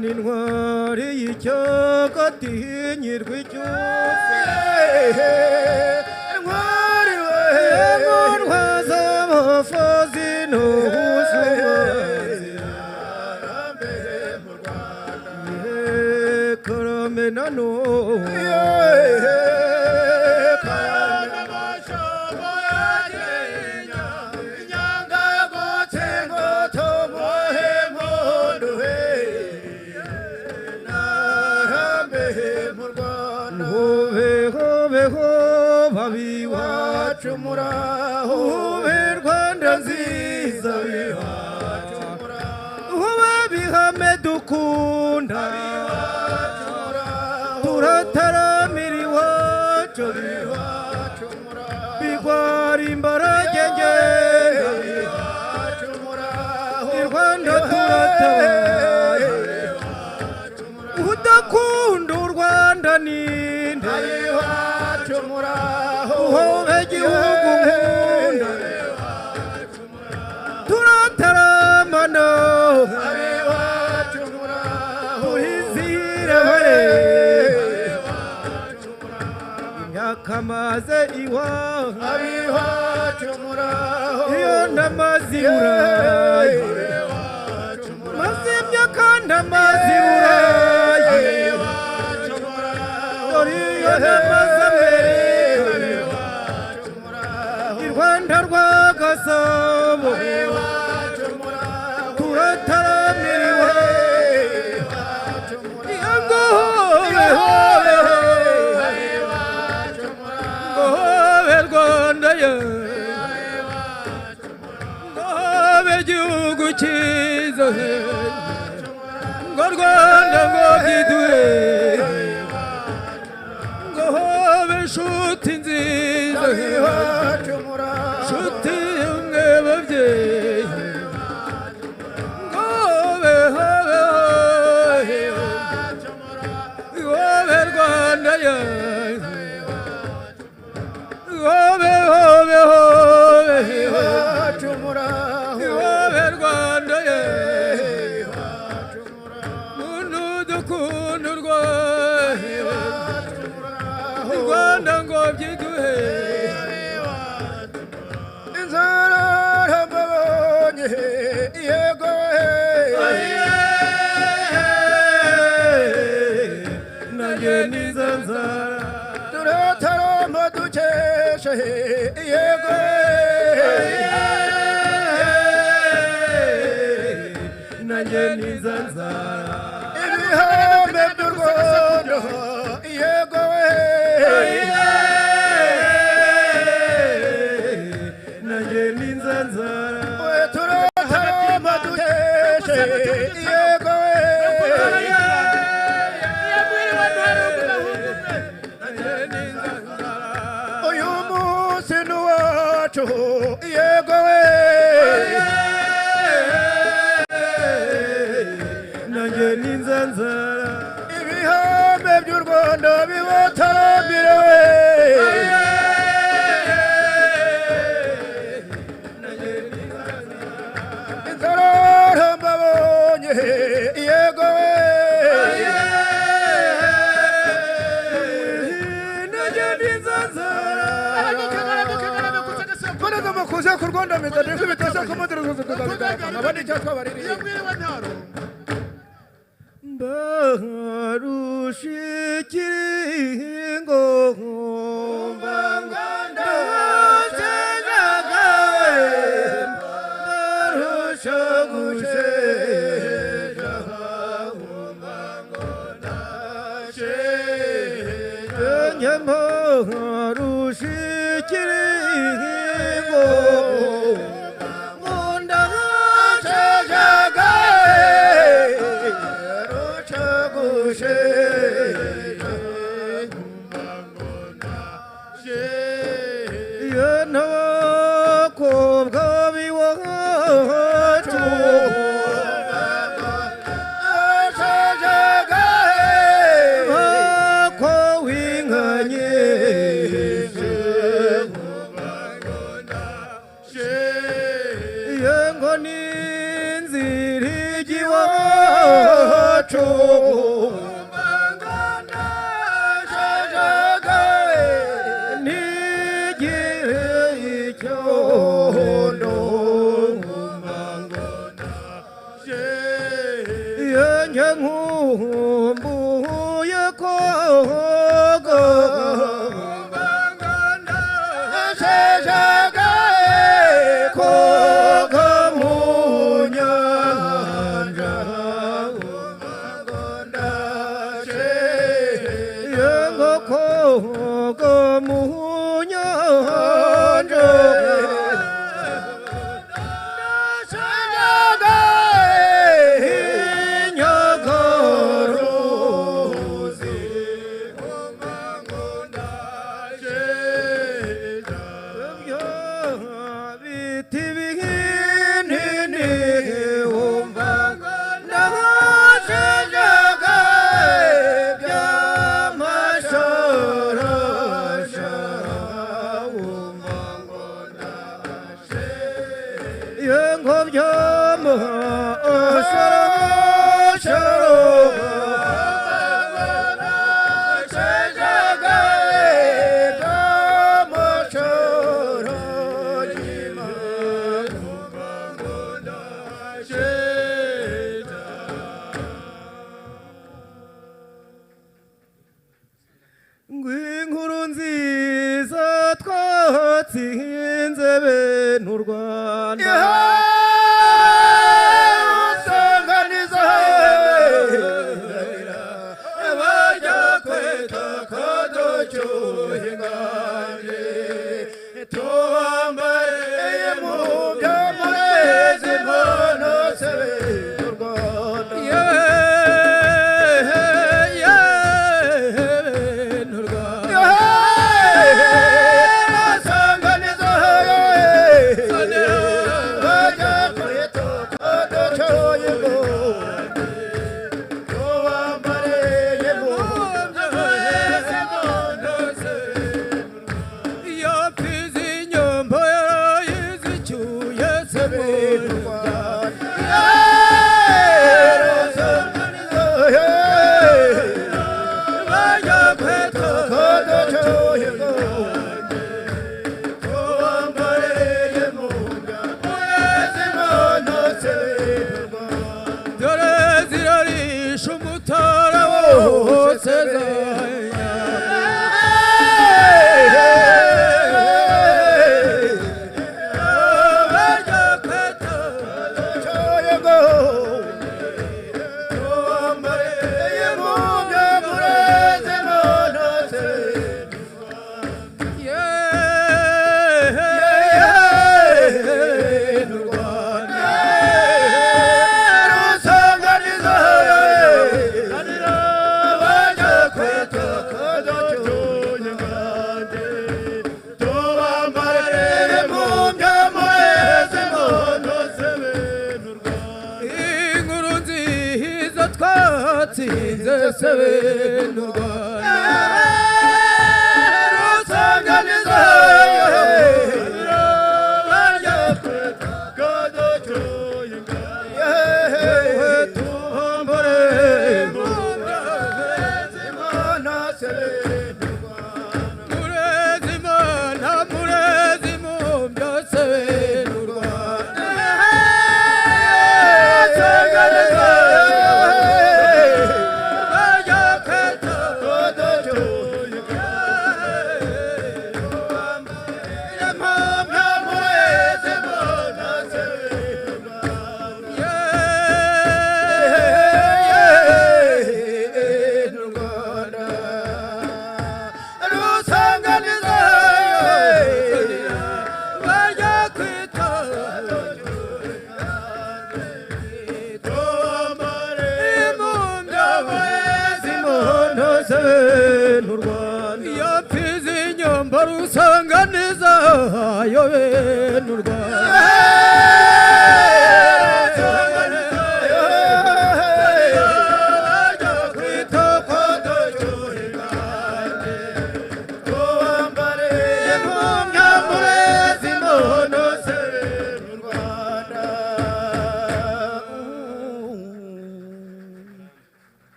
n'intwari y'icyoka tinyirwa icyose intwari we ntwaza abafozi n'ubushumbazi mu Rwanda karame nanone ube Rwanda nziza ube bihame dukunda turataramira iwacu bigwara imbarage ngenda i Rwanda turatabaye udakunda u Rwanda ninde uhobe gihugu nkunda turataramana turizihira imyaka maze iwacu iyo ndamaze iburayi maze imyaka ndamaze iburayi dore iyo ndamaze mbere Rwanda rwa Gasabo turataramiriwe ngobe Rwanda ye ngobe gihugu cyiza ngo Rwanda ngo byiduhe ngobe nshuti nziza nshuti umwe babyeyi ngobe hobe ngobe Rwanda ye ngobe hobe hobe ngobe Rwanda ye muntu dukunda Rwanda ngo byiduhe yego nanjye nizanzara turatarama dukeshe yego nanjye nizanzara ibihame by'u Rwanda yego nanjye nizanzara uyu munsi n'uwacu yego nanjye n'inzanzara ibihame by'u Rwanda bibatarambire inzara mbabonye yego kuze ku Rwanda mitadeko bitasa kumudira kuzukuzana abandi cyatwa baririye barushikiri mbanganda cyagawe barushagushe mbanganda she nyamarushikiri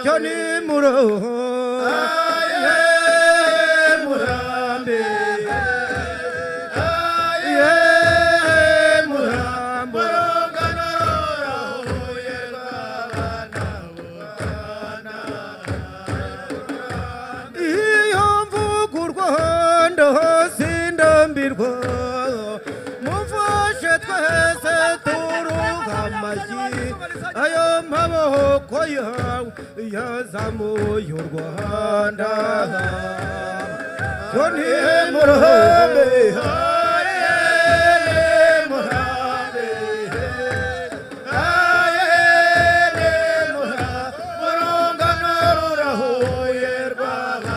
Johnny Muro Murambe ayo maboko yawe yazamuye u Rwanda Johnny Murambe Murambe urungano rurahuye rw'abana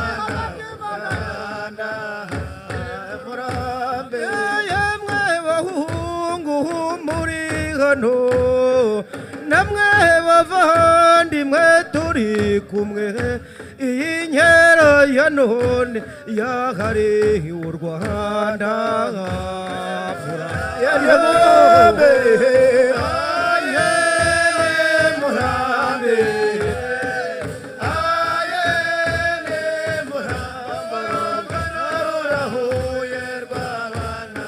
Murambe yemwe bahungu muri hano namwe bavandimwe turi kumwe iyi nkera ya none yahariwe u Rwanda Murambe Murambe rurahuye rw'abana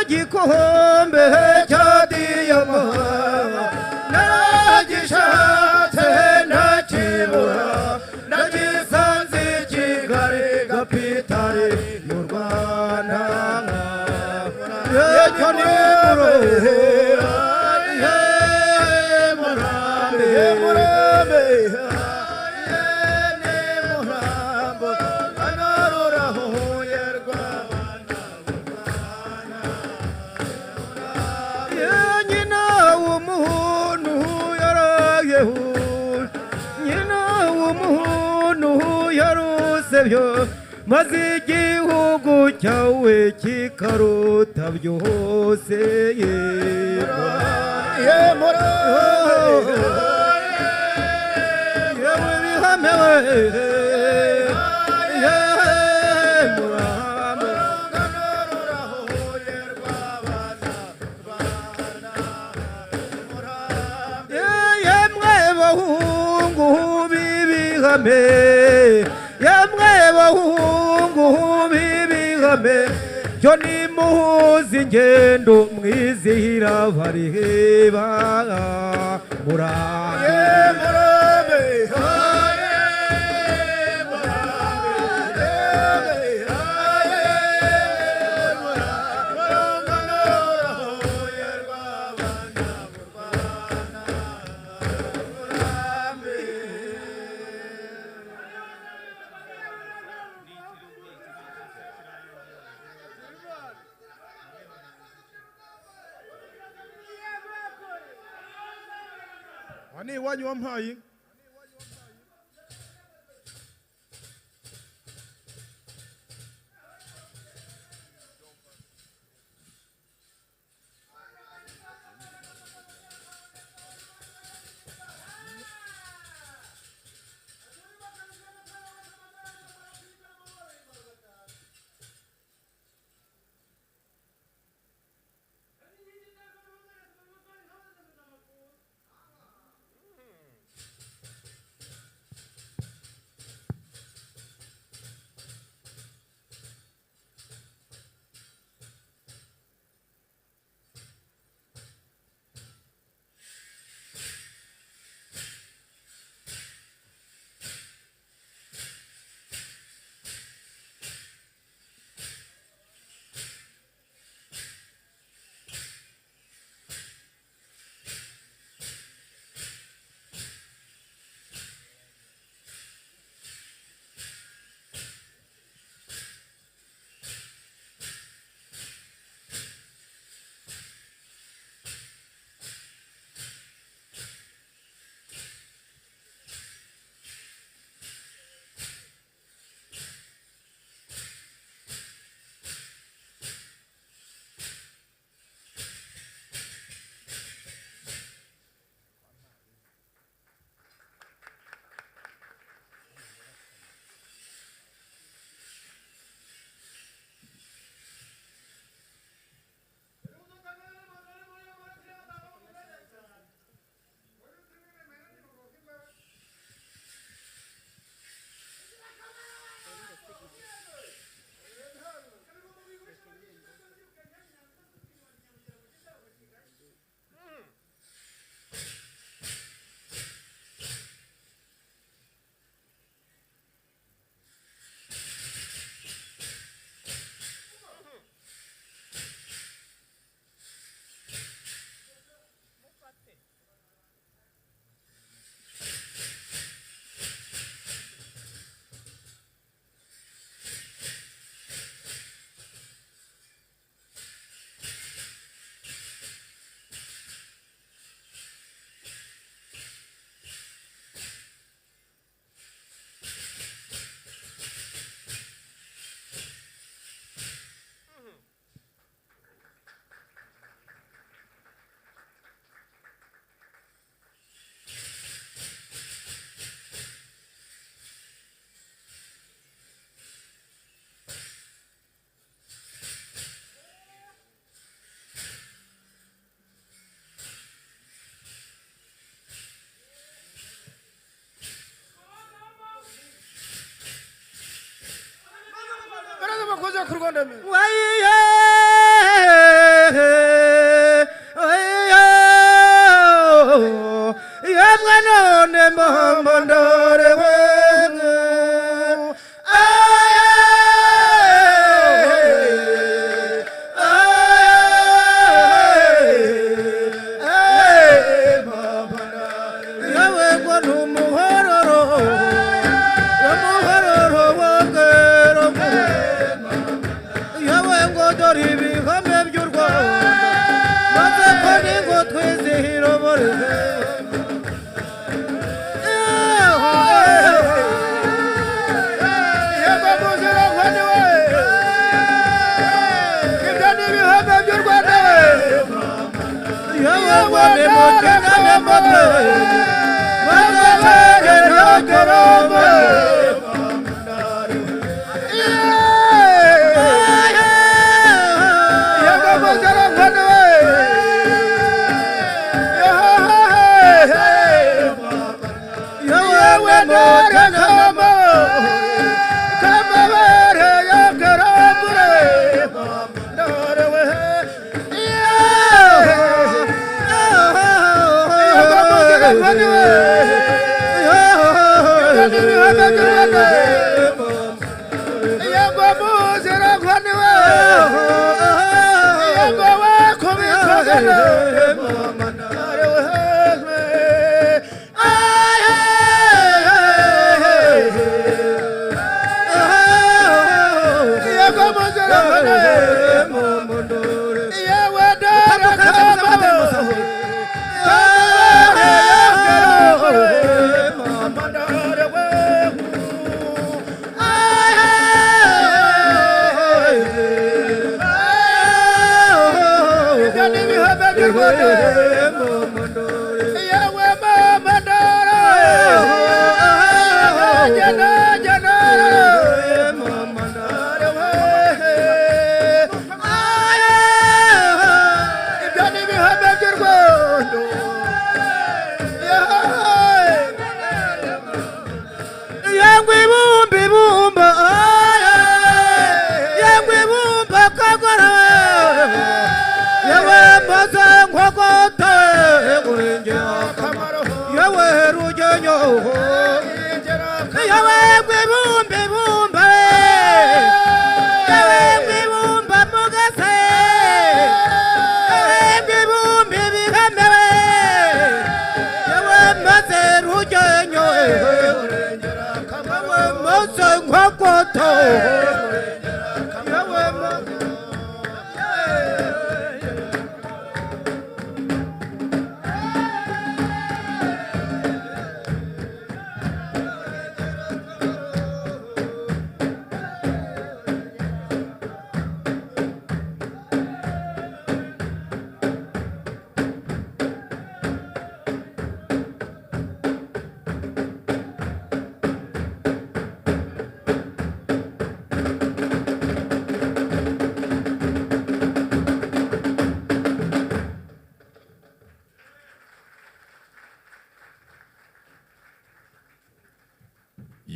gikombe cya diyama nagishatse nakibura nagisanze i Kigali kapitale y'u Rwanda Johnny Murambe rurahuye rw'abana nyina w'umuntu yarusebye maze igihugu cyawe kikaruta byose yewe bihamewe yamwe bahungu b'ibihame Johnny muhuza ingendo mwizihira bariheba Murambe Ani iwanyu wampaye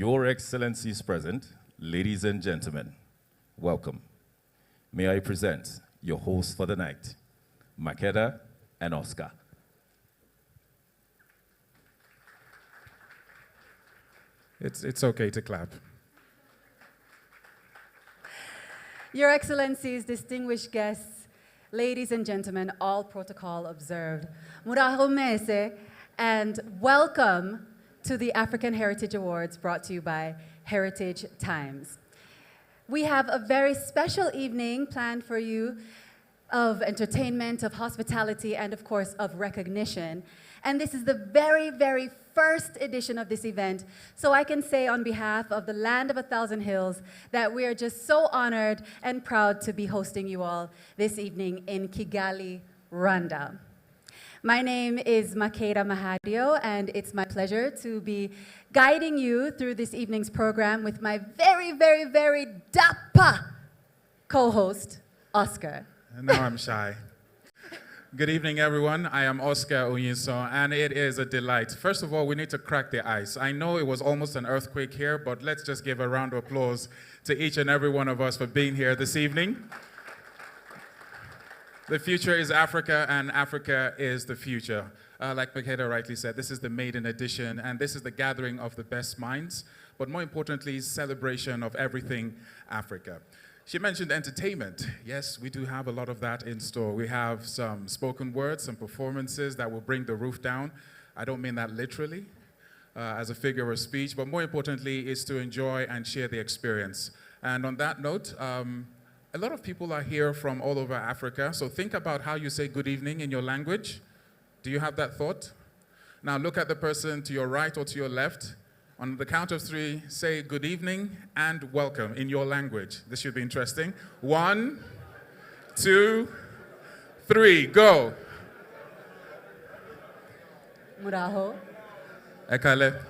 Your Excellencies present, ladies and gentlemen, welcome. May I present your hosts for the night, Makeda and Oscar. It's okay to clap. Your Excellencies, distinguished guests, ladies and gentlemen, all protocol observed. Murahumese, and welcome to the African Heritage Awards brought to you by Heritage Times. We have a very special evening planned for you of entertainment, of hospitality, and of course, of recognition. And this is the very, very first edition of this event. So I can say on behalf of the Land of a Thousand Hills that we are just so honored and proud to be hosting you all this evening in Kigali, Rwanda. My name is Makeda Mahadio, and it's my pleasure to be guiding you through this evening's program with my very, very, very dapper co-host, Oscar. Now I'm shy. Good evening, everyone. I am Oscar Oyinso, and it is a delight. First of all, we need to crack the ice. I know it was almost an earthquake here, but let's just give a round of applause to each and every one of us for being here this evening. The future is Africa, and Africa is the future. Like Makeda rightly said, this is the maiden edition, and this is the gathering of the best minds, but more importantly, celebration of everything Africa. She mentioned entertainment. Yes, we do have a lot of that in store. We have some spoken words, some performances that will bring the roof down. I don't mean that literally, as a figure of speech, but more importantly is to enjoy and share the experience. And on that note, a lot of people are here from all over Africa, so think about how you say good evening in your language. Do you have that thought? Now look at the person to your right or to your left. On the count of three, say good evening and welcome in your language. This should be interesting. 1, 2, 3, go. Muraho. Ekale.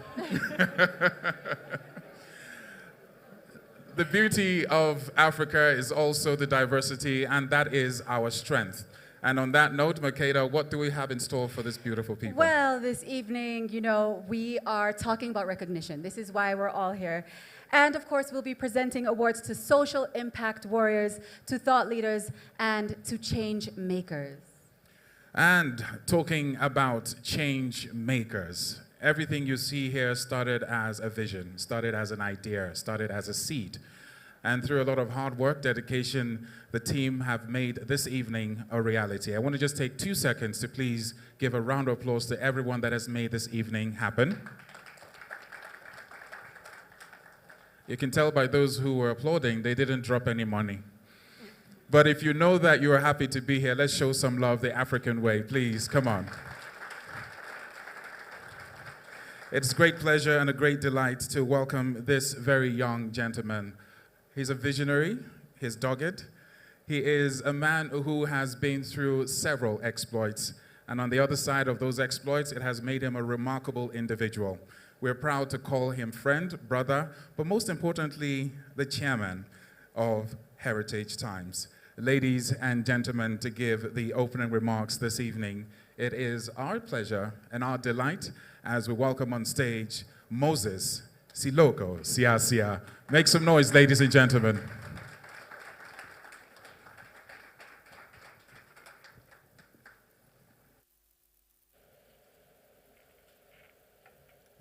The beauty of Africa is also the diversity, and that is our strength. And on that note, Makeda, what do we have in store for this beautiful people? Well, this evening, we are talking about recognition. This is why we're all here. And of course, we'll be presenting awards to social impact warriors, to thought leaders, and to change makers. And talking about change makers, everything you see here started as a vision, started as an idea, started as a seed. And through a lot of hard work, dedication, the team have made this evening a reality. I want to just take 2 seconds to please give a round of applause to everyone that has made this evening happen. You can tell by those who were applauding, they didn't drop any money. But if you know that you are happy to be here, let's show some love the African way. Please, come on. It's a great pleasure and a great delight to welcome this very young gentleman. He's a visionary, he's dogged. He is a man who has been through several exploits. And on the other side of those exploits, it has made him a remarkable individual. We're proud to call him friend, brother, but most importantly, the chairman of Heritage Times. Ladies and gentlemen, to give the opening remarks this evening, it is our pleasure and our delight as we welcome on stage Moses Siloko Siasia. Make some noise, ladies and gentlemen.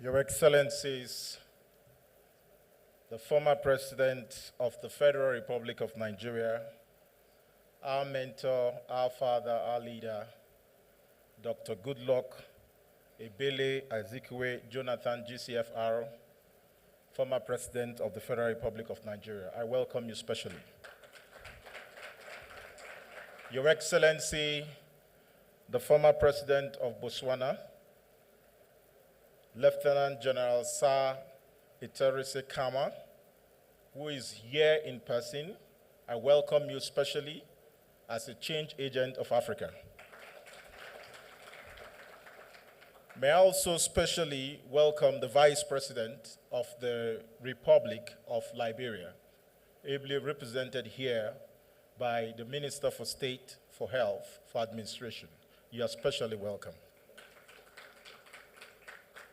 Your Excellencies, the former President of the Federal Republic of Nigeria, our mentor, our father, our leader, Dr. Goodluck Ebele Azikiwe Jonathan GCFR, former President of the Federal Republic of Nigeria. I welcome you specially. Your Excellency, the former President of Botswana, Lieutenant General Sir Iterese Kama, who is here in person, I welcome you specially as a change agent of Africa. May I also specially welcome the Vice President of the Republic of Liberia, ably represented here by the Minister for State for Health for Administration. You are specially welcome.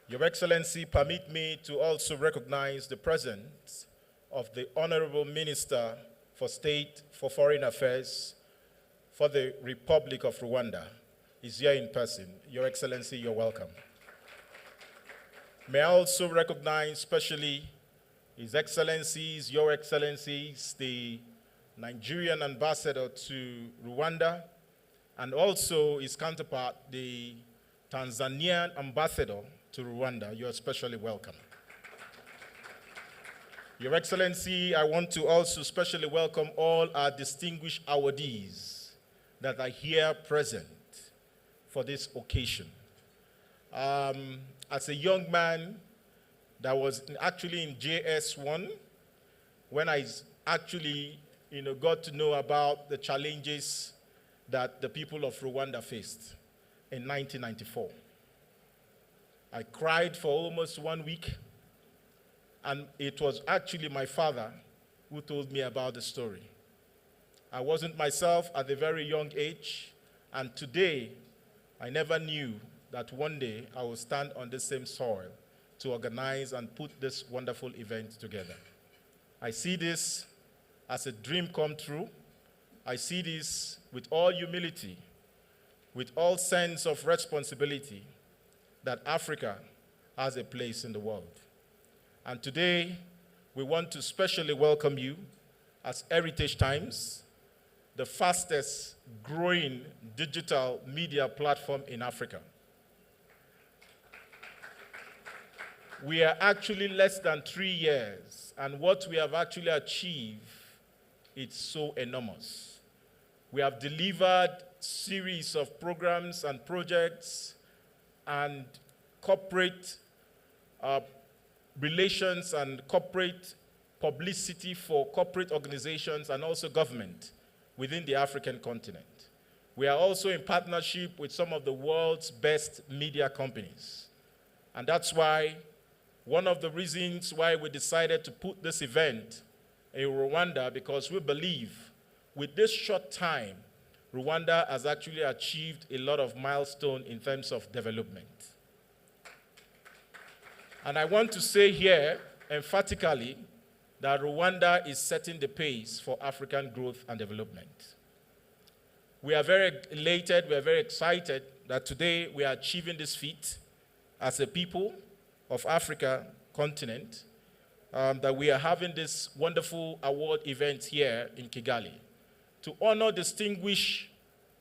Your Excellency, permit me to also recognize the presence of the Honorable Minister for State for Foreign Affairs for the Republic of Rwanda. He's here in person. Your Excellency, you're welcome. May I also recognize specially His Excellencies, Your Excellencies, the Nigerian ambassador to Rwanda, and also his counterpart, the Tanzanian ambassador to Rwanda. You are especially welcome. Your Excellency, I want to also specially welcome all our distinguished awardees that are here present for this occasion. As a young man that was actually in JS1, when I actually got to know about the challenges that the people of Rwanda faced in 1994. I cried for almost 1 week, and it was actually my father who told me about the story. I wasn't myself at a very young age. And today, I never knew that one day I will stand on the same soil to organize and put this wonderful event together. I see this as a dream come true. I see this with all humility, with all sense of responsibility that Africa has a place in the world. And today, we want to specially welcome you as Heritage Times, the fastest growing digital media platform in Africa. We are actually less than 3 years, and what we have actually achieved is so enormous. We have delivered series of programs and projects and corporate relations and corporate publicity for corporate organizations and also government within the African continent. We are also in partnership with some of the world's best media companies. And that's why one of the reasons why we decided to put this event in Rwanda, because we believe with this short time, Rwanda has actually achieved a lot of milestones in terms of development. And I want to say here emphatically that Rwanda is setting the pace for African growth and development. We are very elated, we are very excited that today we are achieving this feat as a people of Africa continent, that we are having this wonderful award event here in Kigali to honor distinguished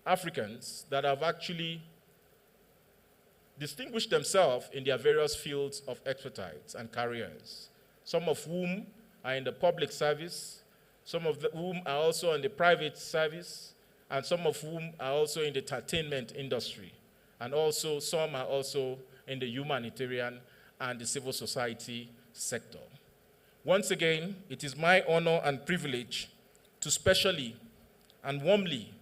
Africans that have actually distinguished themselves in their various fields of expertise and careers, some of whom are in the public service, some of whom are also in the private service, and some of whom are also in the entertainment industry, and also some are also in the humanitarian and the civil society sector. Once again, it is my honor and privilege to specially and warmly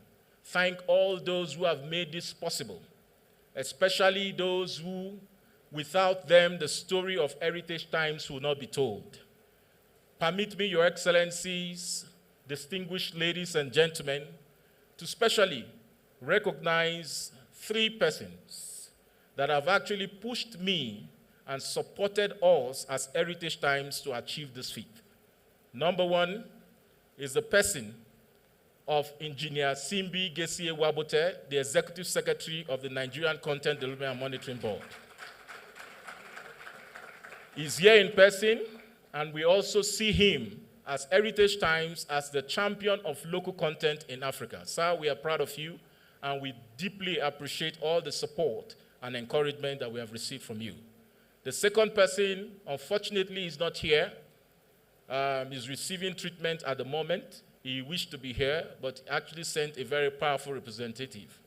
thank all those who have made this possible, especially those who, without them, the story of Heritage Times will not be told. Permit me, Your Excellencies, distinguished ladies and gentlemen, to specially recognize 3 persons that have actually pushed me and supported us as Heritage Times to achieve this feat. Number 1 is the person of Engineer Simbi Gesie Wabote, the Executive Secretary of the Nigerian Content Development and Monitoring Board. He's here in person, and we also see him as Heritage Times as the champion of local content in Africa. Sir, we are proud of you, and we deeply appreciate all the support and encouragement that we have received from you. The second person, unfortunately, is not here. He's receiving treatment at the moment. He wished to be here, but actually sent a very powerful representative,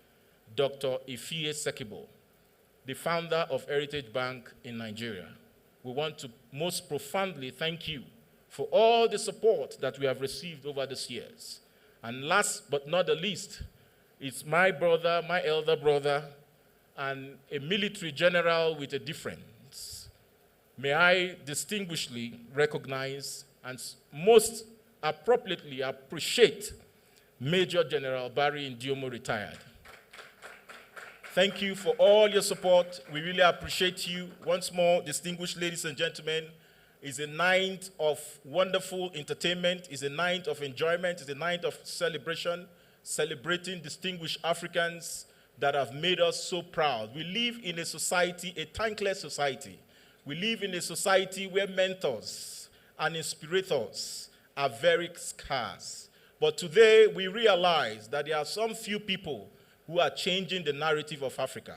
Dr. Ifie Sekibo, the founder of Heritage Bank in Nigeria. We want to most profoundly thank you for all the support that we have received over these years. And last but not the least, it's my brother, my elder brother, and a military general with a difference. May I distinguishedly recognize and most appropriately appreciate Major General Barry Ndiomo, retired. Thank you for all your support. We really appreciate you. Once more, distinguished ladies and gentlemen, it's a night of wonderful entertainment, it's a night of enjoyment, it's a night of celebration, celebrating distinguished Africans that have made us so proud. We live in a society, a thankless society. We live in a society where mentors and inspirators are very scarce. But today we realize that there are some few people who are changing the narrative of Africa.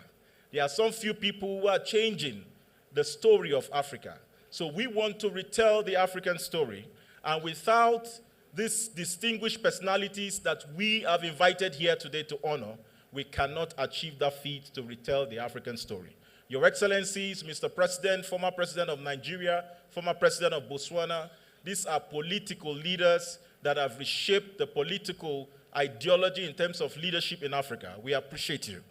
There are some few people who are changing the story of Africa. So we want to retell the African story. And without these distinguished personalities that we have invited here today to honor, we cannot achieve that feat to retell the African story. Your Excellencies, Mr. President, former President of Nigeria, former President of Botswana, these are political leaders that have reshaped the political ideology in terms of leadership in Africa. We appreciate you,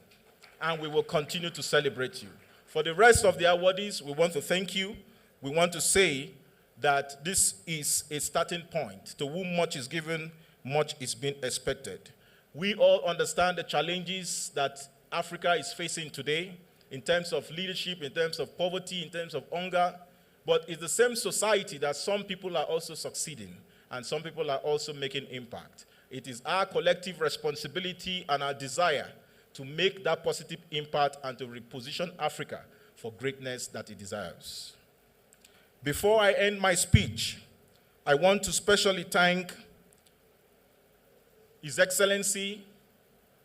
and we will continue to celebrate you. For the rest of the awardees, we want to thank you. We want to say that this is a starting point. To whom much is given, much is being expected. We all understand the challenges that Africa is facing today in terms of leadership, in terms of poverty, in terms of hunger. But it's the same society that some people are also succeeding and some people are also making impact. It is our collective responsibility and our desire to make that positive impact and to reposition Africa for greatness that it desires. Before I end my speech, I want to specially thank His Excellency,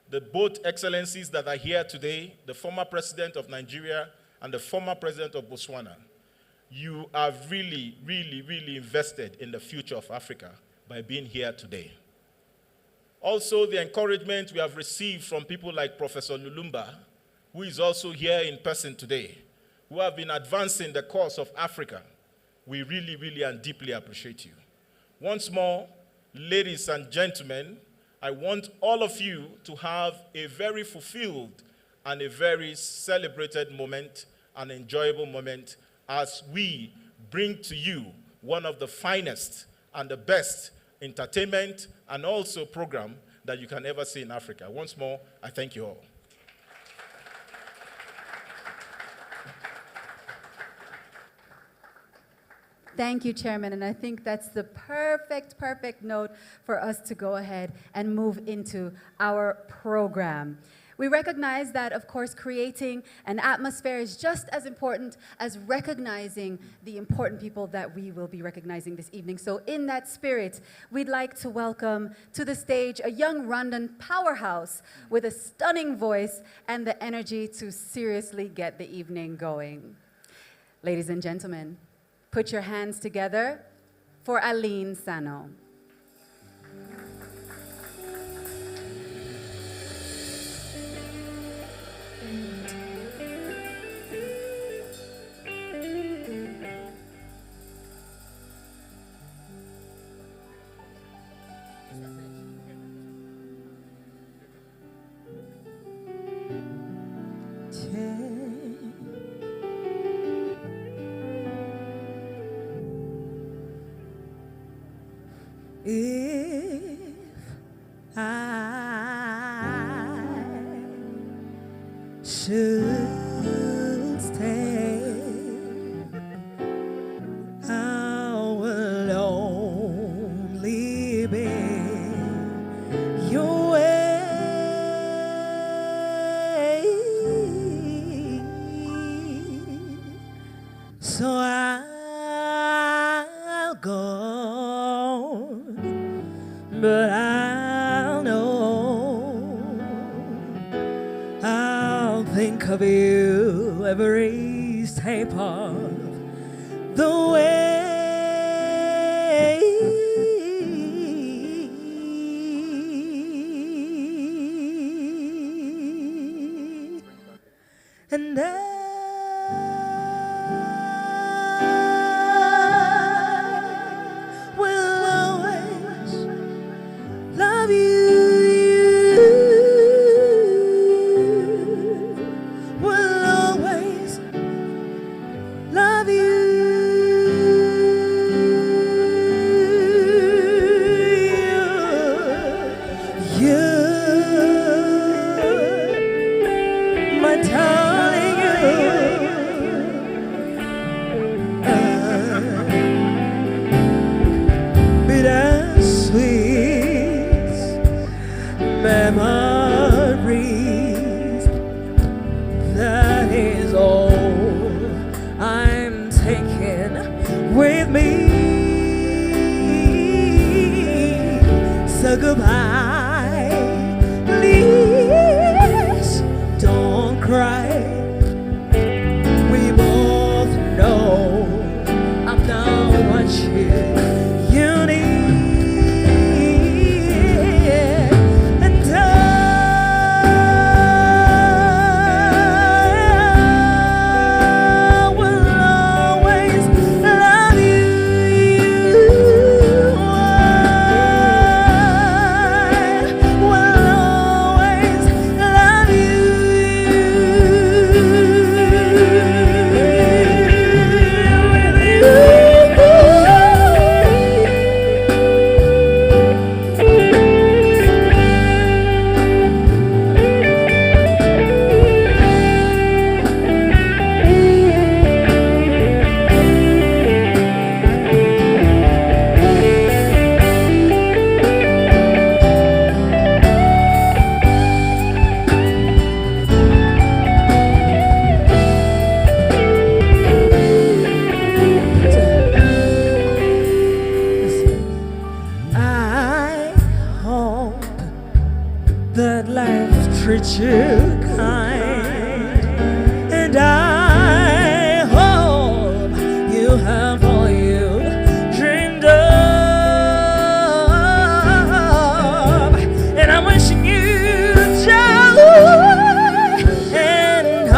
the both excellencies that are here today, the former president of Nigeria and the former president of Botswana. You are really, really, really invested in the future of Africa by being here today. Also, the encouragement we have received from people like Professor Lulumba, who is also here in person today, who have been advancing the cause of Africa. We really, really and deeply appreciate you. Once more, ladies and gentlemen, I want all of you to have a very fulfilled and a very celebrated moment, an enjoyable moment, as we bring to you one of the finest and the best entertainment and also program that you can ever see in Africa. Once more, I thank you all. Thank you, Chairman, and I think that's the perfect note for us to go ahead and move into our program. We recognize that, of course, creating an atmosphere is just as important as recognizing the important people that we will be recognizing this evening. So in that spirit, we'd like to welcome to the stage a young Rwandan powerhouse with a stunning voice and the energy to seriously get the evening going. Ladies and gentlemen, put your hands together for Aline Sano. If I should stay, I will only be your way. So I'll go. But I'll know, I'll think of you every step of the way. And I will always love you, will always love you, my darling, bittersweet memories, that is all I'm taking with me. So goodbye, please don't cry.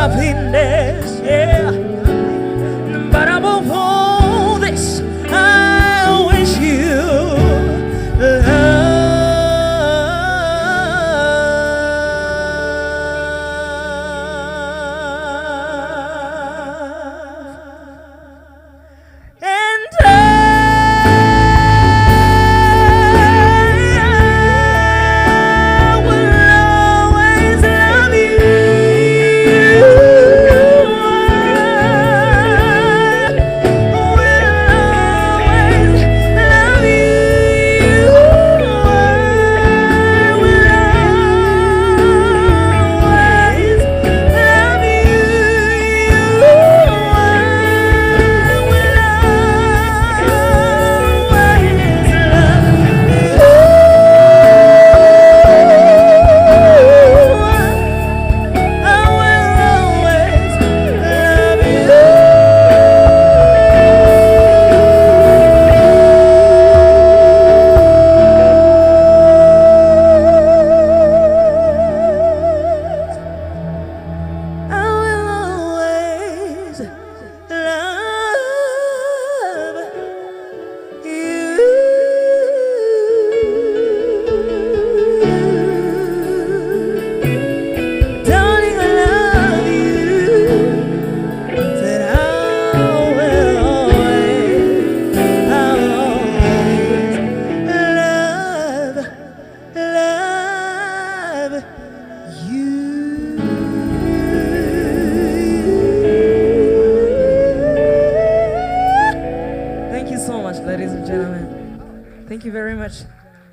happiness, yeah. But above all this, I wish you love.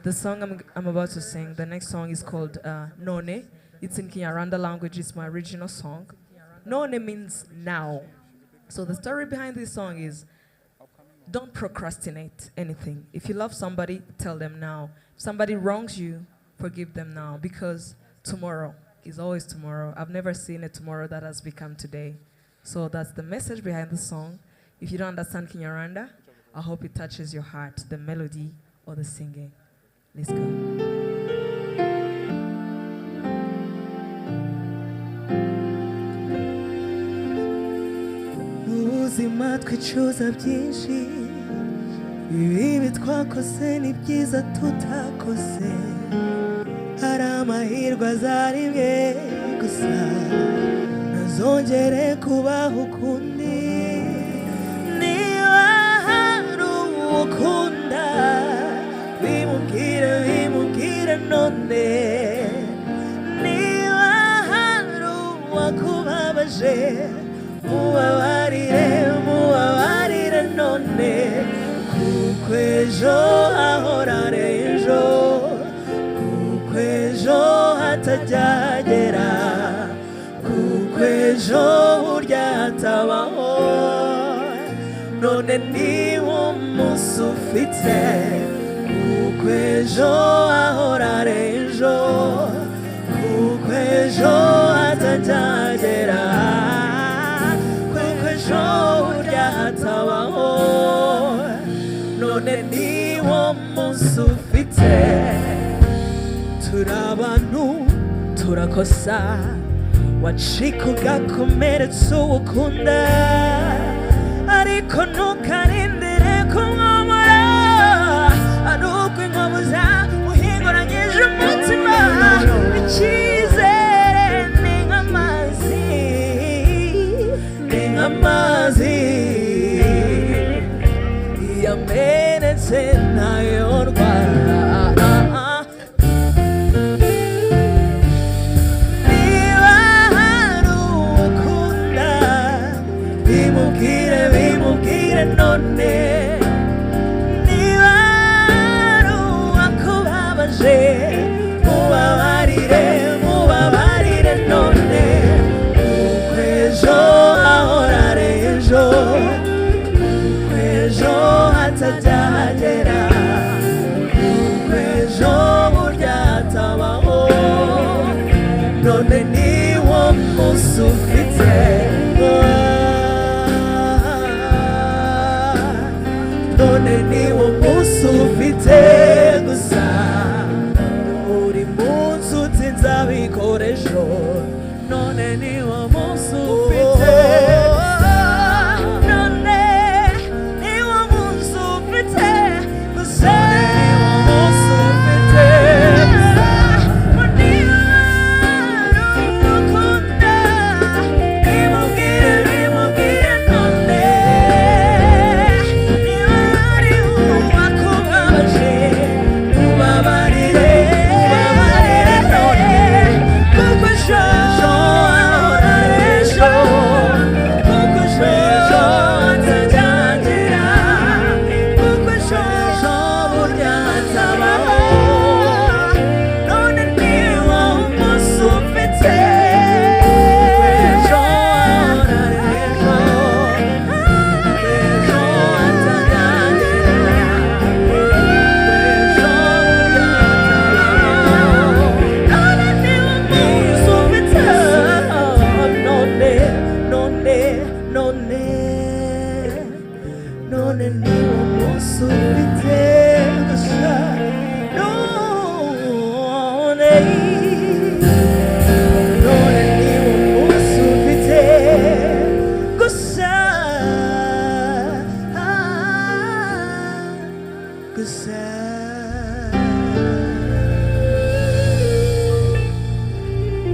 The song I'm about to sing, the next song is called None. It's in Kinyarwanda language. It's my original song. None means now. So the story behind this song is, don't procrastinate anything. If you love somebody, tell them now. If somebody wrongs you, forgive them now, because tomorrow is always tomorrow. I've never seen a tomorrow that has become today. So that's the message behind the song. If you don't understand Kinyarwanda, I hope it touches your heart, the melody or the singing. Let's go. Ubuzima twicuza byinshi, ibibi twakoze ni byiza tutakoze, hari amahirwe azarimwe gusa, ntazongere kubaho ukundi. Niba hari ukunda, bimubwire none. Niba hari uwakubabaje, mubabarire none. Kuko ejo hahora ejo, kuko ejo hatajyagera, kuko ejo burya hatabaho. None niwo munsi ufite, kuko ejo hahora ejo, kuko ejo hatajyagera, kuko ejo burya hatabaho. None niwo munsi ufite. Turi abantu turakosa, wacika ugakomeretsa uwo ukunda, ariko ntukarindire kumwomora, ari uko inkobuza uhinguranyije umutima. Icyizere ni nk'amazi, ni nk'amazi yamenetse ntayorwa. Niba hari ukunda, bimubwire none. Niba hari uwakubabaje, mubabarire none. Kuko ejo hahora ejo, kuko ejo hatajyagera, kuko ejo burya hatabaho. None niwo munsi ufite, none niwo munsi ufite gusa. Buri munsi uti nzabikora ejo, none niwo munsi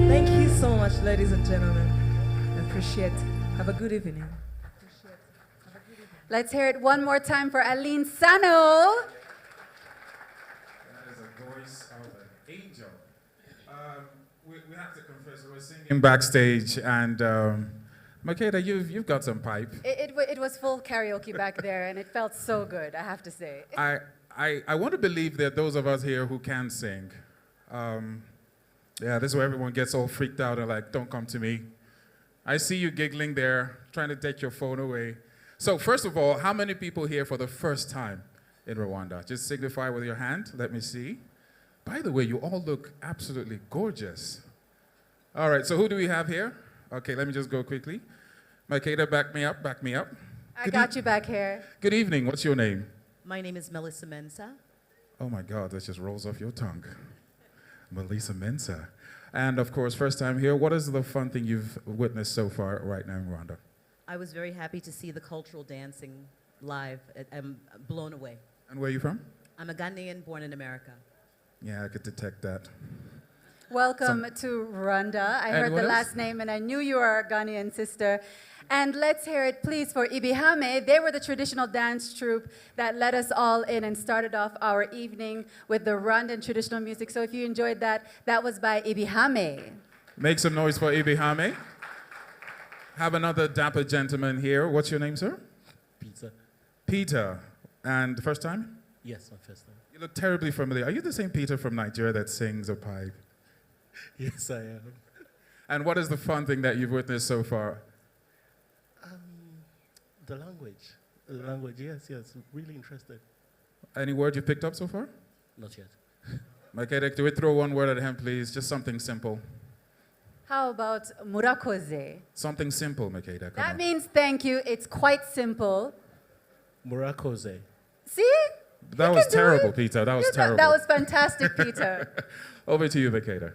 Thank you so much, ladies and gentlemen. I appreciate. Have a good evening. Let's hear it one more time for Aline Sano. That is a voice of an angel. We have to confess, we were singing backstage, and Makeda, you've got some pipe. It was full karaoke back there, and it felt so good, I have to say. I want to believe that those of us here who can sing, yeah, this is where everyone gets all freaked out and like, don't come to me. I see you giggling there, trying to take your phone away. So first of all, how many people here for the first time in Rwanda? Just signify with your hand. Let me see. By the way, you all look absolutely gorgeous. All right, so who do we have here? Okay, let me just go quickly. Makeda, back me up, back me up. I got you back here. Good evening, what's your name? My name is Melissa Mensah. Oh my God, that just rolls off your tongue. Melissa Mensah. And of course, first time here, what is the fun thing you've witnessed so far right now in Rwanda? I was very happy to see the cultural dancing live. I'm blown away. And where are you from? I'm a Ghanaian born in America. Yeah, I could detect that. Welcome to Rwanda. I heard Anyone the else? last name and I knew you were a Ghanaian sister. And let's hear it, please, for Ibihame. They were the traditional dance troupe that let us all in and started off our evening with the Rwandan traditional music. So if you enjoyed that, that was by Ibihame. Make some noise for Ibihame. Have another dapper gentleman here. What's your name, sir? Peter. Peter. And first time? Yes, my first time. You look terribly familiar. Are you the same Peter from Nigeria that sings a pipe? Yes, I am. And what is the fun thing that you've witnessed so far? The language. The language, yes. Really interested. Any word you picked up so far? Not yet. Makeda, do we throw one word at him, please? Just something simple. How about Murakoze? Something simple, Makeda. Come That on. means thank you. It's quite simple. Murakoze. See? That You was can do terrible, it. Peter. That was You terrible. That was fantastic, Peter. Over to you, Makeda.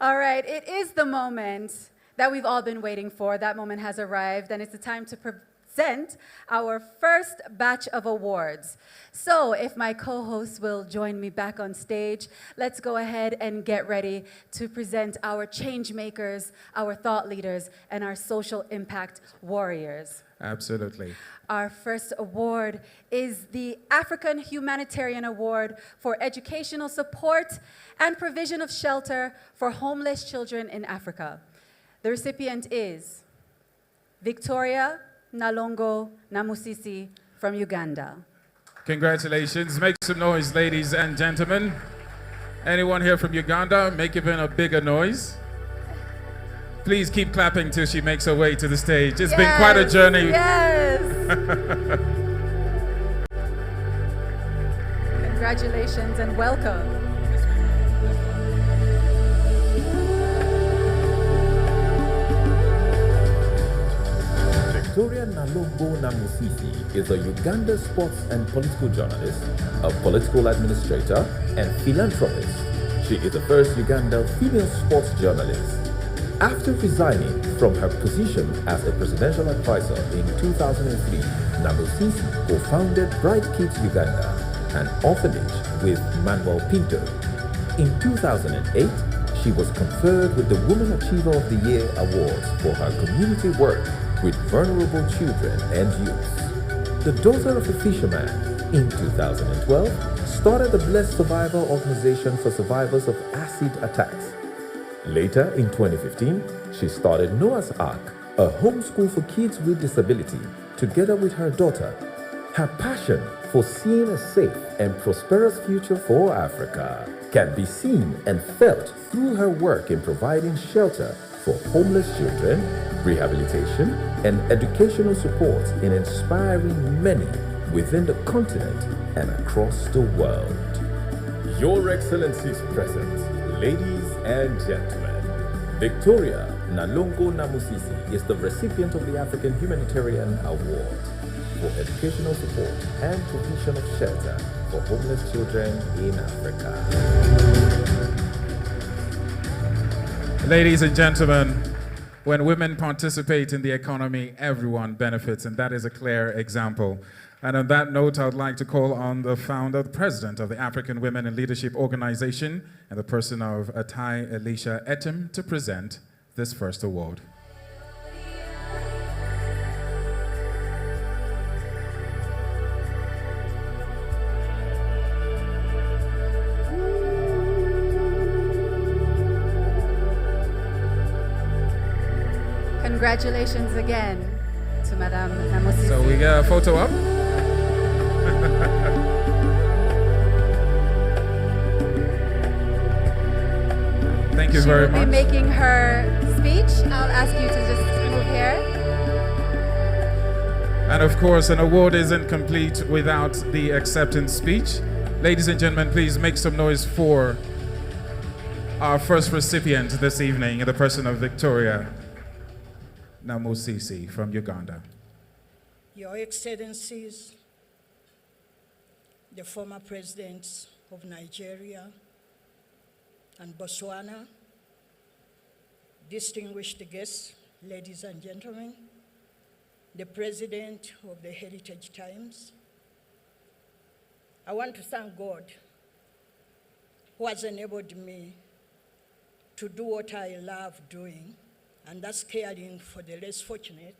All right, it is the moment that we've all been waiting for. That moment has arrived, and it's the time to present our first batch of awards. So if my co-hosts will join me back on stage, let's go ahead and get ready to present our change makers, our thought leaders, and our social impact warriors. Absolutely. Our first award is the African Humanitarian Award for educational support and provision of shelter for homeless children in Africa. The recipient is Victoria Nalongo Namusisi from Uganda. Congratulations. Make some noise, ladies and gentlemen. Anyone here from Uganda, make even a bigger noise. Please keep clapping till she makes her way to the stage. It's been quite a journey. Yes. Congratulations and welcome. Victoria Nalongo Namusisi is a Uganda sports and political journalist, a political administrator, and philanthropist. She is the first Uganda female sports journalist. After resigning from her position as a presidential advisor in 2003, Namusisi co-founded Bright Kids Uganda, an orphanage with Manuel Pinto. In 2008, she was conferred with the Woman Achiever of the Year Awards for her community work with vulnerable children and youth. The daughter of a fisherman, in 2012, started the Blessed Survivor Organization for survivors of acid attacks. Later, in 2015, she started Noah's Ark, a homeschool for kids with disability, together with her daughter. Her passion for seeing a safe and prosperous future for Africa can be seen and felt through her work in providing shelter for homeless children, rehabilitation, and educational support in inspiring many within the continent and across the world. Your Excellency's present, ladies and gentlemen, Victoria Nalongo Namusisi is the recipient of the African Humanitarian Award for educational support and provision of shelter for homeless children in Africa. Ladies and gentlemen, when women participate in the economy, everyone benefits, and that is a clear example. And on that note, I would like to call on the founder, the president of the African Women in Leadership Organization, and the person of Atai Elisha Etim, to present this first award. Congratulations again to Madame Namusisi. So we got a photo up. Thank you very much. She will be making her speech. I'll ask you to just move here. And of course, an award isn't complete without the acceptance speech. Ladies and gentlemen, please make some noise for our first recipient this evening, in the person of Victoria Namusisi from Uganda. Your Excellencies, the former presidents of Nigeria and Botswana, distinguished guests, ladies and gentlemen, the president of the Heritage Times, I want to thank God who has enabled me to do what I love doing, and that's caring for the less fortunate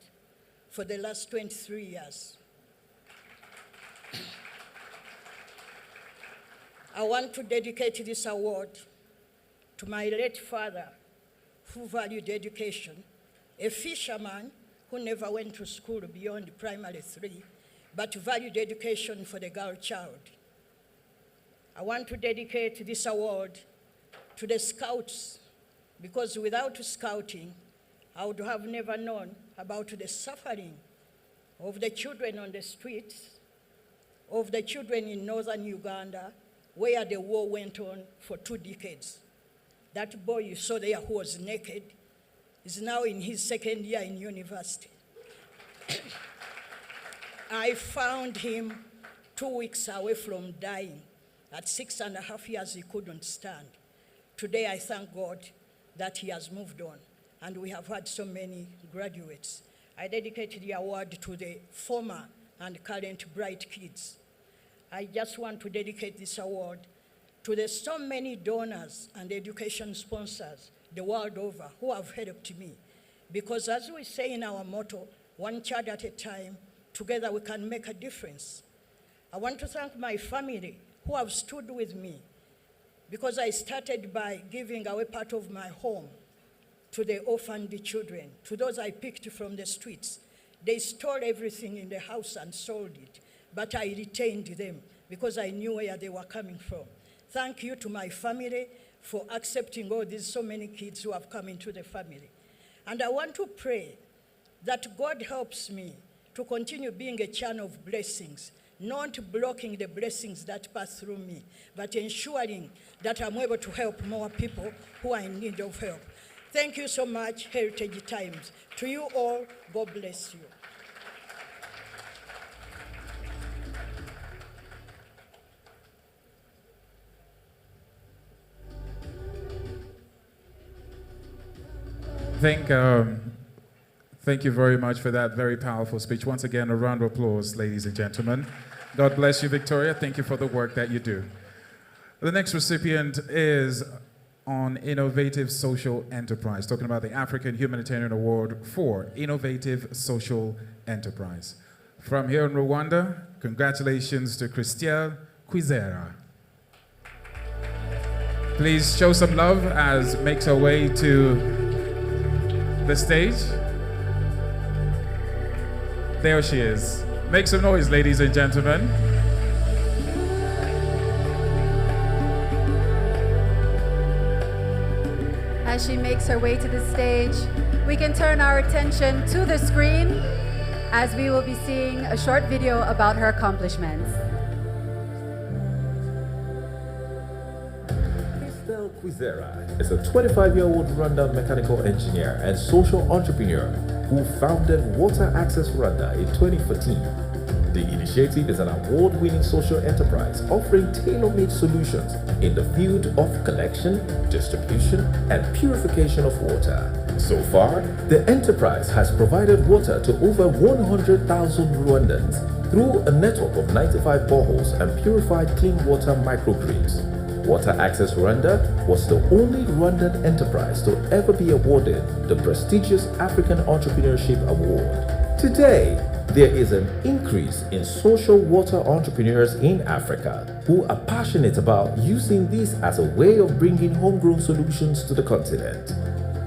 for the last 23 years. I want to dedicate this award to my late father, who valued education, a fisherman who never went to school beyond primary 3, but valued education for the girl child. I want to dedicate this award to the scouts, because without scouting, I would have never known about the suffering of the children on the streets, of the children in northern Uganda, where the war went on for 2 decades. That boy you saw there who was naked is now in his 2nd year in university. I found him 2 weeks away from dying. At 6.5 years, he couldn't stand. Today, I thank God that he has moved on, and we have had so many graduates. I dedicate the award to the former and current Bright Kids. I just want to dedicate this award to the so many donors and education sponsors the world over who have helped me. Because as we say in our motto, one child at a time, together we can make a difference. I want to thank my family who have stood with me, because I started by giving away part of my home to the orphaned children, to those I picked from the streets. They stole everything in the house and sold it, but I retained them because I knew where they were coming from. Thank you to my family for accepting all these so many kids who have come into the family. And I want to pray that God helps me to continue being a channel of blessings, not blocking the blessings that pass through me, but ensuring that I'm able to help more people who are in need of help. Thank you so much, Heritage Times. To you all, God bless you. Thank you very much for that very powerful speech. Once again, a round of applause, ladies and gentlemen. God bless you, Victoria. Thank you for the work that you do. The next recipient is on Innovative Social Enterprise, talking about the African Humanitarian Award for Innovative Social Enterprise. From here in Rwanda, congratulations to Christelle Kwizera. Please show some love as makes her way to the stage. There she is. Make some noise, ladies and gentlemen. As she makes her way to the stage, we can turn our attention to the screen as we will be seeing a short video about her accomplishments. Christelle Kwizera is a 25-year-old Rwandan mechanical engineer and social entrepreneur who founded Water Access Rwanda in 2014. The initiative is an award-winning social enterprise offering tailor-made solutions in the field of collection, distribution, and purification of water. So far, the enterprise has provided water to over 100,000 Rwandans through a network of 95 boreholes and purified clean water microgrids. Water Access Rwanda was the only Rwandan enterprise to ever be awarded the prestigious African Entrepreneurship Award. Today, there is an increase in social water entrepreneurs in Africa who are passionate about using this as a way of bringing homegrown solutions to the continent.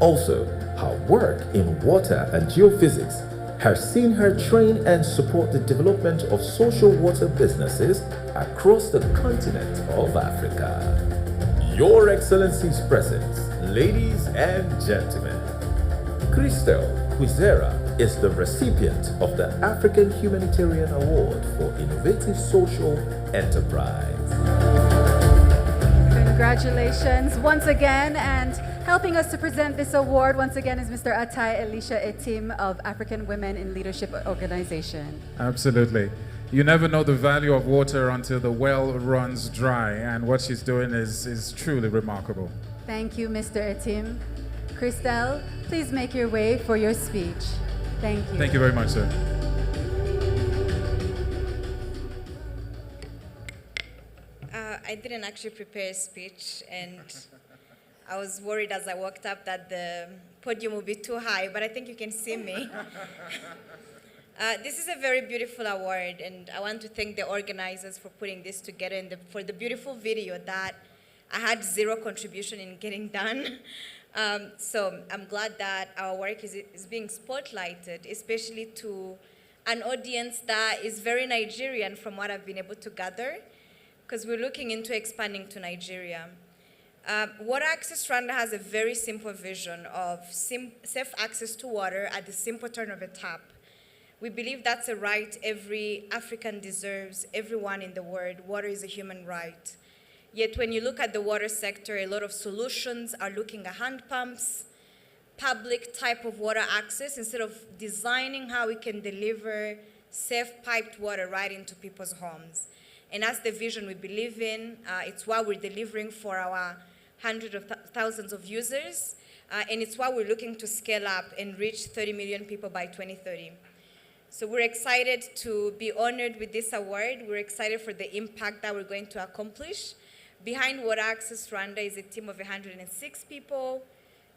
Also, her work in water and geophysics has seen her train and support the development of social water businesses across the continent of Africa. Your Excellency's presence, ladies and gentlemen. Christelle Kwizera is the recipient of the African Humanitarian Award for Innovative Social Enterprise. Congratulations once again, and helping us to present this award once again is Mr. Atai Elisha Etim of African Women in Leadership Organization. Absolutely. You never know the value of water until the well runs dry, and what she's doing is truly remarkable. Thank you, Mr. Etim. Christelle, please make your way for your speech. Thank you. Thank you very much, sir. I didn't actually prepare a speech, and I was worried as I walked up that the podium would be too high, but I think you can see me. This is a very beautiful award, and I want to thank the organizers for putting this together and for the beautiful video that I had zero contribution in getting done. So I'm glad that our work is being spotlighted, especially to an audience that is very Nigerian from what I've been able to gather, because we're looking into expanding to Nigeria. Water Access Rwanda has a very simple vision of safe access to water at the simple turn of a tap. We believe that's a right every African deserves, everyone in the world. Water is a human right. Yet when you look at the water sector, a lot of solutions are looking at hand pumps, public type of water access, instead of designing how we can deliver safe piped water right into people's homes. And that's the vision we believe in. It's what we're delivering for our hundreds of thousands of users. And it's what we're looking to scale up and reach 30 million people by 2030. So we're excited to be honored with this award. We're excited for the impact that we're going to accomplish. Behind Water Access Rwanda is a team of 106 people,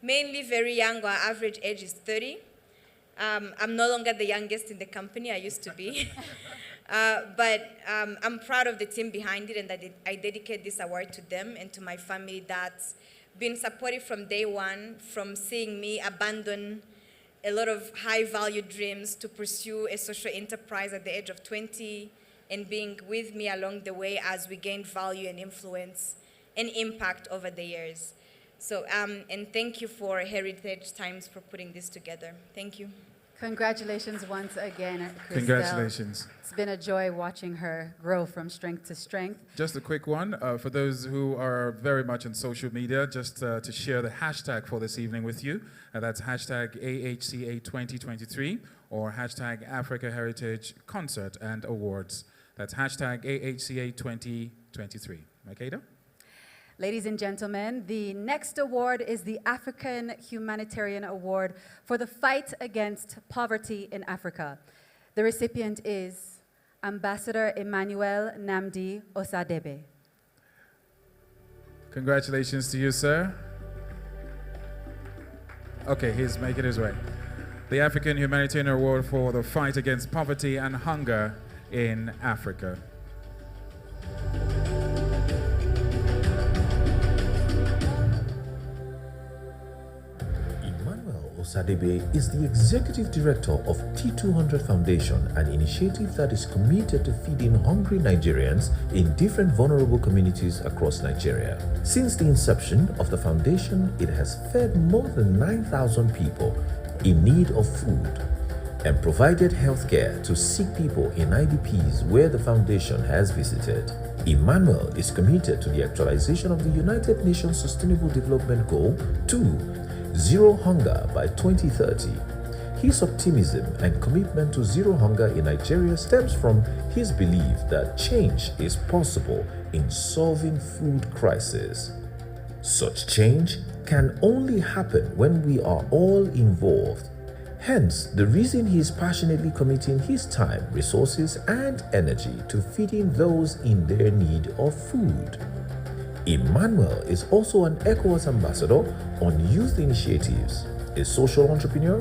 mainly very young. Our average age is 30. I'm no longer the youngest in the company. I used to be. But I'm proud of the team behind it, and that I dedicate this award to them and to my family that's been supportive from day one, from seeing me abandon a lot of high-value dreams to pursue a social enterprise at the age of 20, and being with me along the way as we gain value and influence and impact over the years. So, and thank you for Heritage Times for putting this together. Thank you. Congratulations once again, Christelle. Congratulations. It's been a joy watching her grow from strength to strength. Just a quick one, for those who are very much on social media, just to share the hashtag for this evening with you. That's hashtag AHCA2023 or hashtag Africa Heritage Concert and Awards. That's hashtag AHCA2023. Makeda? Ladies and gentlemen, the next award is the African Humanitarian Award for the fight against poverty in Africa. The recipient is Ambassador Emmanuel Namdi Osadebe. Congratulations to you, sir. Okay, he's making his way. The African Humanitarian Award for the fight against poverty and hunger in Africa. Osadebe is the executive director of T200 Foundation, an initiative that is committed to feeding hungry Nigerians in different vulnerable communities across Nigeria. Since the inception of the foundation, it has fed more than 9,000 people in need of food and provided healthcare to sick people in IDPs where the foundation has visited. Emmanuel is committed to the actualization of the United Nations Sustainable Development Goal 2, Zero Hunger by 2030. His optimism and commitment to zero hunger in Nigeria stems from his belief that change is possible in solving food crisis. Such change can only happen when we are all involved. Hence, the reason he is passionately committing his time, resources, and energy to feeding those in their need of food. Emmanuel is also an ECOWAS ambassador on youth initiatives, a social entrepreneur,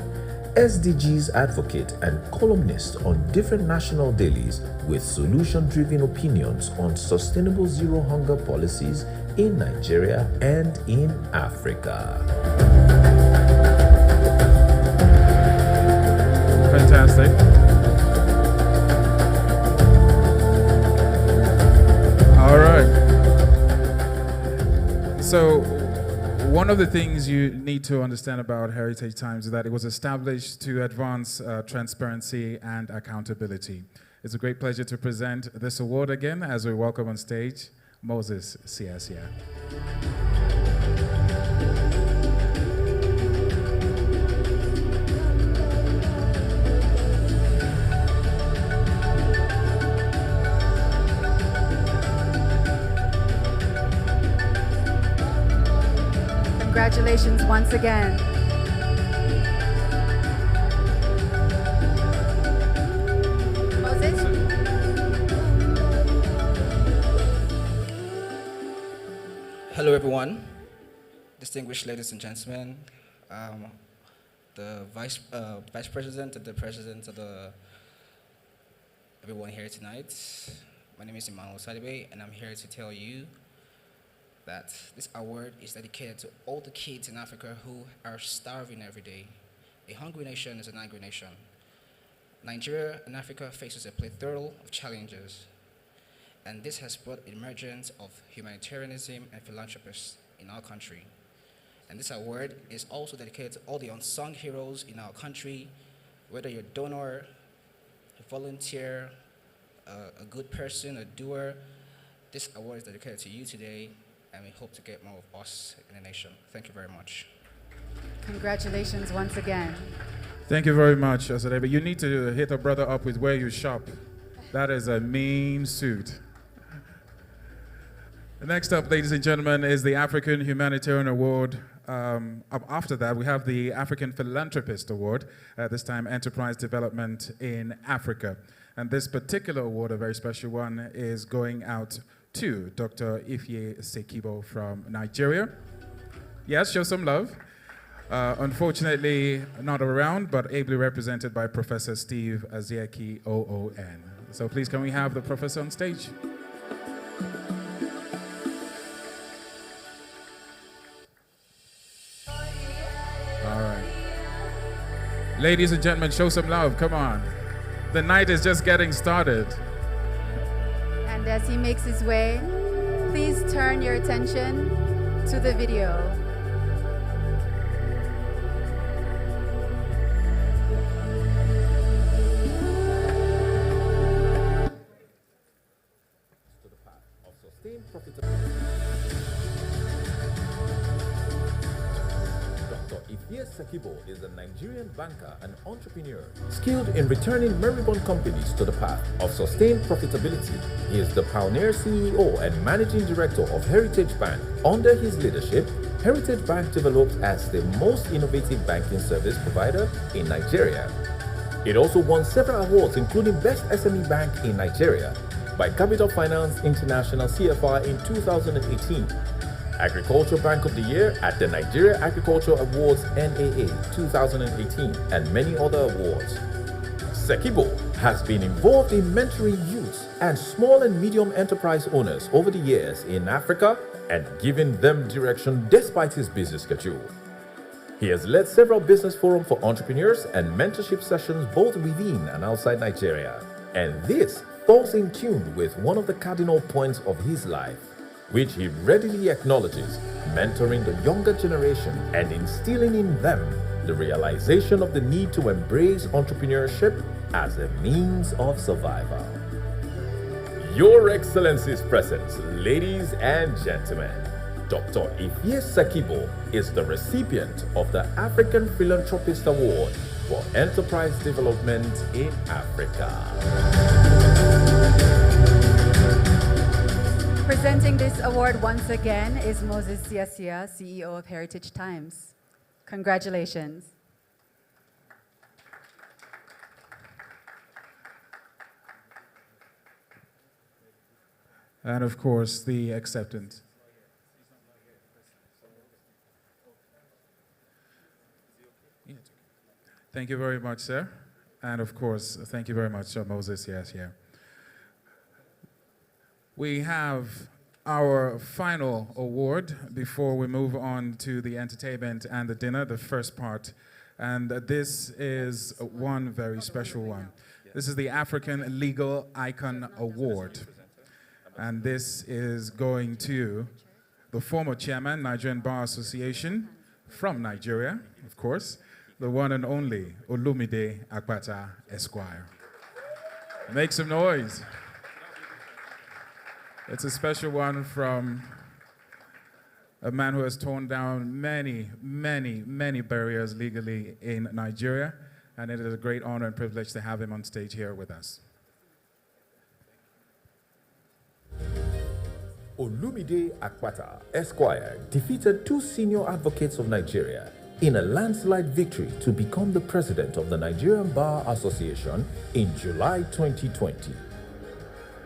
SDGs advocate, and columnist on different national dailies with solution-driven opinions on sustainable zero hunger policies in Nigeria and in Africa. Fantastic. All right. So, one of the things you need to understand about Heritage Times is that it was established to advance transparency and accountability. It's a great pleasure to present this award again as we welcome on stage Moses Siasia. Congratulations once again. Moses? Hello, everyone. Distinguished ladies and gentlemen, the vice president and the president of everyone here tonight. My name is Emmanuel Osadebe, and I'm here to tell you that this award is dedicated to all the kids in Africa who are starving every day. A hungry nation is an angry nation. Nigeria and Africa faces a plethora of challenges, and this has brought emergence of humanitarianism and philanthropists in our country. And this award is also dedicated to all the unsung heroes in our country, whether you're a donor, a volunteer, a good person, a doer. This award is dedicated to you today, and we hope to get more of us in the nation. Thank you very much. Congratulations once again. Thank you very much, Osadebe. You need to hit a brother up with where you shop. That is a mean suit. Next up, ladies and gentlemen, is the African Humanitarian Award. After that, we have the African Philanthropist Award, this time Enterprise Development in Africa. And this particular award, a very special one, is going out to Dr. Ifye Sekibo from Nigeria. Yes, show some love. Unfortunately, not around, but ably represented by Professor Steve Azieki, OON. So please, can we have the professor on stage? All right. Ladies and gentlemen, show some love. Come on. The night is just getting started. And as he makes his way, please turn your attention to the video. Dr. Ifye Sakibo is a Nigerian banker and entrepreneur skilled in returning moribund companies to the path of sustained profitability. He is the pioneer CEO and managing director of Heritage Bank. Under his leadership, Heritage Bank developed as the most innovative banking service provider in Nigeria. It also won several awards, including Best SME Bank in Nigeria by Capital Finance International CFR in 2018, Agriculture Bank of the Year at the Nigeria Agriculture Awards NAA 2018, and many other awards. Sakibo has been involved in mentoring youth and small and medium enterprise owners over the years in Africa and giving them direction despite his busy schedule. He has led several business forums for entrepreneurs and mentorship sessions both within and outside Nigeria. And this falls in tune with one of the cardinal points of his life, which he readily acknowledges: mentoring the younger generation and instilling in them the realization of the need to embrace entrepreneurship as a means of survival. Your Excellency's presence, ladies and gentlemen, Dr. Ifye Sakibo is the recipient of the African Philanthropist Award for Enterprise Development in Africa. Presenting this award once again is Moses Siasia, CEO of Heritage Times. Congratulations. And of course, the acceptance. Thank you very much, sir. And of course, thank you very much, Moses. Yes, yeah. We have our final award before we move on to the entertainment and the dinner, the first part. And this is one very special one. This is the African Legal Icon Award. And this is going to the former chairman, Nigerian Bar Association, from Nigeria, of course, the one and only Olumide Akpata Esquire. Make some noise. It's a special one from a man who has torn down many, many, many barriers legally in Nigeria, and it is a great honor and privilege to have him on stage here with us. Olumide Akpata Esquire defeated two senior advocates of Nigeria in a landslide victory to become the president of the Nigerian Bar Association in July 2020.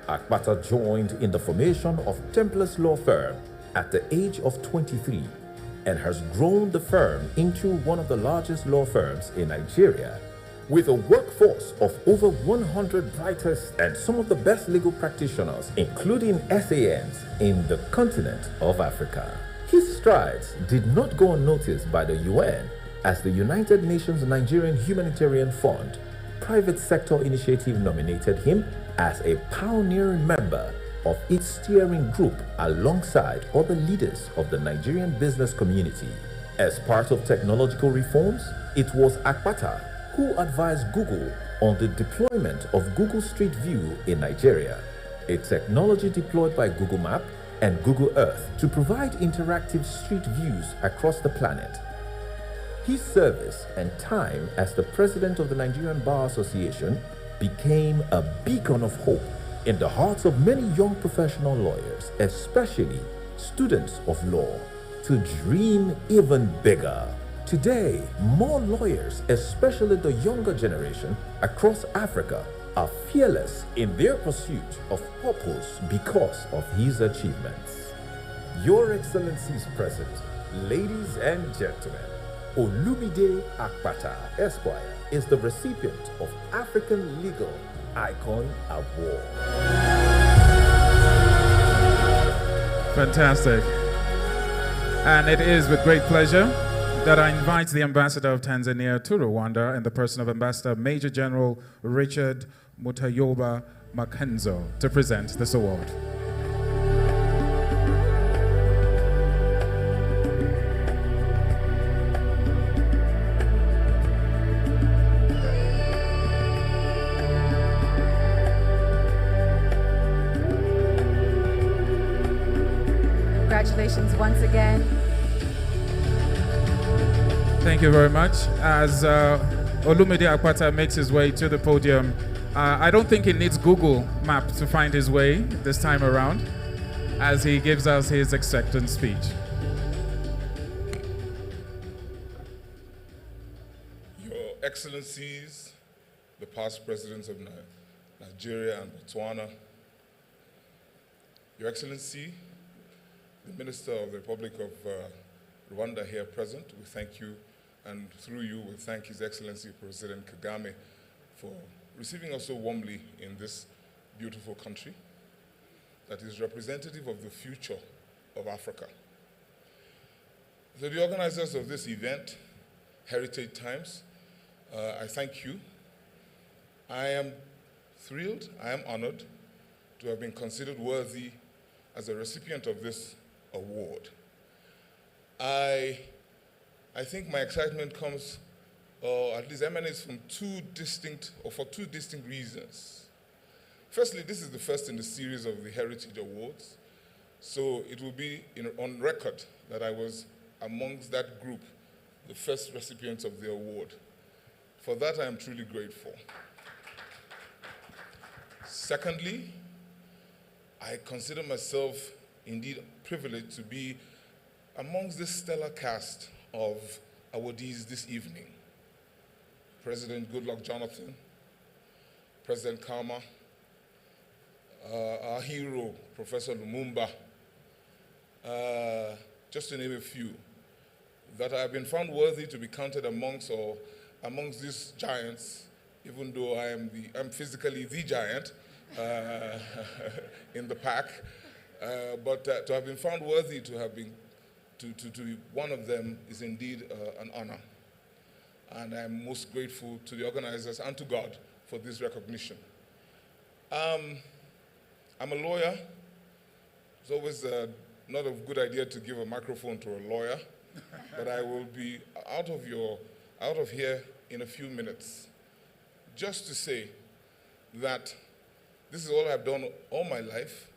Akpata joined in the formation of Templars Law Firm at the age of 23 and has grown the firm into one of the largest law firms in Nigeria, with a workforce of over 100 brightest and some of the best legal practitioners, including SANs, in the continent of Africa. His strides did not go unnoticed by the UN, as the United Nations Nigerian Humanitarian Fund private sector initiative nominated him as a pioneering member of its steering group alongside other leaders of the Nigerian business community. As part of technological reforms, it was Akpata who advised Google on the deployment of Google Street View in Nigeria, a technology deployed by Google Map and Google Earth to provide interactive street views across the planet. His service and time as the president of the Nigerian Bar Association became a beacon of hope in the hearts of many young professional lawyers, especially students of law, to dream even bigger. Today, more lawyers, especially the younger generation across Africa, are fearless in their pursuit of purpose because of his achievements. Your Excellency's present, ladies and gentlemen, Olumide Akpata Esquire is the recipient of African Legal Icon Award. Fantastic. And it is with great pleasure that I invite the Ambassador of Tanzania to Rwanda in the person of Ambassador Major General Richard Mutayoba Makenzo to present this award. Congratulations once again. Thank you very much. As Olumide Akpata makes his way to the podium, I don't think he needs Google Map to find his way this time around, as he gives us his acceptance speech. Your Excellencies, the past presidents of Nigeria and Botswana, Your Excellency, the Minister of the Republic of Rwanda here present, we thank you, and through you we thank His Excellency President Kagame for receiving us so warmly in this beautiful country that is representative of the future of Africa. To the organizers of this event, Heritage Times, I thank you. I am thrilled, I am honored to have been considered worthy as a recipient of this award. I think my excitement comes, or at least emanates from for two distinct reasons. Firstly, this is the first in the series of the Heritage Awards, so it will be on record that I was amongst that group, the first recipients of the award. For that, I am truly grateful. Secondly, I consider myself indeed privileged to be amongst this stellar cast of awardees this evening. President Goodluck Jonathan, President Kama, our hero, Professor Lumumba, just to name a few, that I have been found worthy to be counted amongst these giants, even though I'm physically the giant in the pack, but to have been found worthy to be one of them is indeed an honor. And I'm most grateful to the organizers and to God for this recognition. I'm a lawyer. It's always not a good idea to give a microphone to a lawyer, but I will be out of here in a few minutes, just to say that this is all I've done all my life.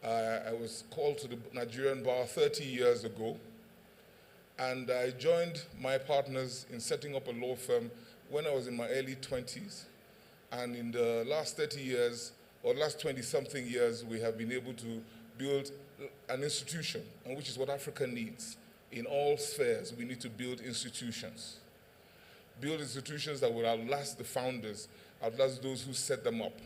I was called to the Nigerian bar 30 years ago, and I joined my partners in setting up a law firm when I was in my early 20s. And in the last 30 years, or last 20-something years, we have been able to build an institution, and which is what Africa needs. In all spheres, we need to build institutions. Build institutions that will outlast the founders, outlast those who set them up.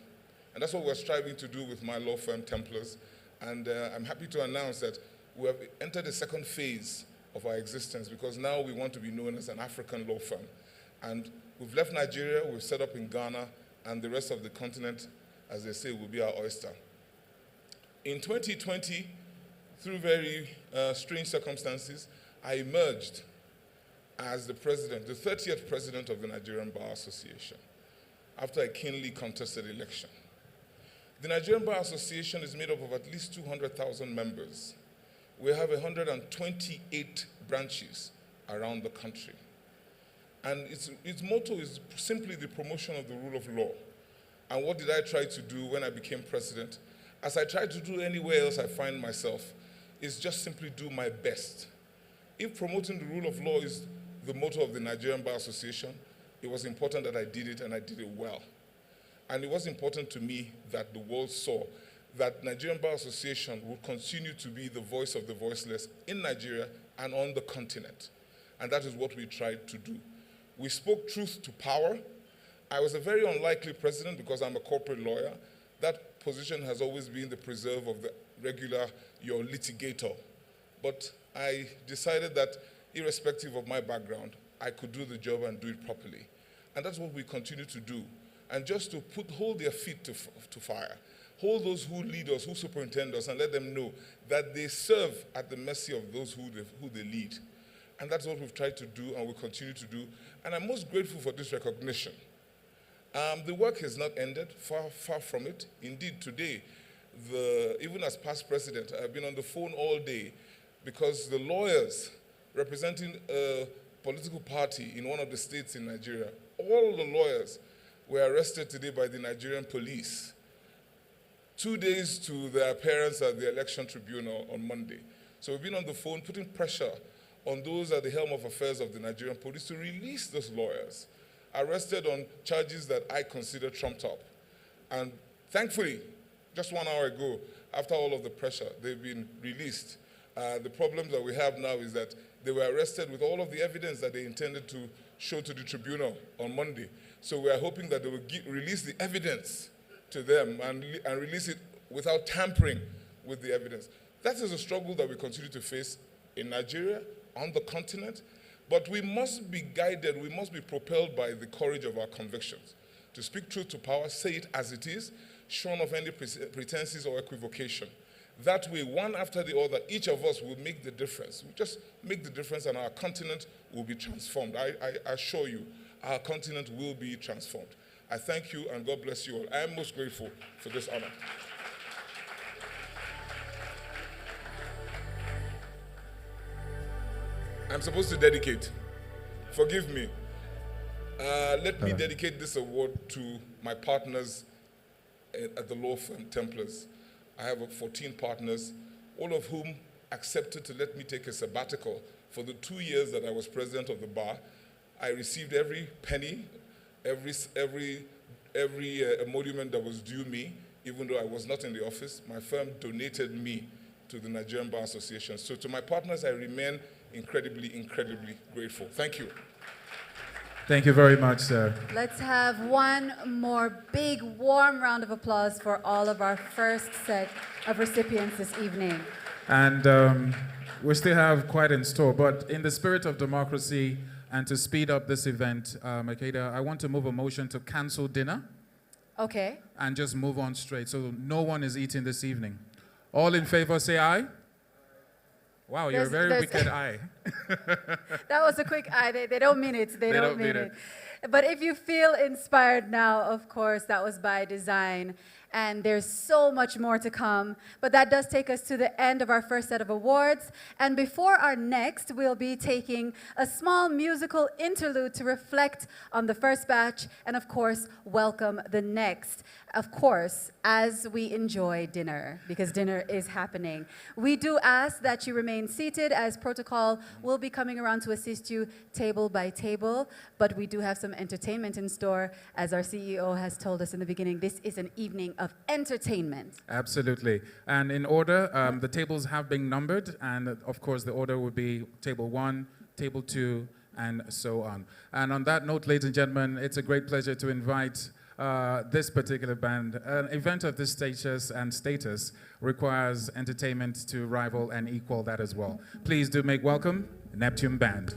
And that's what we're striving to do with my law firm, Templars. And I'm happy to announce that we have entered the second phase of our existence, because now we want to be known as an African law firm. And we've left Nigeria, we've set up in Ghana, and the rest of the continent, as they say, will be our oyster. In 2020, through very strange circumstances, I emerged as the president, the 30th president of the Nigerian Bar Association, after a keenly contested election. The Nigerian Bar Association is made up of at least 200,000 members. We have 128 branches around the country. And its motto is simply the promotion of the rule of law. And what did I try to do when I became president? As I try to do anywhere else I find myself, is just simply do my best. If promoting the rule of law is the motto of the Nigerian Bar Association, it was important that I did it, and I did it well. And it was important to me that the world saw that Nigerian Bar Association would continue to be the voice of the voiceless in Nigeria and on the continent. And that is what we tried to do. We spoke truth to power. I was a very unlikely president because I'm a corporate lawyer. That position has always been the preserve of the regular, your litigator. But I decided that irrespective of my background, I could do the job and do it properly. And that's what we continue to do. And just to hold their feet to fire, hold those who lead us, who superintend us, and let them know that they serve at the mercy of those who they lead. And that's what we've tried to do and will continue to do. And I'm most grateful for this recognition. The work has not ended, far from it. Indeed, today, even as past president, I've been on the phone all day because the lawyers representing a political party in one of the states in Nigeria, all the lawyers were arrested today by the Nigerian police. 2 days to their appearance at the election tribunal on Monday. So we've been on the phone putting pressure on those at the helm of affairs of the Nigerian police to release those lawyers arrested on charges that I consider trumped up. And thankfully, just 1 hour ago, after all of the pressure, they've been released. The problem that we have now is that they were arrested with all of the evidence that they intended to show to the tribunal on Monday. So we are hoping that they will release the evidence to them and release it without tampering with the evidence. That is a struggle that we continue to face in Nigeria, on the continent, but we must be guided, we must be propelled by the courage of our convictions. To speak truth to power, say it as it is, shorn of any pretenses or equivocation. That way, one after the other, each of us will make the difference. We just make the difference and our continent will be transformed. I assure you, our continent will be transformed. I thank you and God bless you all. I am most grateful for this honor. I'm supposed to dedicate. Forgive me. Let me dedicate this award to my partners at the law firm Templars. I have 14 partners, all of whom accepted to let me take a sabbatical. For the 2 years that I was president of the bar, I received every penny, every emolument that was due me, even though I was not in the office. My firm donated me to the Nigerian Bar Association. So to my partners, I remain incredibly, incredibly grateful. Thank you. Thank you very much, sir. Let's have one more big, warm round of applause for all of our first set of recipients this evening. And we still have quite in store, but in the spirit of democracy and to speed up this event, Makeda, I want to move a motion to cancel dinner. Okay. And just move on straight, so no one is eating this evening. All in favor, say aye. Wow, you're a very wicked eye. That was a quick eye. They don't mean it. They don't mean it. But if you feel inspired now, of course, that was by design. And there's so much more to come. But that does take us to the end of our first set of awards. And before our next, we'll be taking a small musical interlude to reflect on the first batch and, of course, welcome the next. Of course, as we enjoy dinner, because dinner is happening. We do ask that you remain seated, as protocol will be coming around to assist you table by table. But we do have some entertainment in store. As our CEO has told us in the beginning, this is an evening of entertainment. Absolutely. And in order, the tables have been numbered, and of course the order would be table 1, table 2, and so on. And on that note, ladies and gentlemen, it's a great pleasure to invite this particular band. An event of this status requires entertainment to rival and equal that as well. Please do make welcome Neptune Band.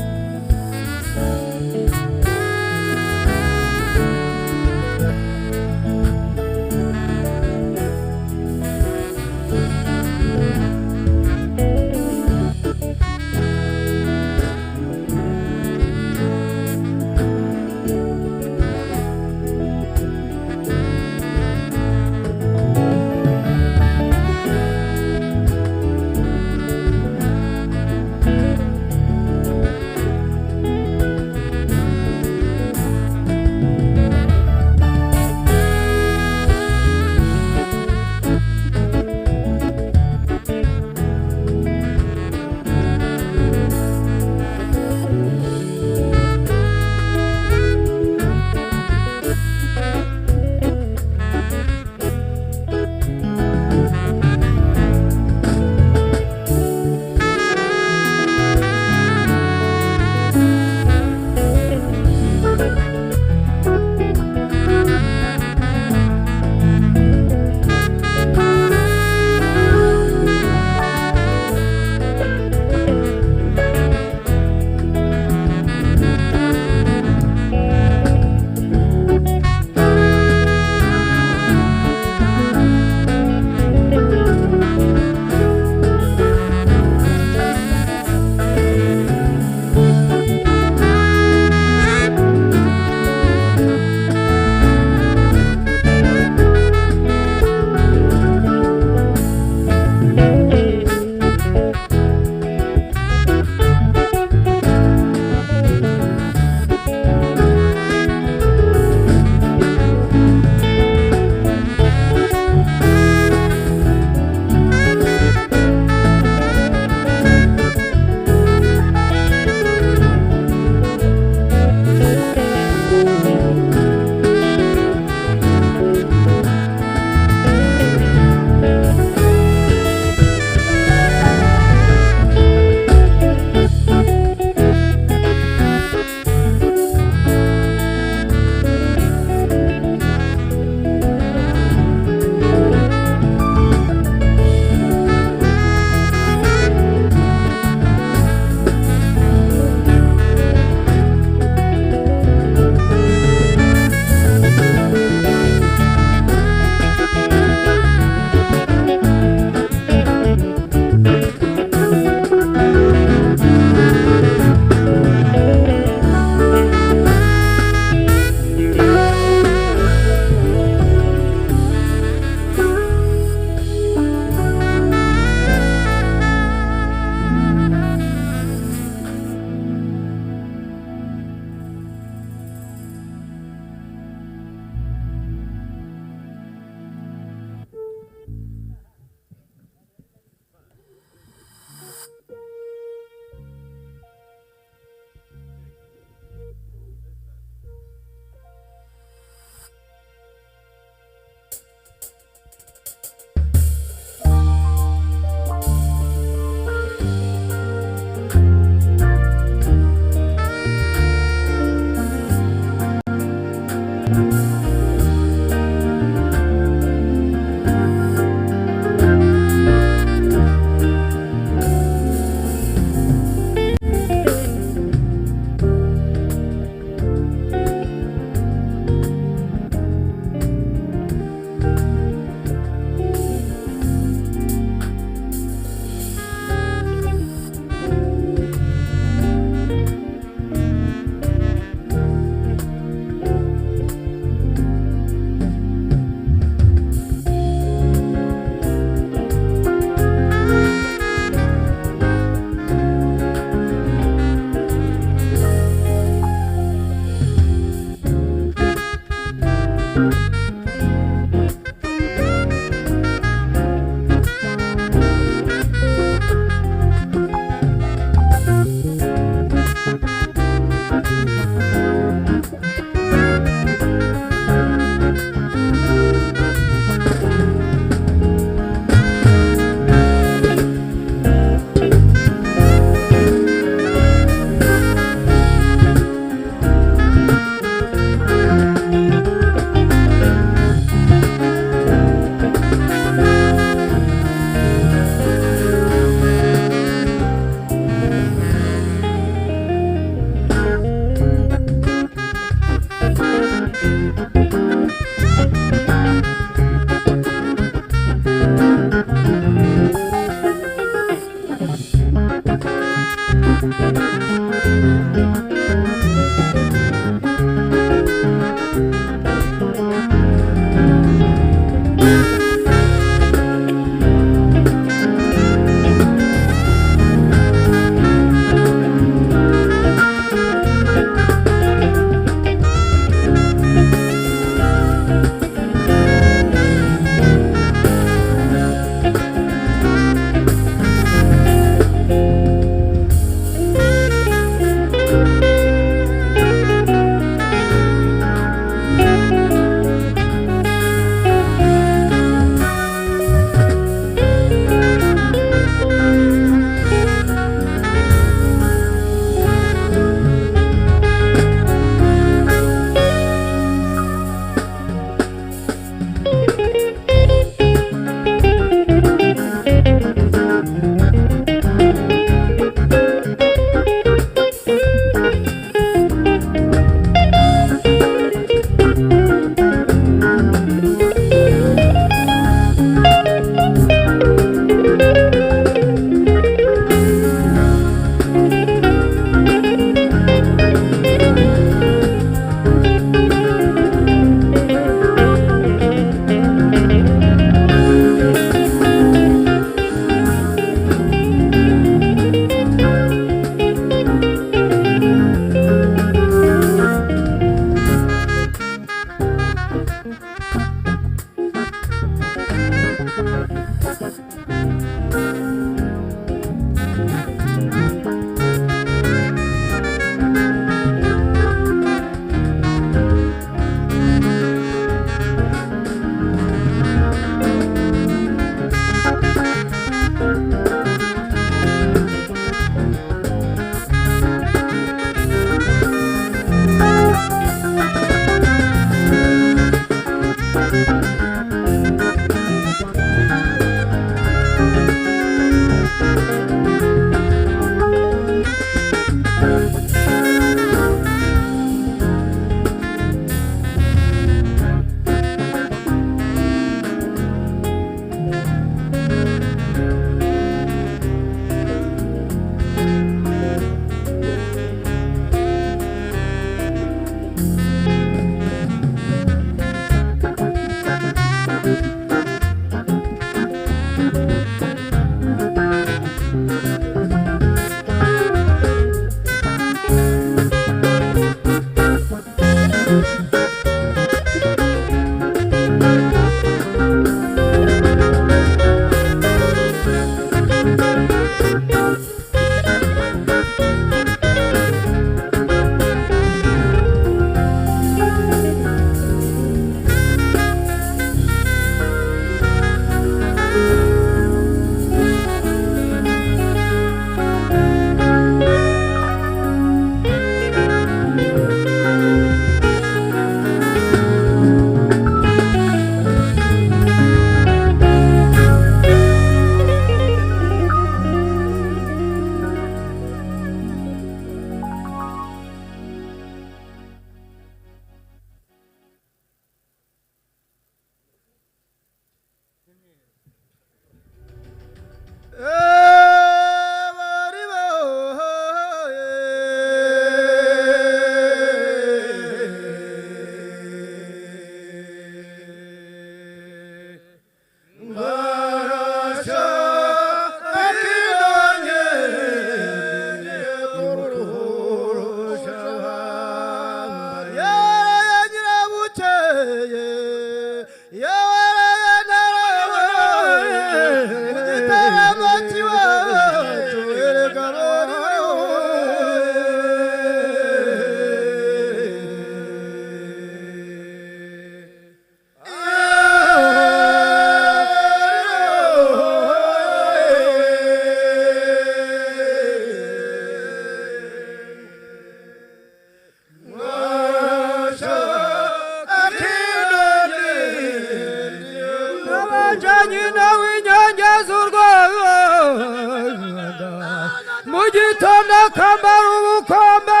Mugitona kambara ubukombe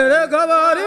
erega bari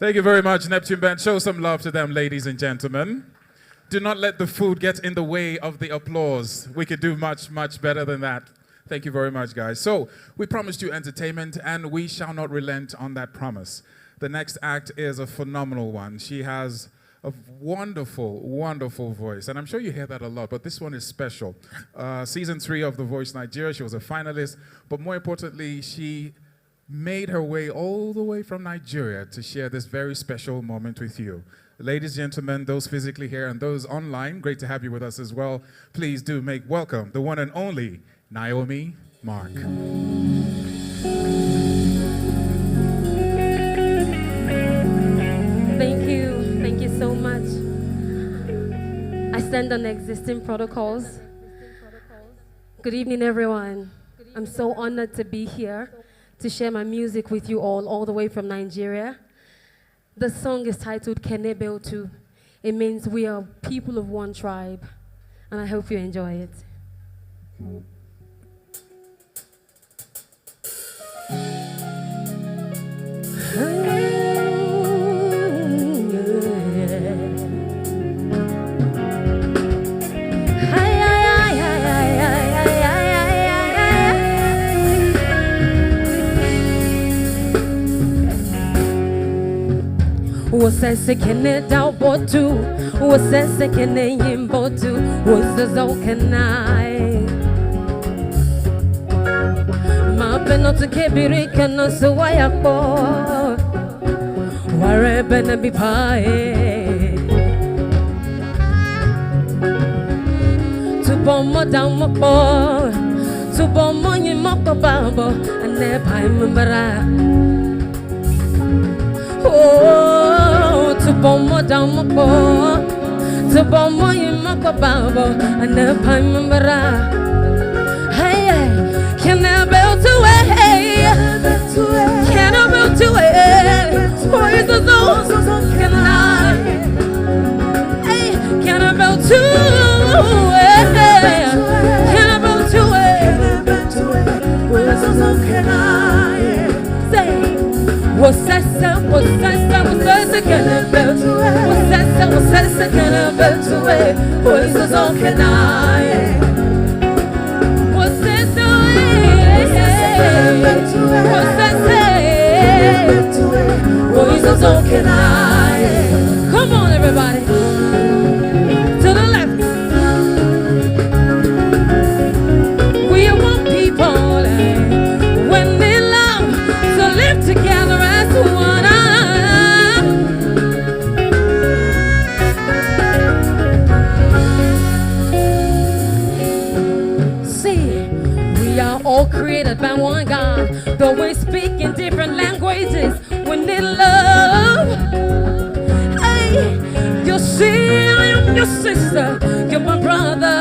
Thank you very much, Neptune Band. Show some love to them, ladies and gentlemen. Do not let the food get in the way of the applause. We could do much, much better than that. Thank you very much, guys. So, we promised you entertainment, and we shall not relent on that promise. The next act is a phenomenal one. She has a wonderful, wonderful voice, and I'm sure you hear that a lot, but this one is special. Season 3 of The Voice Nigeria, she was a finalist, but more importantly, she made her way all the way from Nigeria to share this very special moment with you. Ladies and gentlemen, those physically here and those online, great to have you with us as well. Please do make welcome the one and only Naomi Mack. Thank you so much. I stand on existing protocols. Good evening, everyone. I'm so honored to be here to share my music with you all the way from Nigeria. The song is titled Kenebeltu. It means we are people of one tribe, and I hope you enjoy it. Wosese kene dau botu, wosese kene yimbotu, wosezo kenai. Ma beno to kebiri kena suwayakbo, ware bene bipae. Tubomo damo bo, tubomo yimoko babo, ane pai mbara. Oh, to bomb down my boy, to bomb my babo, and the pimera. Hey, can I build to it? Can I build to it? Where is the zone? Can I? Hey, can I build to it? Can I build to it? Where is the zone? Can I? Say. What's that? What's that? What's that? Can I build to it? What's that? What's that? Can I build to it? What's the song? Can I? What's that? What's that? What's the song? Can I? Come on, everybody. To the left. We are one people. When they love to live together as one. All created by one God, though we speak in different languages, we need love. Hey, you see, I am your sister, you're my brother.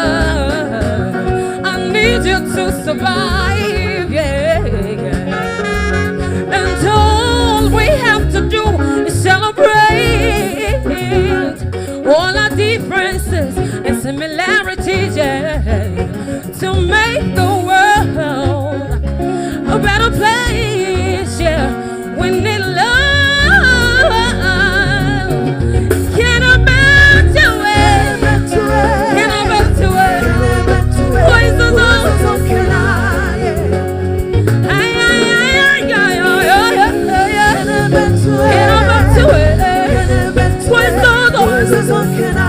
I need you to survive, yeah. And all we have to do is celebrate all our differences and similarities, yeah, to make the world a better place, yeah. We need love. Can I back to it? Can I back to it? What is the song? Can I? Can I back to it? What is the song? Can I?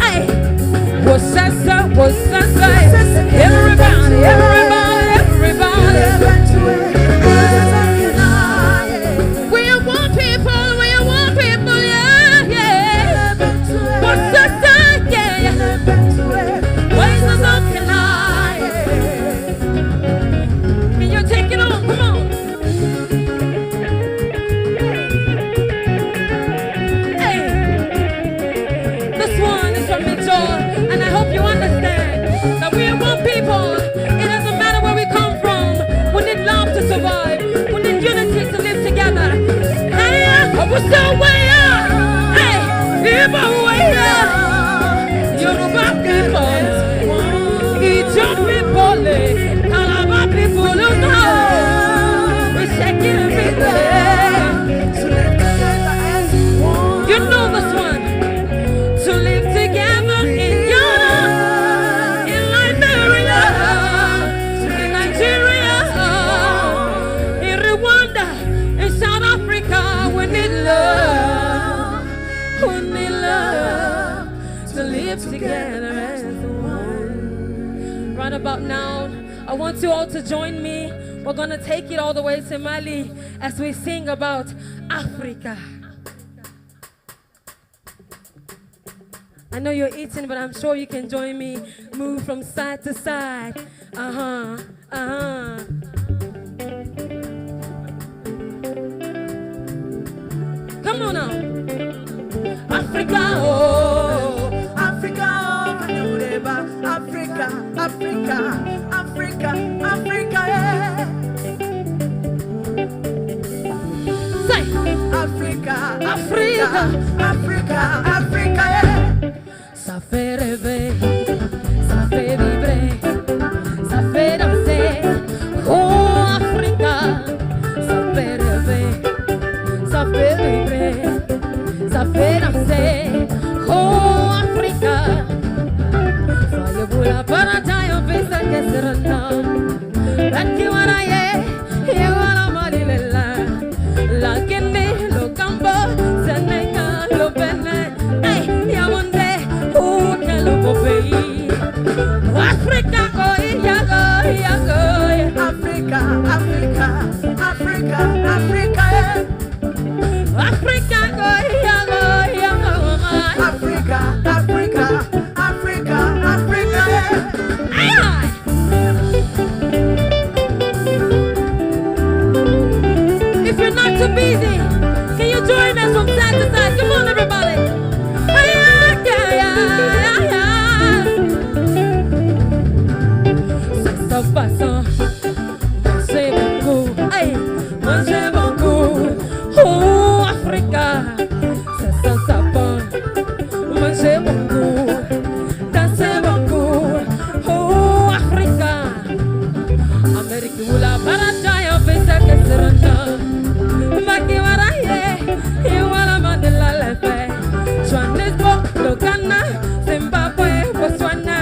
Hey, what's that? What's that? Everybody, everybody, everybody. We are one people, yeah, yeah. What's that? Yeah, yeah. Where's the song? Can I? Can you take it on? Come on. Hey, this one is from me, Joy, and I hope you understand that we right about now, I want you all to join me. We're going to take it all the way to Mali as we sing about Africa. I know you're eating, but I'm sure you can join me. Move from side to side. Uh-huh, uh-huh. Come on now. Africa, oh. Africa, oh. Africa, Africa, Africa, Africa, yeah. Say. Africa, Africa, Africa, Africa, yeah. Ça fait rêver, ça fait vibrer, ça fait danser. Oh Africa, ça fait rêver, ça fait vibrer, ça fait danser. Oh Africa, soyez vous la paradise, visa que serena. Raki waraye, ye wala malilela. La Guinée, le Gambia, Sénégal, le Bénin, hey, Yaoundé. Africa, go, Africa, Africa, Africa, Africa, Africa, Africa, go, Africa, Africa, Africa, Africa, If you're not too busy, can you join us from side to side? Come on, everybody. Mangez beaucoup, hey, mangez beaucoup. Oh Africa, ça sent ça bon. Mangez beaucoup, dansez beaucoup. Oh Africa, Amérique ou la paradise, on fait ça que c'est rentable. Maki waraye, et wala mandela lefe. Johannesburg, le Ghana, Zimbabwe, Botswana,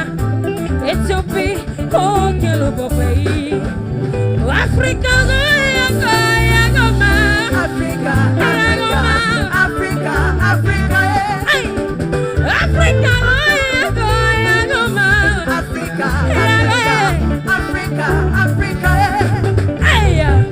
Ethiopie. Oh, quel beau pays. Africa, Africa, Africa, Africa, Africa, hey. Africa, Africa, Africa, Africa, hey. Africa,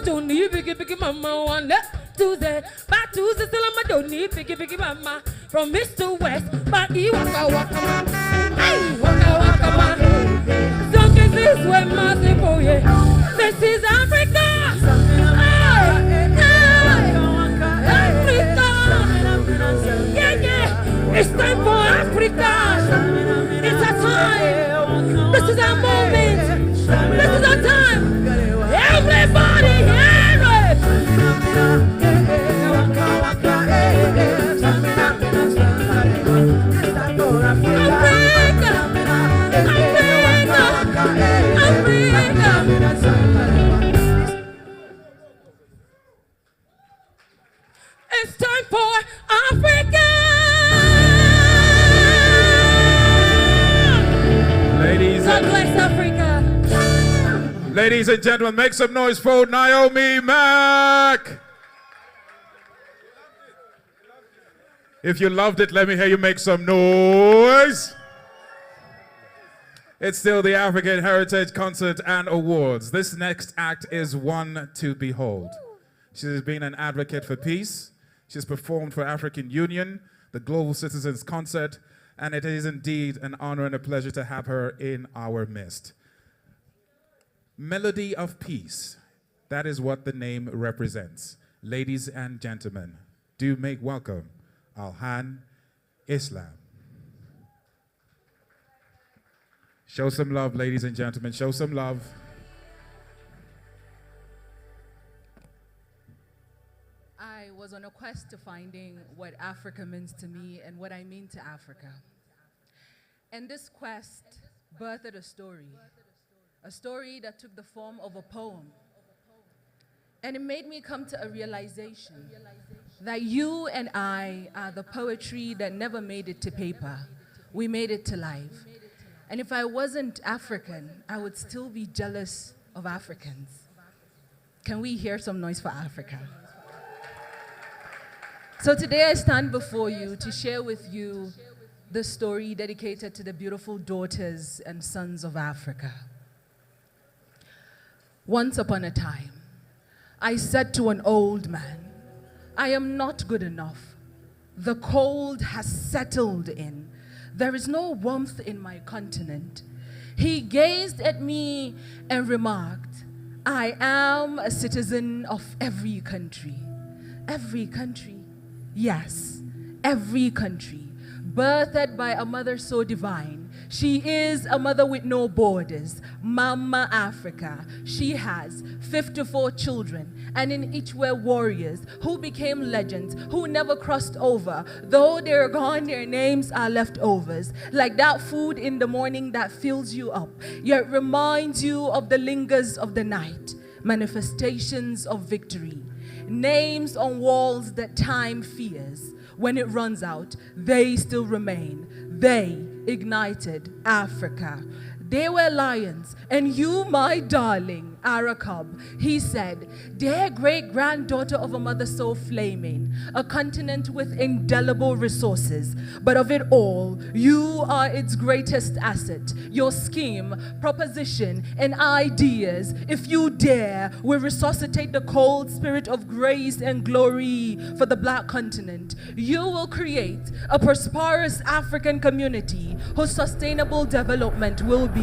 don't need biggie mama. One left Tuesday, back Tuesday, still I don't need biggie mama. From east to west, but he waka man. Hey, waka man. Song is this way, massive boy. This is Africa. It's time for Africa. It's our time. This is our moment. This is our time. Everybody hear it. It's time for Africa. God bless Africa. Ladies and gentlemen, make some noise for Naomi Mack. If you loved it, let me hear you make some noise. It's still the African Heritage Concert and Awards. This next act is one to behold. She has been an advocate for peace. She's performed for African Union, the Global Citizens Concert, and it is indeed an honor and a pleasure to have her in our midst. Melody of Peace, that is what the name represents. Ladies and gentlemen, do make welcome Alhan Islam. Show some love, ladies and gentlemen, show some love. I was on a quest to finding what Africa means to me and what I mean to Africa. And this quest birthed a story that took the form of a poem. And it made me come to a realization that you and I are the poetry that never made it to paper. We made it to life. And if I wasn't African, I would still be jealous of Africans. Can we hear some noise for Africa? So today I stand before you to share with you the story dedicated to the beautiful daughters and sons of Africa. Once upon a time, I said to an old man, I am not good enough. The cold has settled in. There is no warmth in my continent. He gazed at me and remarked, I am a citizen of every country. Every country? Yes, every country. Birthed by a mother so divine. She is a mother with no borders, Mama Africa. She has 54 children, and in each were warriors who became legends, who never crossed over. Though they're gone, their names are leftovers. Like that food in the morning that fills you up, yet reminds you of the lingers of the night, manifestations of victory. Names on walls that time fears. When it runs out, they still remain. They ignited Africa. They were lions, and you, my darling, are a cub. He said, dear great-granddaughter of a mother so flaming, a continent with indelible resources. But of it all, you are its greatest asset. Your scheme, proposition, and ideas, if you dare, will resuscitate the cold spirit of grace and glory for the black continent. You will create a prosperous African community whose sustainable development will be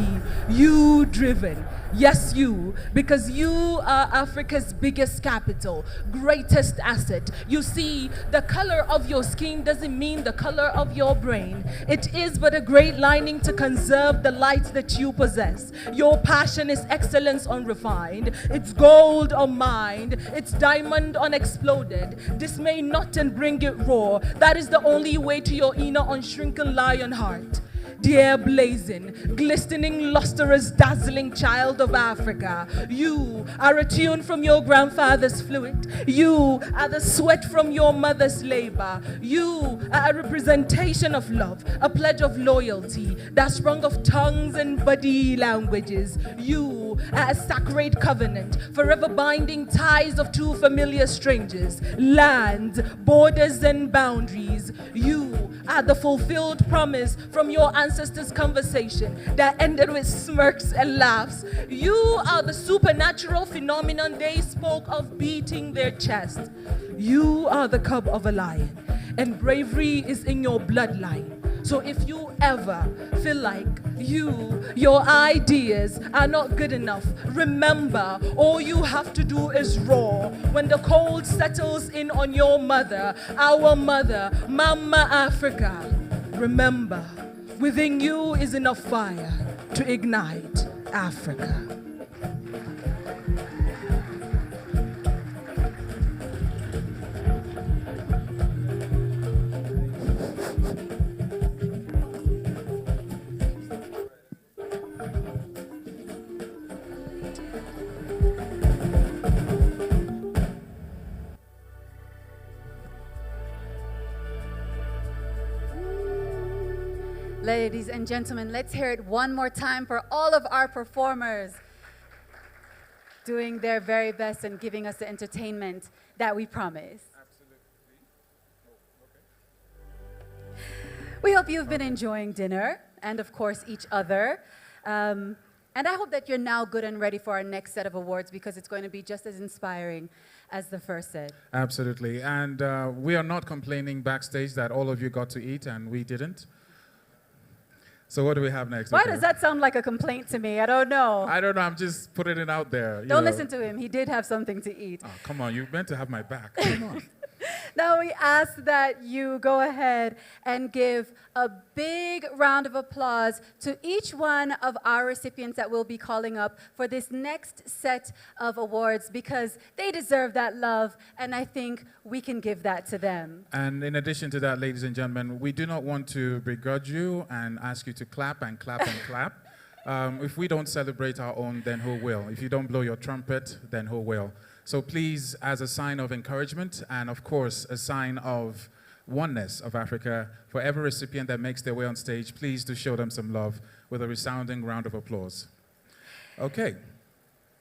you-driven. Yes, you, because you are Africa's biggest capital, greatest asset. You see, the color of your skin doesn't mean the color of your brain. It is but a great lining to conserve the light that you possess. Your passion is excellence unrefined. It's gold unmined. It's diamond unexploded. Dismay not and bring it raw. That is the only way to your inner unshrinken lion heart. Dear blazing, glistening, lustrous, dazzling child of Africa, you are a tune from your grandfather's flute. You are the sweat from your mother's labor. You are a representation of love, a pledge of loyalty that sprung of tongues and body languages. You are a sacred covenant, forever binding ties of two familiar strangers, land, borders, and boundaries. You are the fulfilled promise from your ancestors' conversation that ended with smirks and laughs. You are the supernatural phenomenon they spoke of beating their chest. You are the cub of a lion, and bravery is in your bloodline. So if you ever feel like your ideas are not good enough, remember, all you have to do is roar. When the cold settles in on your mother, our mother, Mama Africa, remember, within you is enough fire to ignite Africa. Ladies and gentlemen, let's hear it one more time for all of our performers doing their very best and giving us the entertainment that we promise. We hope you've been enjoying dinner and, of course, each other. And I hope that you're now good and ready for our next set of awards because it's going to be just as inspiring as the first set. Absolutely. And we are not complaining backstage that all of you got to eat and we didn't. So what do we have next? Why does that sound like a complaint to me? I don't know. I don't know. I'm just putting it out there. Don't listen to him. He did have something to eat. Oh, come on. You meant to have my back. Come on. Now we ask that you go ahead and give a big round of applause to each one of our recipients that we'll be calling up for this next set of awards because they deserve that love, and I think we can give that to them. And in addition to that, ladies and gentlemen, we do not want to begrudge you and ask you to clap and clap and clap. If we don't celebrate our own, then who will? If you don't blow your trumpet, then who will? So please, as a sign of encouragement and, of course, a sign of oneness of Africa, for every recipient that makes their way on stage, please do show them some love with a resounding round of applause. Okay.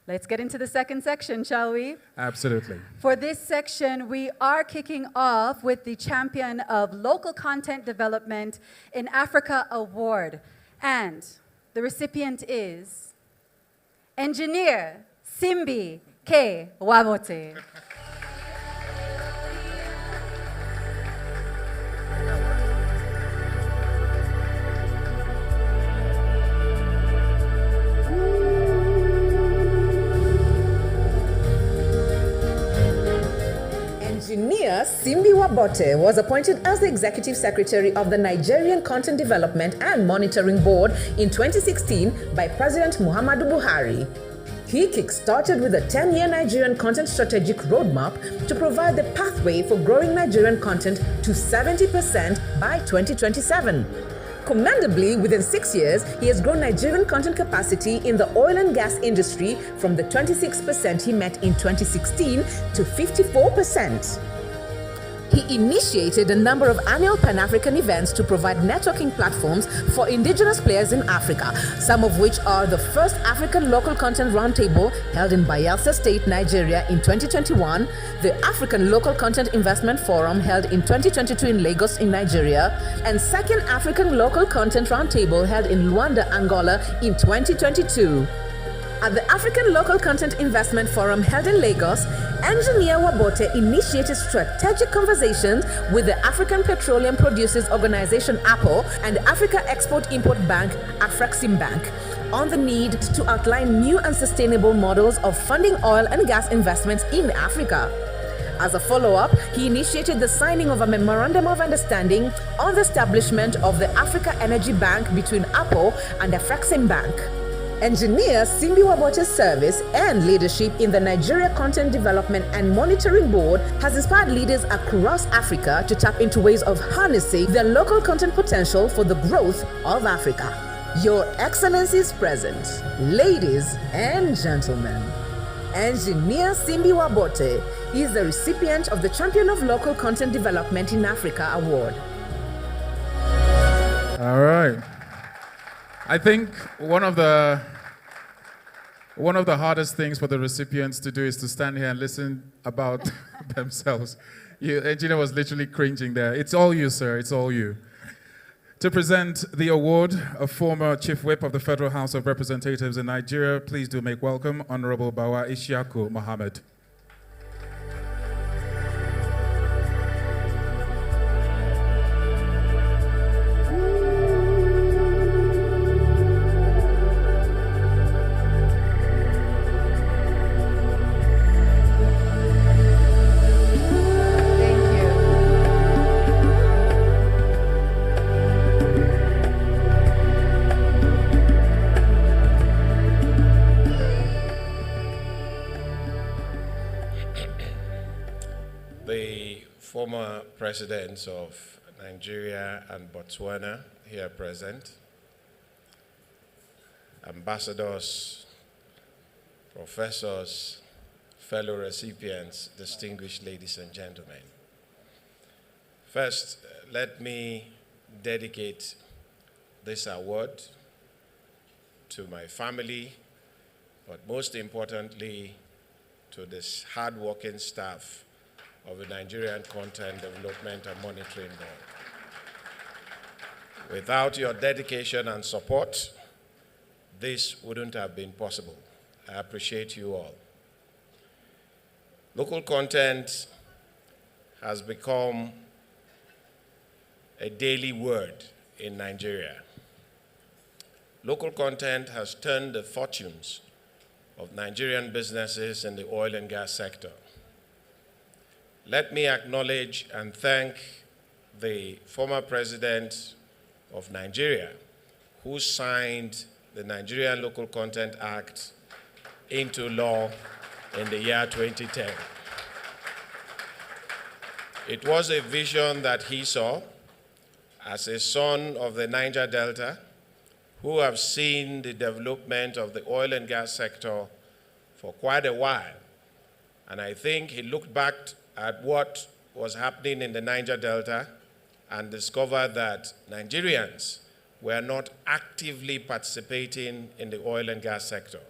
Let's get into the second section, shall we? Absolutely. For this section, we are kicking off with the Champion of Local Content Development in Africa Award. And the recipient is Engineer Simbi K. Wabote. Engineer Simbi Wabote was appointed as the Executive Secretary of the Nigerian Content Development and Monitoring Board in 2016 by President Muhammadu Buhari. He kick-started with a 10-year Nigerian content strategic roadmap to provide the pathway for growing Nigerian content to 70% by 2027. Commendably, within 6 years, he has grown Nigerian content capacity in the oil and gas industry from the 26% he met in 2016 to 54%. He initiated a number of annual Pan-African events to provide networking platforms for indigenous players in Africa, some of which are the first African Local Content Roundtable held in Bayelsa State, Nigeria in 2021, the African Local Content Investment Forum held in 2022 in Lagos in Nigeria, and second African Local Content Roundtable held in Luanda, Angola in 2022. At the African Local Content Investment Forum held in Lagos, Engineer Wabote initiated strategic conversations with the African Petroleum Producers Organization, APO, and Africa Export-Import Bank, Afreximbank, on the need to outline new and sustainable models of funding oil and gas investments in Africa. As a follow-up, he initiated the signing of a memorandum of understanding on the establishment of the Africa Energy Bank between APO and Afreximbank. Engineer Simbi Wabote's service and leadership in the Nigeria Content Development and Monitoring Board has inspired leaders across Africa to tap into ways of harnessing their local content potential for the growth of Africa. Your Excellency is present, ladies and gentlemen. Engineer Simbi Wabote is the recipient of the Champion of Local Content Development in Africa Award. All right. I think one of the hardest things for the recipients to do is to stand here and listen about themselves. Engineer was literally cringing there. It's all you, sir. It's all you. To present the award, a former Chief Whip of the Federal House of Representatives in Nigeria, please do make welcome Honorable Bawa Ishaku Mohammed. Former presidents of Nigeria and Botswana here present, ambassadors, professors, fellow recipients, distinguished ladies and gentlemen. First, let me dedicate this award to my family, but most importantly, to this hard-working staff of the Nigerian Content Development and Monitoring Board. Without your dedication and support, this wouldn't have been possible. I appreciate you all. Local content has become a daily word in Nigeria. Local content has turned the fortunes of Nigerian businesses in the oil and gas sector. Let me acknowledge and thank the former president of Nigeria, who signed the Nigerian Local Content Act into law in the year 2010. It was a vision that he saw as a son of the Niger Delta, who have seen the development of the oil and gas sector for quite a while. And I think he looked back at what was happening in the Niger Delta and discovered that Nigerians were not actively participating in the oil and gas sector.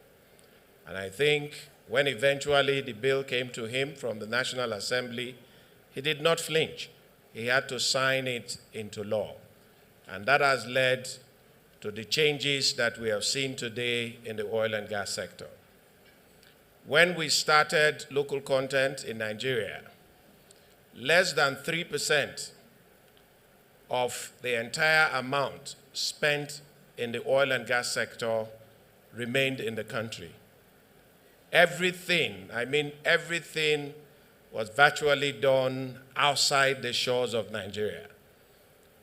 And I think when eventually the bill came to him from the National Assembly, he did not flinch. He had to sign it into law. And that has led to the changes that we have seen today in the oil and gas sector. When we started local content in Nigeria, less than 3% of the entire amount spent in the oil and gas sector remained in the country. Everything, I mean everything, was virtually done outside the shores of Nigeria.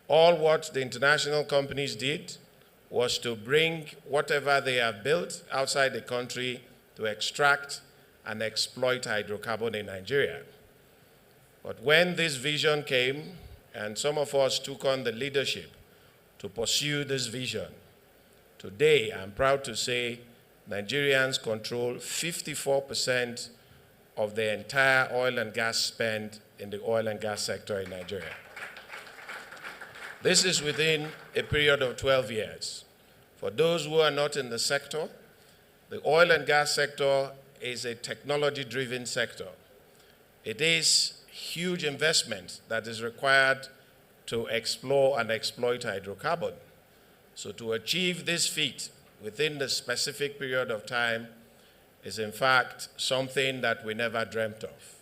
All what the international companies did was to bring whatever they have built outside the country to extract and exploit hydrocarbon in Nigeria. But when this vision came, and some of us took on the leadership to pursue this vision, today I'm proud to say Nigerians control 54% of the entire oil and gas spend in the oil and gas sector in Nigeria. This is within a period of 12 years. For those who are not in the sector, the oil and gas sector is a technology-driven sector. It is huge investment that is required to explore and exploit hydrocarbon. So to achieve this feat within the specific period of time is in fact something that we never dreamt of.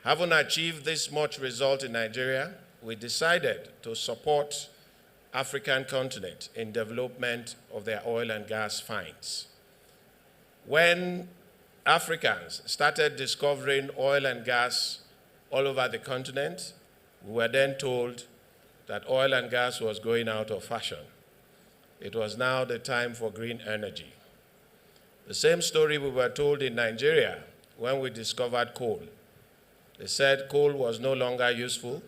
Having achieved this much result in Nigeria, we decided to support African continent in development of their oil and gas finds. When Africans started discovering oil and gas all over the continent, we were then told that oil and gas was going out of fashion. It was now the time for green energy. The same story we were told in Nigeria when we discovered coal. They said coal was no longer useful,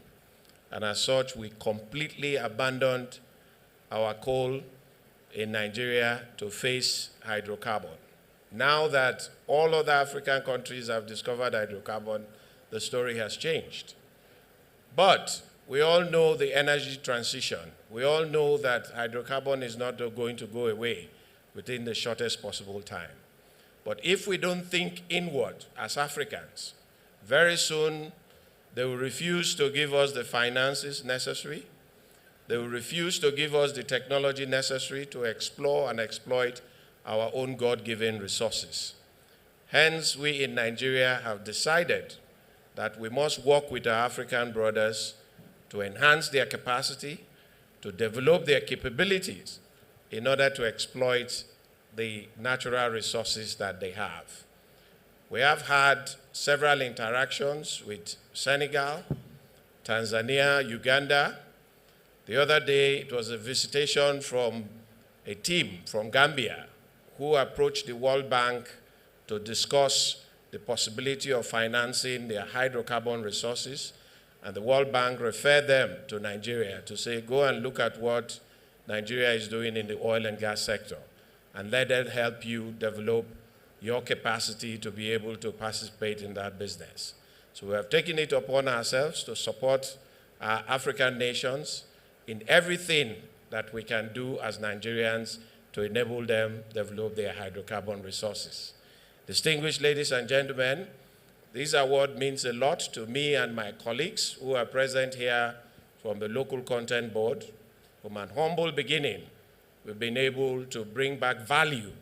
and as such, we completely abandoned our coal in Nigeria to face hydrocarbon. Now that all other African countries have discovered hydrocarbon, the story has changed. But we all know the energy transition. We all know that hydrocarbon is not going to go away within the shortest possible time. But if we don't think inward as Africans, very soon they will refuse to give us the finances necessary. They will refuse to give us the technology necessary to explore and exploit our own God-given resources. Hence, we in Nigeria have decided that we must work with our African brothers to enhance their capacity, to develop their capabilities in order to exploit the natural resources that they have. We have had several interactions with Senegal, Tanzania, Uganda. The other day, it was a visitation from a team from Gambia who approached the World Bank to discuss the possibility of financing their hydrocarbon resources. And the World Bank referred them to Nigeria to say, go and look at what Nigeria is doing in the oil and gas sector, and let that help you develop your capacity to be able to participate in that business. So we have taken it upon ourselves to support our African nations in everything that we can do as Nigerians to enable them develop their hydrocarbon resources. Distinguished ladies and gentlemen, this award means a lot to me and my colleagues who are present here from the local content board. From an humble beginning, we've been able to bring back value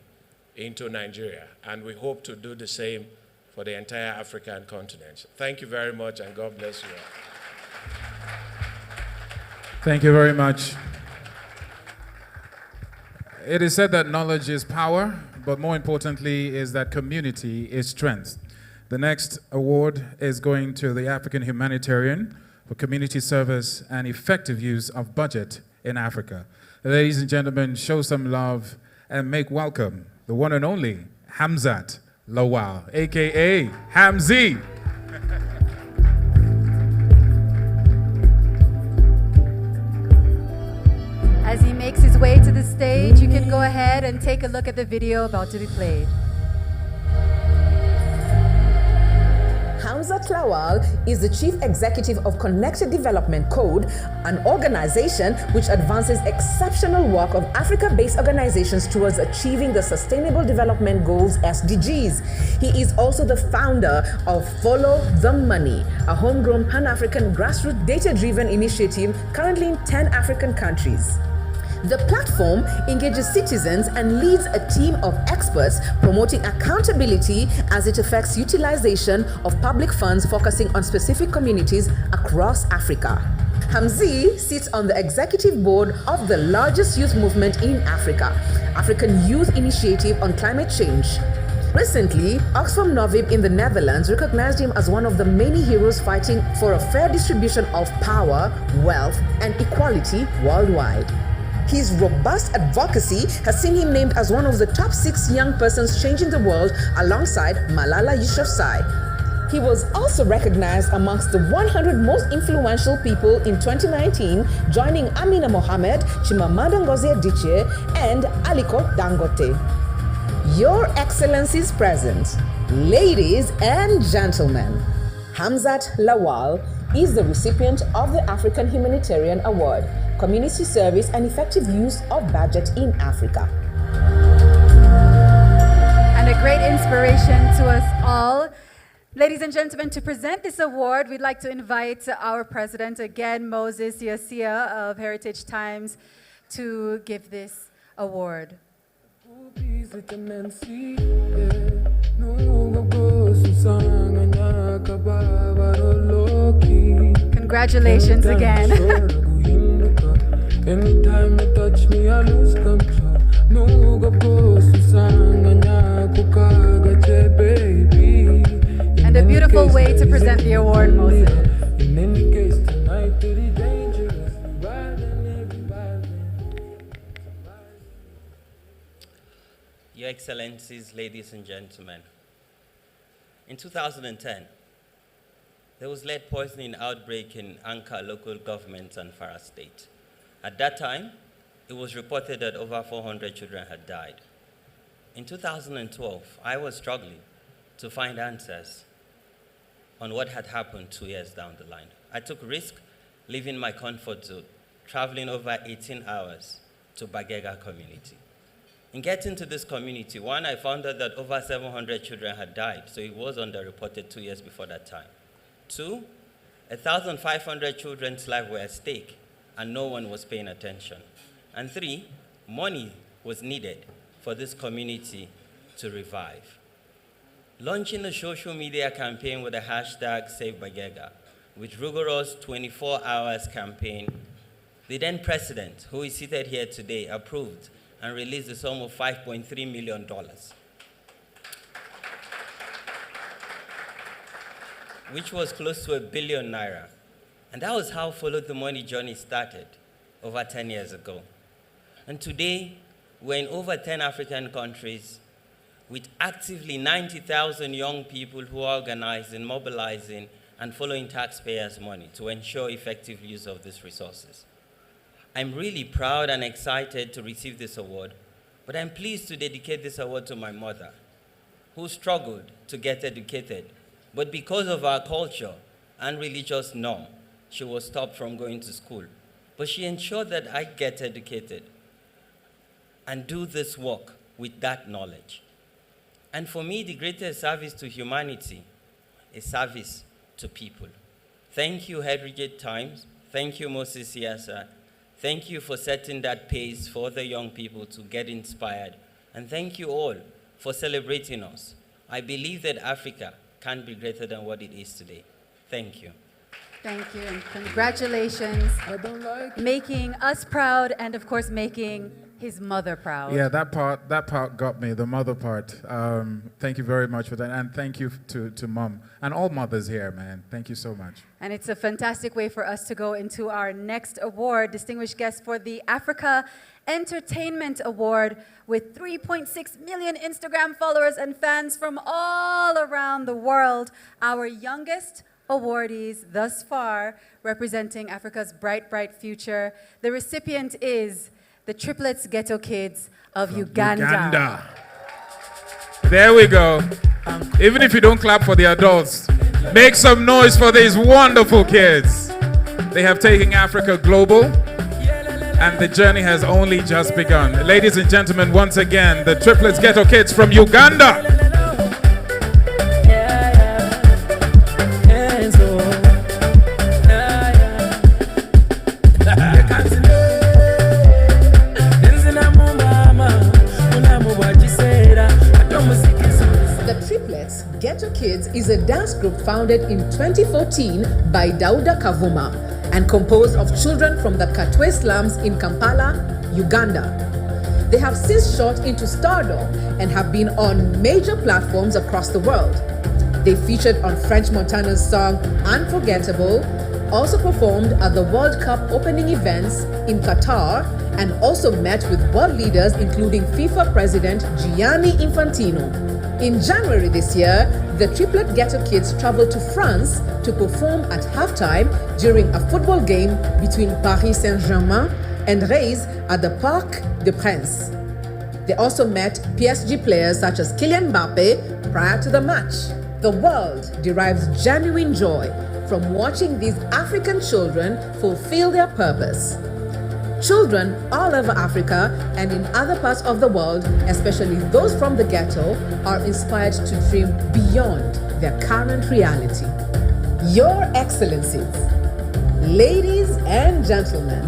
into Nigeria, and we hope to do the same for the entire African continent. Thank you very much, and God bless you all. Thank you very much. It is said that knowledge is power, but more importantly is that community is strength. The next award is going to the African Humanitarian for community service and effective use of budget in Africa. Ladies and gentlemen, show some love and make welcome the one and only Hamzat Lawal, aka Hamzy. As he makes his way to the stage, you can go ahead and take a look at the video about to be played. Hamzat Lawal is the Chief Executive of Connected Development Code, an organization which advances exceptional work of Africa-based organizations towards achieving the Sustainable Development Goals SDGs. He is also the founder of Follow the Money, a homegrown Pan-African grassroots data-driven initiative currently in 10 African countries. The platform engages citizens and leads a team of experts promoting accountability as it affects utilization of public funds focusing on specific communities across Africa. Hamzy sits on the executive board of the largest youth movement in Africa, African Youth Initiative on Climate Change. Recently, Oxfam Novib in the Netherlands recognized him as one of the many heroes fighting for a fair distribution of power, wealth, and equality worldwide. His robust advocacy has seen him named as one of the top 6 young persons changing the world alongside Malala Yousafzai. He was also recognized amongst the 100 most influential people in 2019, joining Amina Mohamed, Chimamanda Ngozi Adichie, and Aliko Dangote. Your Excellencies present, ladies and gentlemen, Hamzat Lawal is the recipient of the African Humanitarian Award, Community Service and Effective Use of Budget in Africa. And a great inspiration to us all. Ladies and gentlemen, to present this award, we'd like to invite our president again, Moses Yasia of Heritage Times, to give this award. Congratulations again. Anytime you touch me, I lose control. No go baby. And a beautiful way to present the award, Moses. In any case, tonight to the dangerous. Everybody. Your Excellencies, ladies and gentlemen. In 2010, there was lead poisoning outbreak in Anka local government and Farah State. At that time, it was reported that over 400 children had died. In 2012, I was struggling to find answers on what had happened 2 years down the line. I took risk leaving my comfort zone, traveling over 18 hours to Bagega community. In getting to this community, one, I found out that over 700 children had died, so it was underreported 2 years before that time. Two, 1,500 children's lives were at stake and no one was paying attention. And 3, money was needed for this community to revive. Launching a social media campaign with the hashtag #SaveBagega, with rigorous 24 hours campaign, the then president, who is seated here today, approved and released the sum of $5.3 million. Which was close to ₦1 billion. And that was how Follow the Money journey started over 10 years ago. And today, we're in over 10 African countries with actively 90,000 young people who are organizing, mobilizing, and following taxpayers' money to ensure effective use of these resources. I'm really proud and excited to receive this award, but I'm pleased to dedicate this award to my mother, who struggled to get educated, but because of our culture and religious norm, she was stopped from going to school. But she ensured that I get educated and do this work with that knowledge. And for me, the greatest service to humanity is service to people. Thank you, Heritage Times. Thank you, Moses Siasa. Thank you for setting that pace for the young people to get inspired. And thank you all for celebrating us. I believe that Africa can be greater than what it is today. Thank you. Thank you, and congratulations. Making us proud, and of course, making his mother proud. Yeah, that part got me, the mother part. Thank you very much for that, and thank you to Mom, and all mothers here, man. Thank you so much. And it's a fantastic way for us to go into our next award, distinguished guest for the Africa Entertainment Award, with 3.6 million Instagram followers and fans from all around the world. Our youngest awardees thus far, representing Africa's bright, bright future. The recipient is the triplets Ghetto Kids of Uganda. There we go. Even if you don't clap for the adults, make some noise for these wonderful kids. They have taken Africa global, and the journey has only just begun. Ladies and gentlemen, once again, the triplets Ghetto Kids from Uganda. The triplets Ghetto Kids is a dance group founded in 2014 by Dauda Kavuma and composed of children from the Katwe slums in Kampala, Uganda. They have since shot into stardom and have been on major platforms across the world. They featured on French Montana's song Unforgettable, also performed at the World Cup opening events in Qatar, and also met with world leaders including FIFA President Gianni Infantino. In January this year, the triplet Ghetto Kids traveled to France to perform at halftime during a football game between Paris Saint-Germain and Reims at the Parc des Princes. They also met PSG players such as Kylian Mbappe prior to the match. The world derives genuine joy from watching these African children fulfill their purpose. Children all over Africa and in other parts of the world, especially those from the ghetto, are inspired to dream beyond their current reality. Your Excellencies, ladies and gentlemen,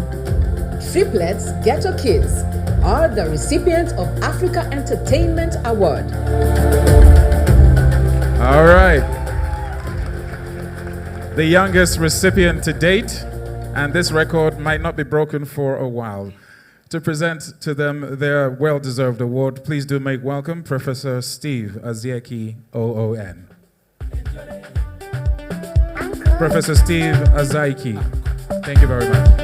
triplets Ghetto Kids are the recipients of Africa Entertainment Award. All right. The youngest recipient to date, and this record might not be broken for a while. To present to them their well-deserved award, please do make welcome Professor Steve Azieki, OON. Professor Steve Azieki, thank you very much.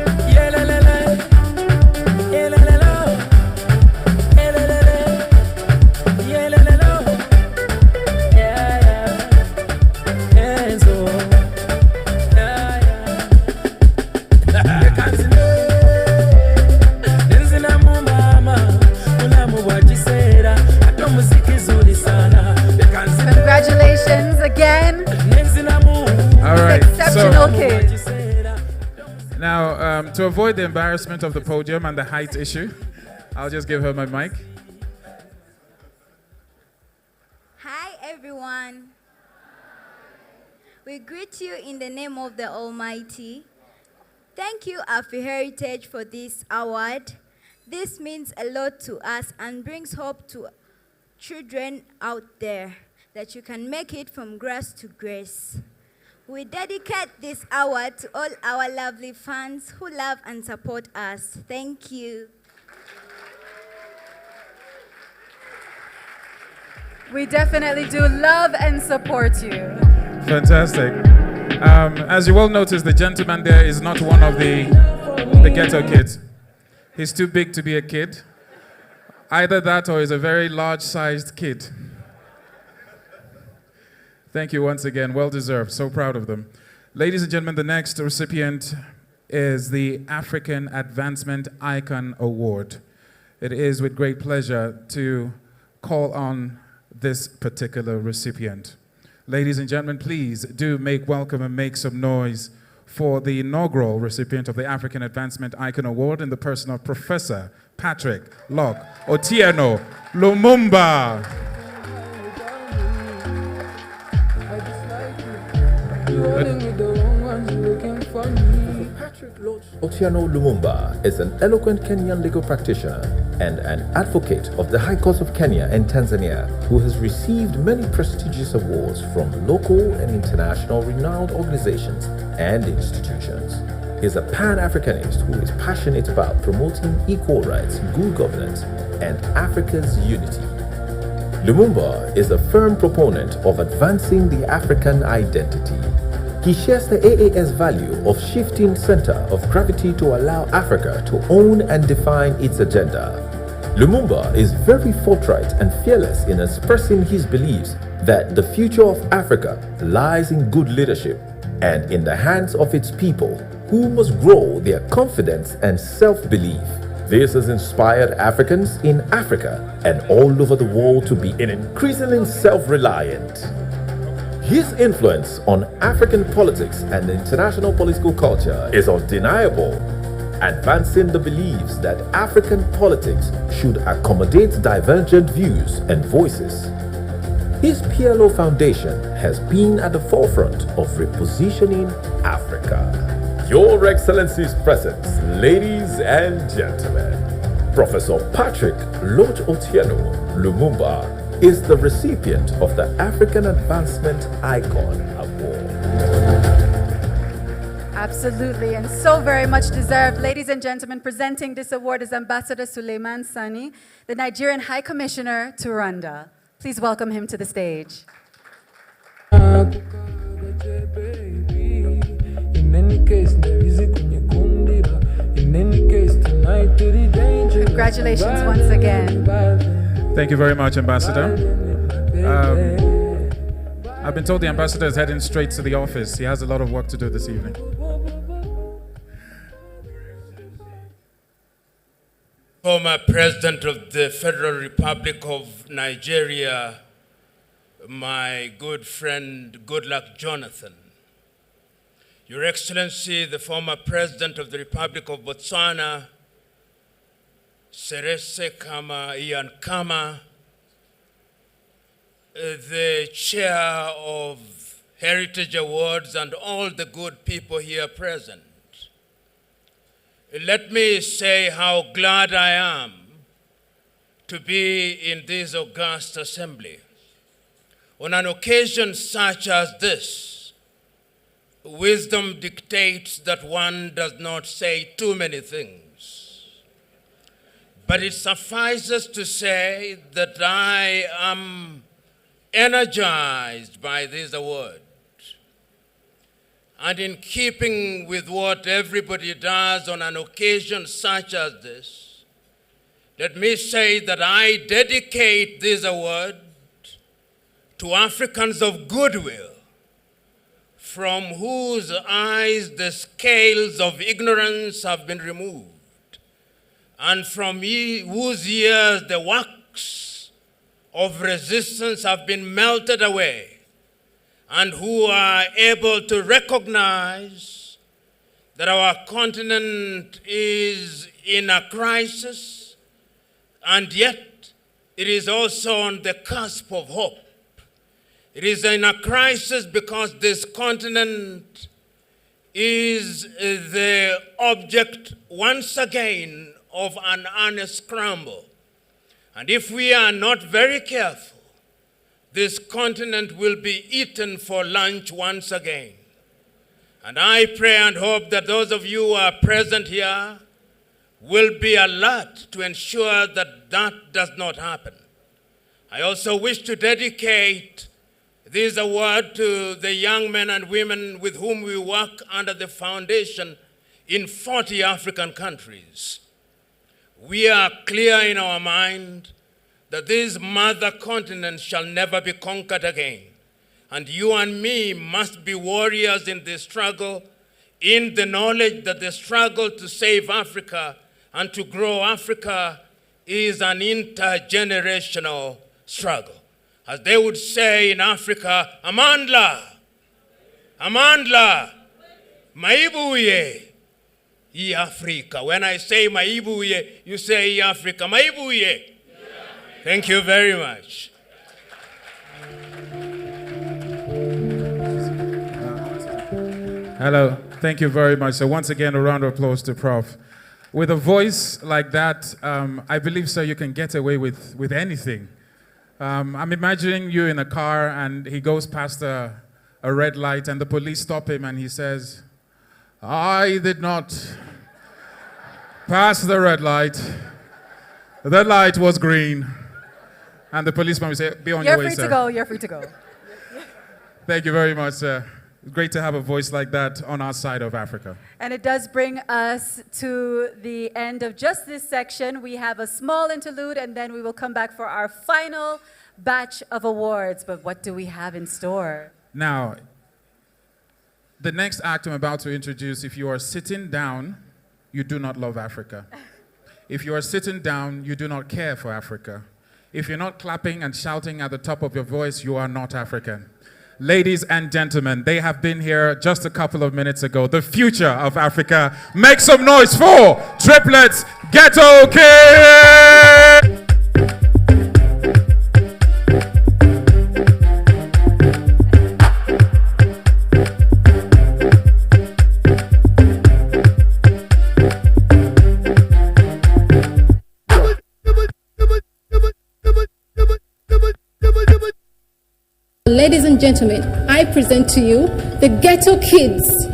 Congratulations again. All right. Exceptional kids. Now, to avoid the embarrassment of the podium and the height issue, I'll just give her my mic. Hi, everyone. We greet you in the name of the Almighty. Thank you, AfriHeritage, for this award. This means a lot to us and brings hope to children out there that you can make it from grass to grace. We dedicate this award to all our lovely fans who love and support us. Thank you. We definitely do love and support you. Fantastic. As you all notice, the gentleman there is not one of the Ghetto Kids. He's too big to be a kid. Either that or he's a very large-sized kid. Thank you once again. Well deserved. So proud of them. Ladies and gentlemen, the next recipient is the African Advancement Icon Award. It is with great pleasure to call on this particular recipient. Ladies and gentlemen, please do make welcome and make some noise for the inaugural recipient of the African Advancement Icon Award in the person of Professor Patrick Locke Otieno Lumumba. Patrick Otieno Lumumba is an eloquent Kenyan legal practitioner and an advocate of the High Courts of Kenya and Tanzania, who has received many prestigious awards from local and international renowned organizations and institutions. He is a Pan-Africanist who is passionate about promoting equal rights, good governance, and Africa's unity. Lumumba is a firm proponent of advancing the African identity. He shares the AAS value of shifting center of gravity to allow Africa to own and define its agenda. Lumumba is very forthright and fearless in expressing his beliefs that the future of Africa lies in good leadership and in the hands of its people, who must grow their confidence and self-belief. This has inspired Africans in Africa and all over the world to be increasingly self-reliant. His influence on African politics and international political culture is undeniable, advancing the beliefs that African politics should accommodate divergent views and voices. His PLO Foundation has been at the forefront of repositioning Africa. Your Excellency's presence, ladies and gentlemen. Professor Patrick Locke Otieno Lumumba is the recipient of the African Advancement Icon Award. Absolutely, and so very much deserved. Ladies and gentlemen, presenting this award is Ambassador Suleiman Sani, the Nigerian High Commissioner to Rwanda. Please welcome him to the stage. Congratulations once again. Thank you very much, Ambassador. I've been told the ambassador is heading straight to the office. He has a lot of work to do this evening. Former President of the Federal Republic of Nigeria, my good friend, Goodluck Jonathan. Your Excellency, the former President of the Republic of Botswana, Seretse Khama Ian Khama, the Chair of Heritage Awards, and all the good people here present. Let me say how glad I am to be in this august assembly. On an occasion such as this, wisdom dictates that one does not say too many things. But it suffices to say that I am energized by this award. And in keeping with what everybody does on an occasion such as this, let me say that I dedicate this award to Africans of goodwill, from whose eyes the scales of ignorance have been removed, and from whose ears the wax of resistance have been melted away, and who are able to recognize that our continent is in a crisis, and yet it is also on the cusp of hope. It is in a crisis because this continent is the object once again of an honest scramble. And if we are not very careful, this continent will be eaten for lunch once again. And I pray and hope that those of you who are present here will be alert to ensure that that does not happen. I also wish to dedicate this award to the young men and women with whom we work under the foundation in 40 African countries. We are clear in our mind that this mother continent shall never be conquered again. And you and me must be warriors in this struggle, in the knowledge that the struggle to save Africa and to grow Africa is an intergenerational struggle. As they would say in Africa, Amandla, Amandla, Maibuye, I Africa. When I say Maibuye, you say I Africa, Maibuye. Thank you very much. Hello, thank you very much. So once again, a round of applause to Prof. With a voice like that, I believe, sir, you can get away with anything. I'm imagining you in a car and he goes past a red light and the police stop him and he says, I did not pass the red light. The light was green. And the policeman will say, be on your way, sir. You're free to go. Thank you very much, sir. It's great to have a voice like that on our side of Africa. And it does bring us to the end of just this section. We have a small interlude, and then we will come back for our final batch of awards. But what do we have in store? Now, the next act I'm about to introduce, if you are sitting down, you do not love Africa. If you are sitting down, you do not care for Africa. If you're not clapping and shouting at the top of your voice, you are not African. Ladies and gentlemen, they have been here just a couple of minutes ago. The future of Africa. Make some noise for Triplets Ghetto Kids! Ladies and gentlemen, I present to you the Ghetto Kids.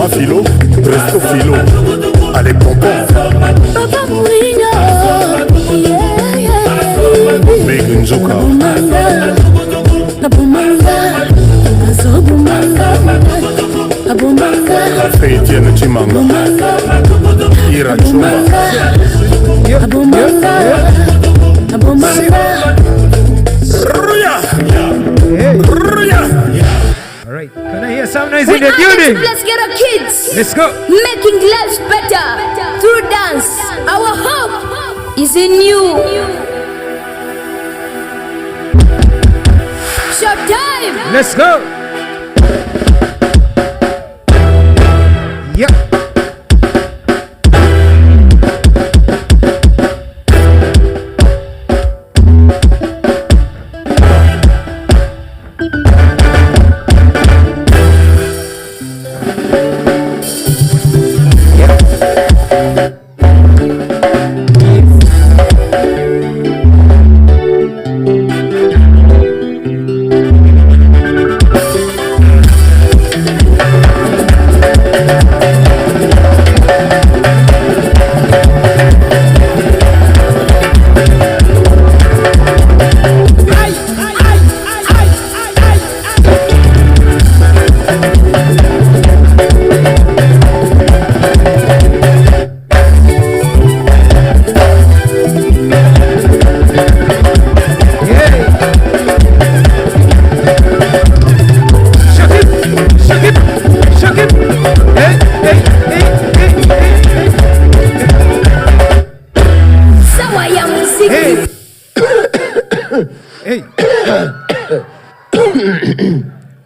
Mafilo, Presto Filo, allez pompon. Megan Zuka. Faith Yena Chimanga. Ira Chuma. All right, can I hear some noise in the building? Let's get our kids. Let's go. Making lives better through dance. Our hope is in you. Showtime. Let's go. Yep.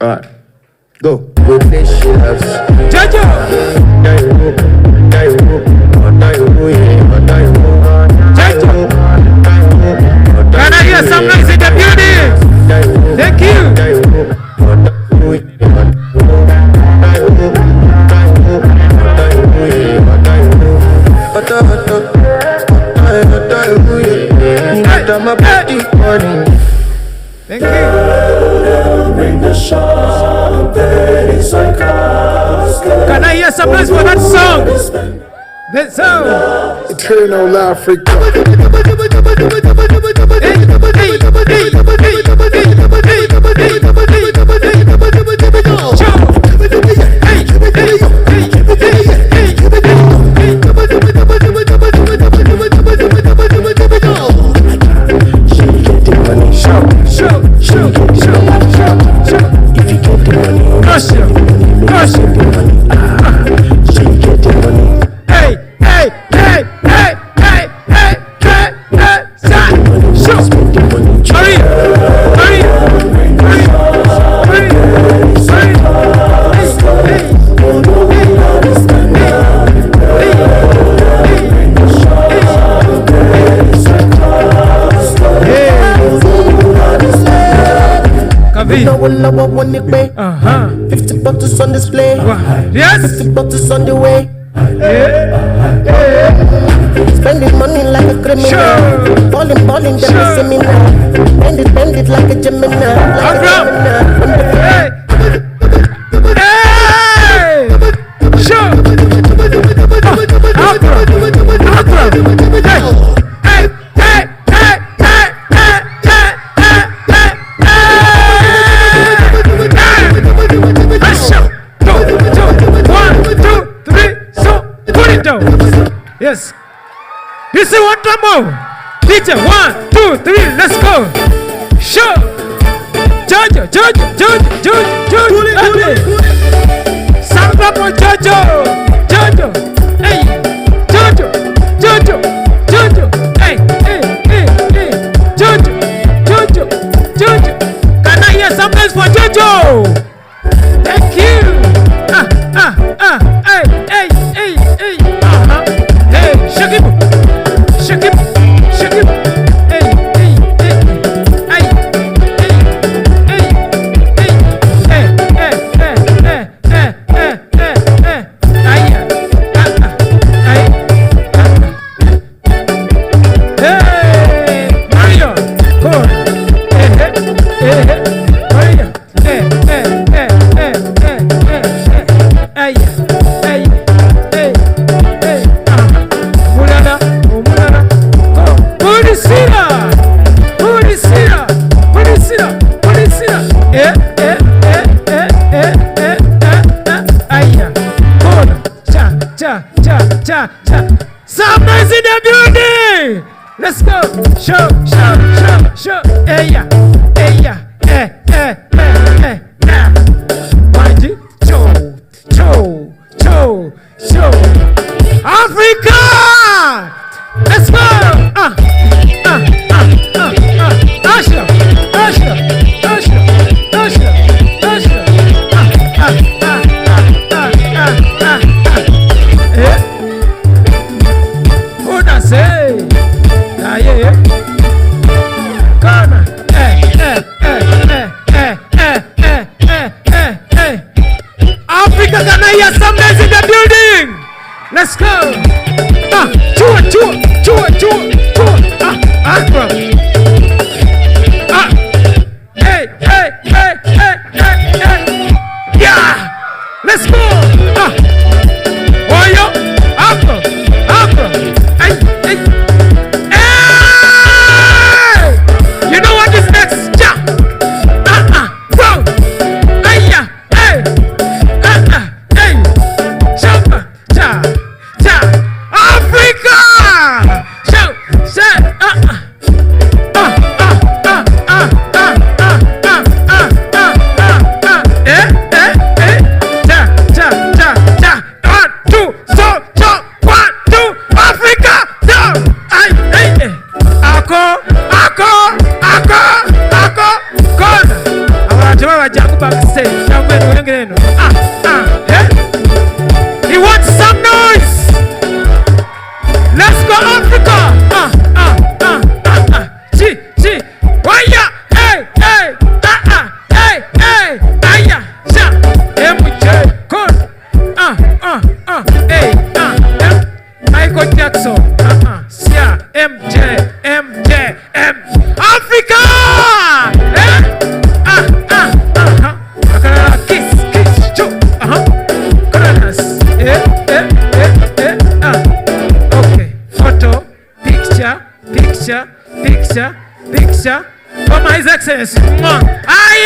Alright, go. Jaja! Can I hear some noise in the building? Thank you. Thank you. Bring the Can I hear some noise for that song? That song. Eternal Africa. Uh-huh. 50 bottles on display. Yes. 50 bottles on the way. Spending money like a criminal. Balling, them missing me now. Bend it like a Gemini. Like a Gemini. Sure. Yes. This is one more. DJ, 1, 2, 3, let's go. Sure. Jojo. Sound up for Jojo. Hey. Jojo. Hey. Jojo. Can I hear some noise for Jojo? Thank you. Hey. Hey, shake it. Hey. Mario, come on. Mario. Hey. cha, cha. Some noise in the building. Let's go. Show, show, show, show. Hey, yeah, hey, yeah, hey, hey, hey, hey, yeah. Wanji, show, show, show, show. Africa. Let's go. Usher, usher, usher, usher, usher. Who da say? Ah yeah. Come on. Africa, can I hear some noise in the building? Let's go. Chua, chua, chua, chua, chua. Afro. Hey, hey, hey, hey, hey, hey. Yeah. Let's go. Oh, yo. Afro, Afro. Hey, hey. Hey. You know what is next? Ja. Bro. Hey, yeah. Hey. Hey. Jump. Ja. Ja. Africa. Show. Say. He wants some noise. Let's go, Africa. Chi. Waya. Hey, hey. Hey, hey. Aya. Sha. MJ. Con. Hey. Michael Jackson. Sia. MJ. Africa. Kiss. Choo. Coronas. Okay. Photo. Picture. From His Excellency. Ay.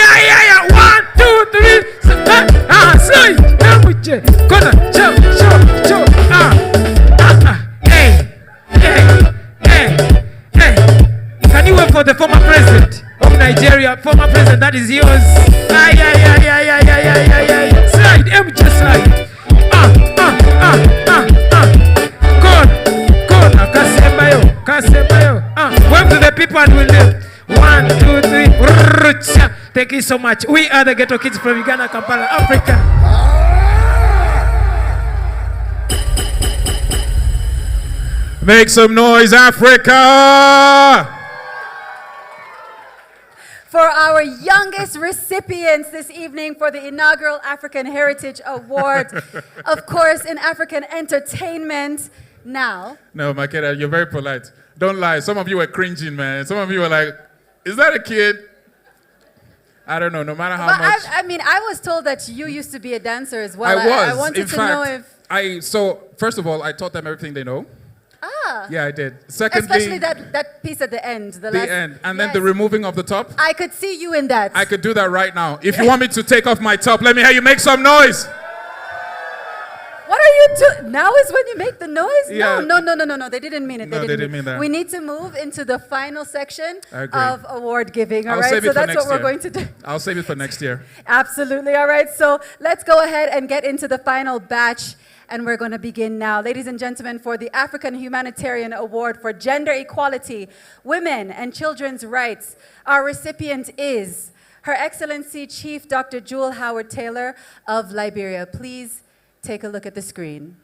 1, 2, 3. Slide. MJ. Corner. Show. Hey. Can you wait for the former president of Nigeria? Former president, that is yours. Ay. Slide. MJ slide. Kasembayo. Wave to the people and we'll live. 1, 2, 3. Thank you so much. We are the Ghetto Kids from Uganda, Kampala, Africa. Make some noise, Africa! For our youngest recipients this evening for the inaugural African Heritage Award, of course, in African entertainment. Now. No, Makeda, you're very polite. Don't lie. Some of you were cringing, man. Some of you were like, is that a kid? I don't know, no matter how much. I was told that you used to be a dancer as well. I was. I wanted to know if... So, first of all, I taught them everything they know. Yeah, I did. Secondly... Especially that piece at the end. The end. And then the removing of the top. I could see you in that. I could do that right now. If you want me to take off my top, let me hear you make some noise. What are you doing? Now is when you make the noise? Yeah. No. They didn't mean it. They didn't mean that. We need to move into the final section of award giving. All right. So that's what we're going to do. I'll save it for next year. Absolutely. All right. So let's go ahead and get into the final batch. And we're going to begin now. Ladies and gentlemen, for the African Humanitarian Award for Gender Equality, Women and Children's Rights, our recipient is Her Excellency Chief Dr. Jewel Howard Taylor of Liberia. Please take a look at the screen.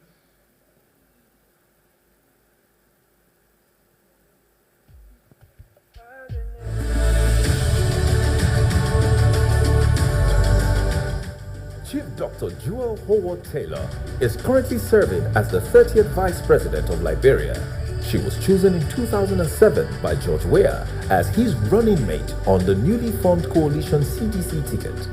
Chief Dr. Jewel Howard Taylor is currently serving as the 30th Vice President of Liberia. She was chosen in 2007 by George Weah as his running mate on the newly formed coalition CDC ticket.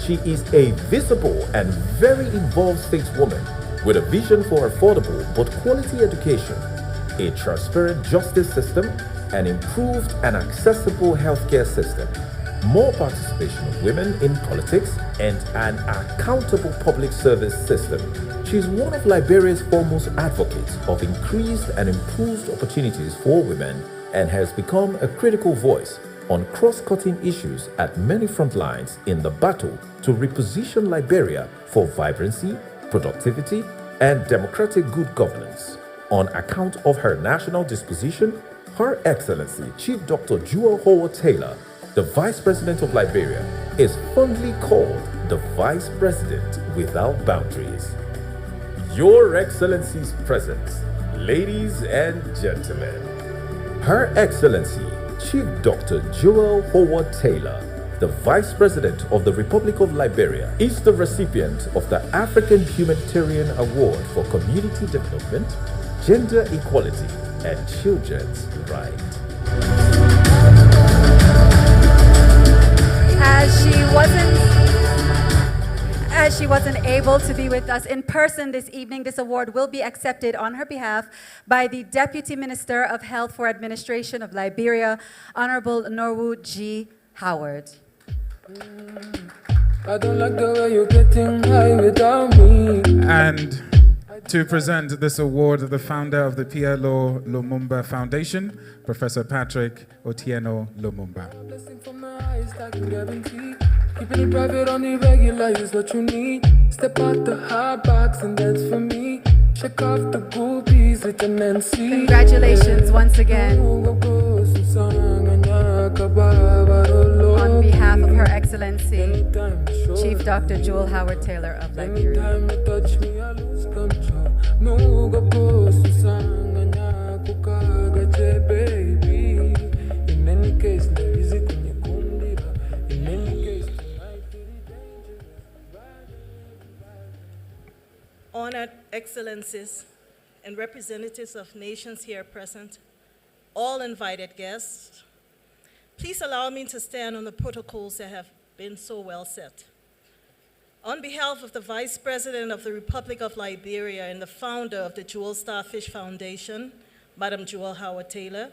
She is a visible and very involved stateswoman with a vision for affordable but quality education, a transparent justice system, an improved and accessible healthcare system, more participation of women in politics, and an accountable public service system. She is one of Liberia's foremost advocates of increased and improved opportunities for women and has become a critical voice on cross-cutting issues at many front lines in the battle to reposition Liberia for vibrancy, productivity, and democratic good governance. On account of her national disposition, Her Excellency Chief Dr. Jewel Howard Taylor, the Vice President of Liberia, is fondly called the Vice President without boundaries. Your Excellency's presence, ladies and gentlemen. Her Excellency Chief Dr. Jewel Howard Taylor, the Vice President of the Republic of Liberia, is the recipient of the African Humanitarian Award for Community Development, Gender Equality, and Children's Rights. As she wasn't able to be with us in person this evening, this award will be accepted on her behalf by the Deputy Minister of Health for Administration of Liberia, Honorable Norwood G. Howard. I don't like the way you're getting high without me. And to present this award, the founder of the PLO Lumumba Foundation, Professor Patrick Otieno Lumumba. Blessing from the highest I can guarantee. Keeping it private on the regular is what you need. Step out the hard box and dance for me. Check off the groupies with an NC. Congratulations once again. On behalf of Her Excellency, Chief Dr. Jewel Howard Taylor of Liberia. Anytime you touch me, I lose control. No go go Susanga Kukagache, baby. In any case, there is a kunyakundira. In any case, tonight it is dangerous. Honored Excellencies and representatives of nations here present, all invited guests, please allow me to stand on the protocols that have been so well set. On behalf of the Vice President of the Republic of Liberia and the founder of the Jewel Starfish Foundation, Madam Jewel Howard Taylor,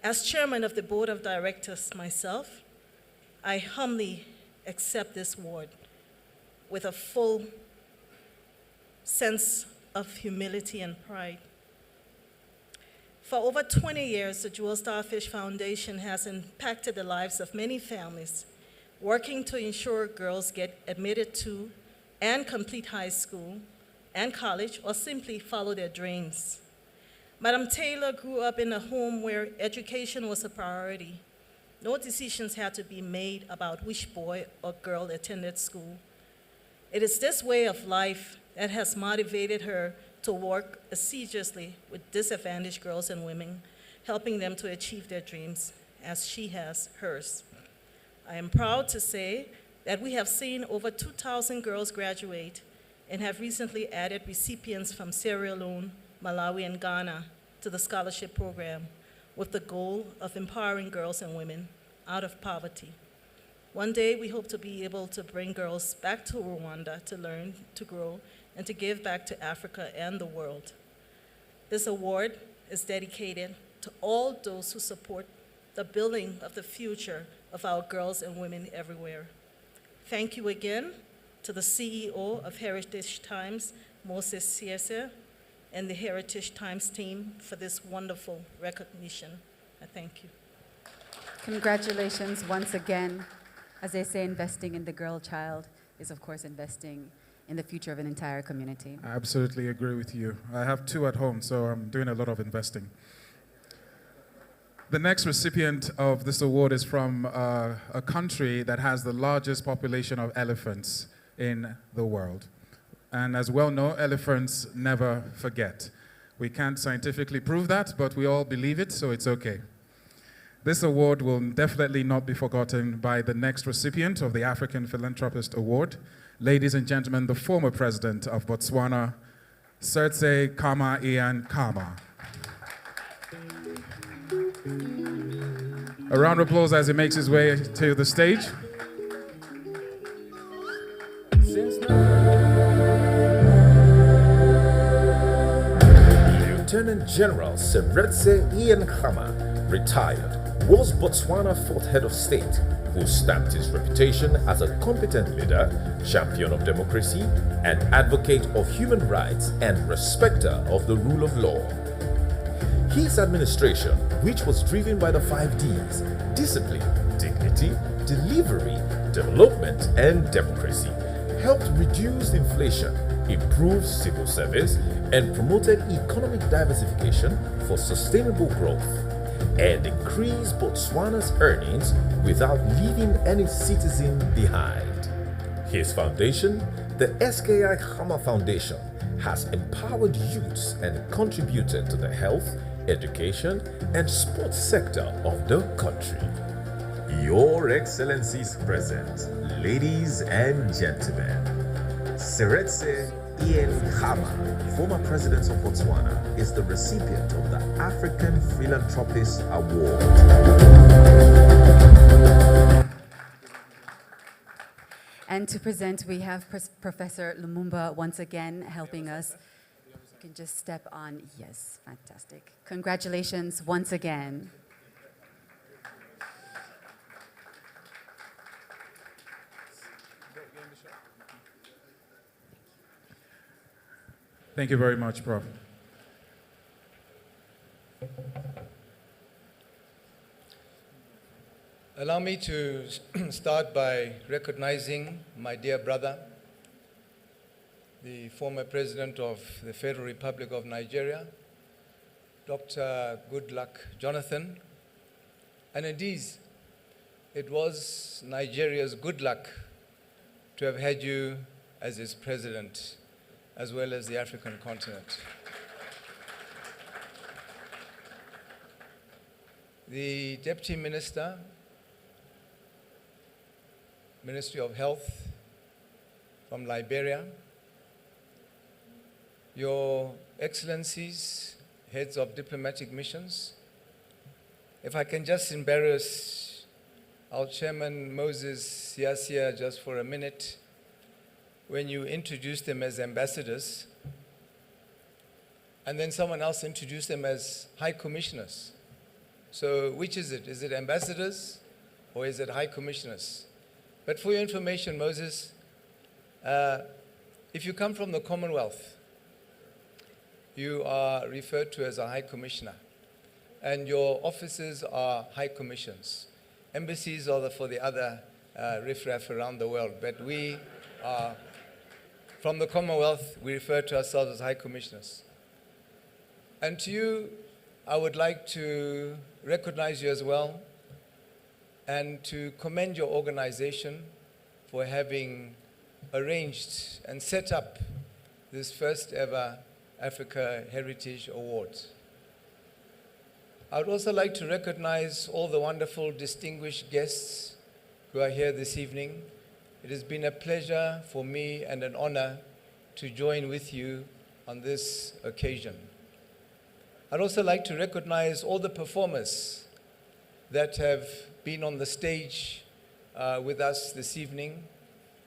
as Chairman of the Board of Directors myself, I humbly accept this award with a full sense of humility and pride. For over 20 years, the Jewel Starfish Foundation has impacted the lives of many families, working to ensure girls get admitted to and complete high school and college, or simply follow their dreams. Madam Taylor grew up in a home where education was a priority. No decisions had to be made about which boy or girl attended school. It is this way of life that has motivated her to work assiduously with disadvantaged girls and women, helping them to achieve their dreams as she has hers. I am proud to say that we have seen over 2,000 girls graduate and have recently added recipients from Sierra Leone, Malawi, and Ghana to the scholarship program with the goal of empowering girls and women out of poverty. One day, we hope to be able to bring girls back to Rwanda to learn, to grow, and to give back to Africa and the world. This award is dedicated to all those who support the building of the future of our girls and women everywhere. Thank you again to the CEO of Heritage Times, Moses Siese, and the Heritage Times team for this wonderful recognition. I thank you. Congratulations once again. As they say, investing in the girl child is, of course, investing in the future of an entire community. I absolutely agree with you. I have 2 at home, so I'm doing a lot of investing. The next recipient of this award is from a country that has the largest population of elephants in the world. And as well know, elephants never forget. We can't scientifically prove that, but we all believe it, so it's okay. This award will definitely not be forgotten by the next recipient of the African Philanthropist Award. Ladies and gentlemen, the former president of Botswana, Seretse Khama Ian Khama. A round of applause as he makes his way to the stage. Lieutenant General Seretse Ian Khama, retired, was Botswana's 4th head of state, who stamped his reputation as a competent leader, champion of democracy, and advocate of human rights and respecter of the rule of law. His administration, which was driven by the 5 Ds, discipline, dignity, delivery, development, and democracy, helped reduce inflation, improved civil service, and promoted economic diversification for sustainable growth, and increased Botswana's earnings without leaving any citizen behind. His foundation, the SKI Hama Foundation, has empowered youths and contributed to the health, education, and sports sector of the country. Your Excellencies present, ladies and gentlemen, Seretse Ian Khama, former president of Botswana, is the recipient of the African Philanthropist Award. And to present, we have Professor Lumumba once again helping us. You can just step on. Yes, fantastic. Congratulations once again. Thank you very much, Prof. Allow me to start by recognizing my dear brother, the former President of the Federal Republic of Nigeria, Dr. Goodluck Jonathan. And indeed, it was Nigeria's good luck to have had you as its president, as well as the African continent. The Deputy Minister, Ministry of Health from Liberia, Your Excellencies, heads of diplomatic missions. If I can just embarrass our Chairman Moses Siasia just for a minute, when you introduced them as ambassadors, and then someone else introduced them as high commissioners. So which is it? Is it ambassadors or is it high commissioners? But for your information, Moses, if you come from the Commonwealth, you are referred to as a high commissioner, and your offices are high commissions. Embassies are for the other riffraff around the world, but we are from the Commonwealth, we refer to ourselves as high commissioners. And to you, I would like to recognize you as well and to commend your organization for having arranged and set up this first ever Africa Heritage Award. I would also like to recognize all the wonderful distinguished guests who are here this evening. It has been a pleasure for me and an honor to join with you on this occasion. I'd also like to recognize all the performers that have been on the stage with us this evening.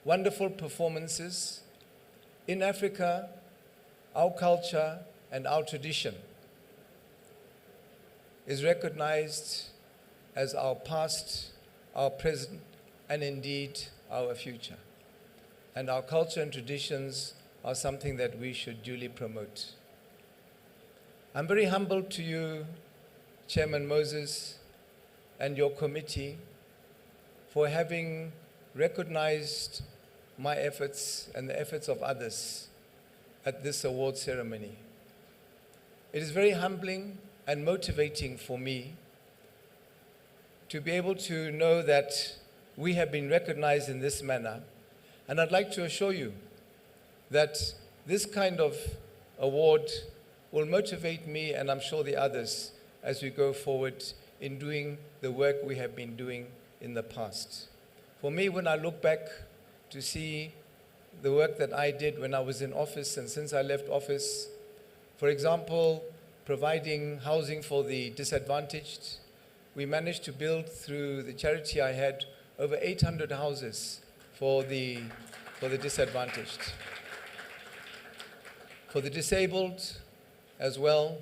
Wonderful performances. In Africa, our culture and our tradition is recognized as our past, our present, and indeed our future. And our culture and traditions are something that we should duly promote. I'm very humble to you, Chairman Moses, and your committee for having recognized my efforts and the efforts of others at this award ceremony. It is very humbling and motivating for me to be able to know that we have been recognized in this manner. And I'd like to assure you that this kind of award will motivate me, and I'm sure the others, as we go forward in doing the work we have been doing in the past. For me, when I look back to see the work that I did when I was in office and since I left office, for example, providing housing for the disadvantaged, we managed to build through the charity I had over 800 houses for the disadvantaged. For the disabled as well,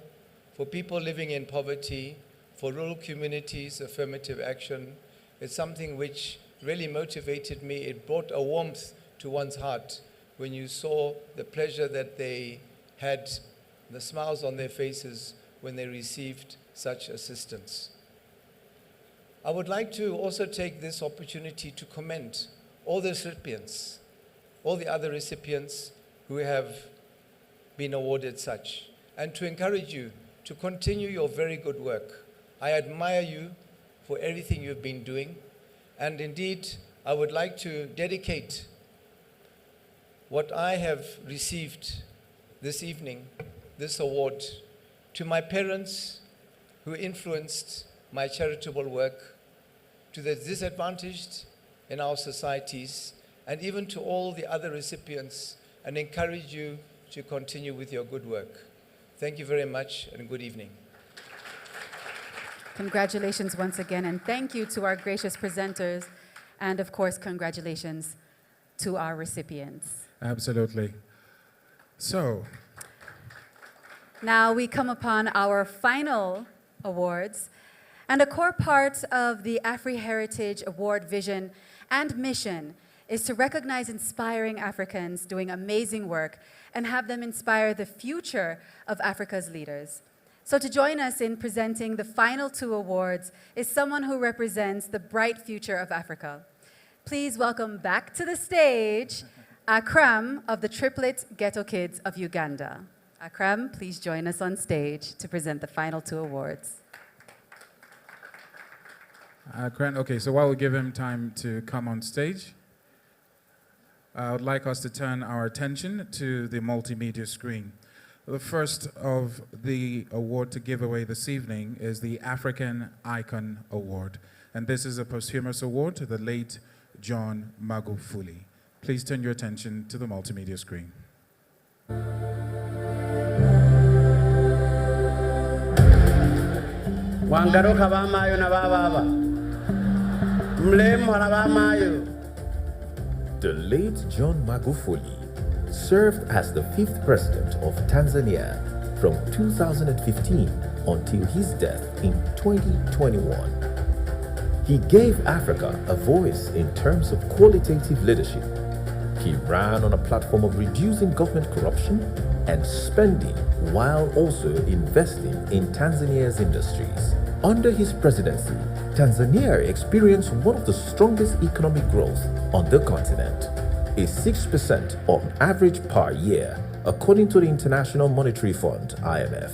for people living in poverty, for rural communities, affirmative action, It's something which really motivated me. It brought a warmth to one's heart when you saw the pleasure that they had, the smiles on their faces when they received such assistance. I would like to also take this opportunity to commend all the recipients, all the other recipients who have been awarded such, and to encourage you to continue your very good work. I admire you for everything you've been doing, and indeed, I would like to dedicate what I have received this evening, this award, to my parents who influenced my charitable work, to the disadvantaged in our societies, and even to all the other recipients, and encourage you to continue with your good work. Thank you very much, and good evening. Congratulations once again, and thank you to our gracious presenters, and of course, congratulations to our recipients. Absolutely. So, now we come upon our final awards, and a core part of the AfriHeritage Award vision and mission is to recognize inspiring Africans doing amazing work and have them inspire the future of Africa's leaders. So to join us in presenting the final 2 awards is someone who represents the bright future of Africa. Please welcome back to the stage Akram of the triplet Ghetto Kids of Uganda. Akram, please join us on stage to present the final 2 awards. Grant, okay, so while we give him time to come on stage, I would like us to turn our attention to the multimedia screen. The first of the award to give away this evening is the African Icon Award. And this is a posthumous award to the late John Magufuli. Please turn your attention to the multimedia screen. Wangaruka bamayo na baba. Mlemo na bamayo. The late John Magufuli served as the 5th president of Tanzania from 2015 until his death in 2021. He gave Africa a voice in terms of qualitative leadership. He ran on a platform of reducing government corruption and spending while also investing in Tanzania's industries. Under his presidency, Tanzania experienced one of the strongest economic growth on the continent, a 6% on average per year, according to the International Monetary Fund, IMF.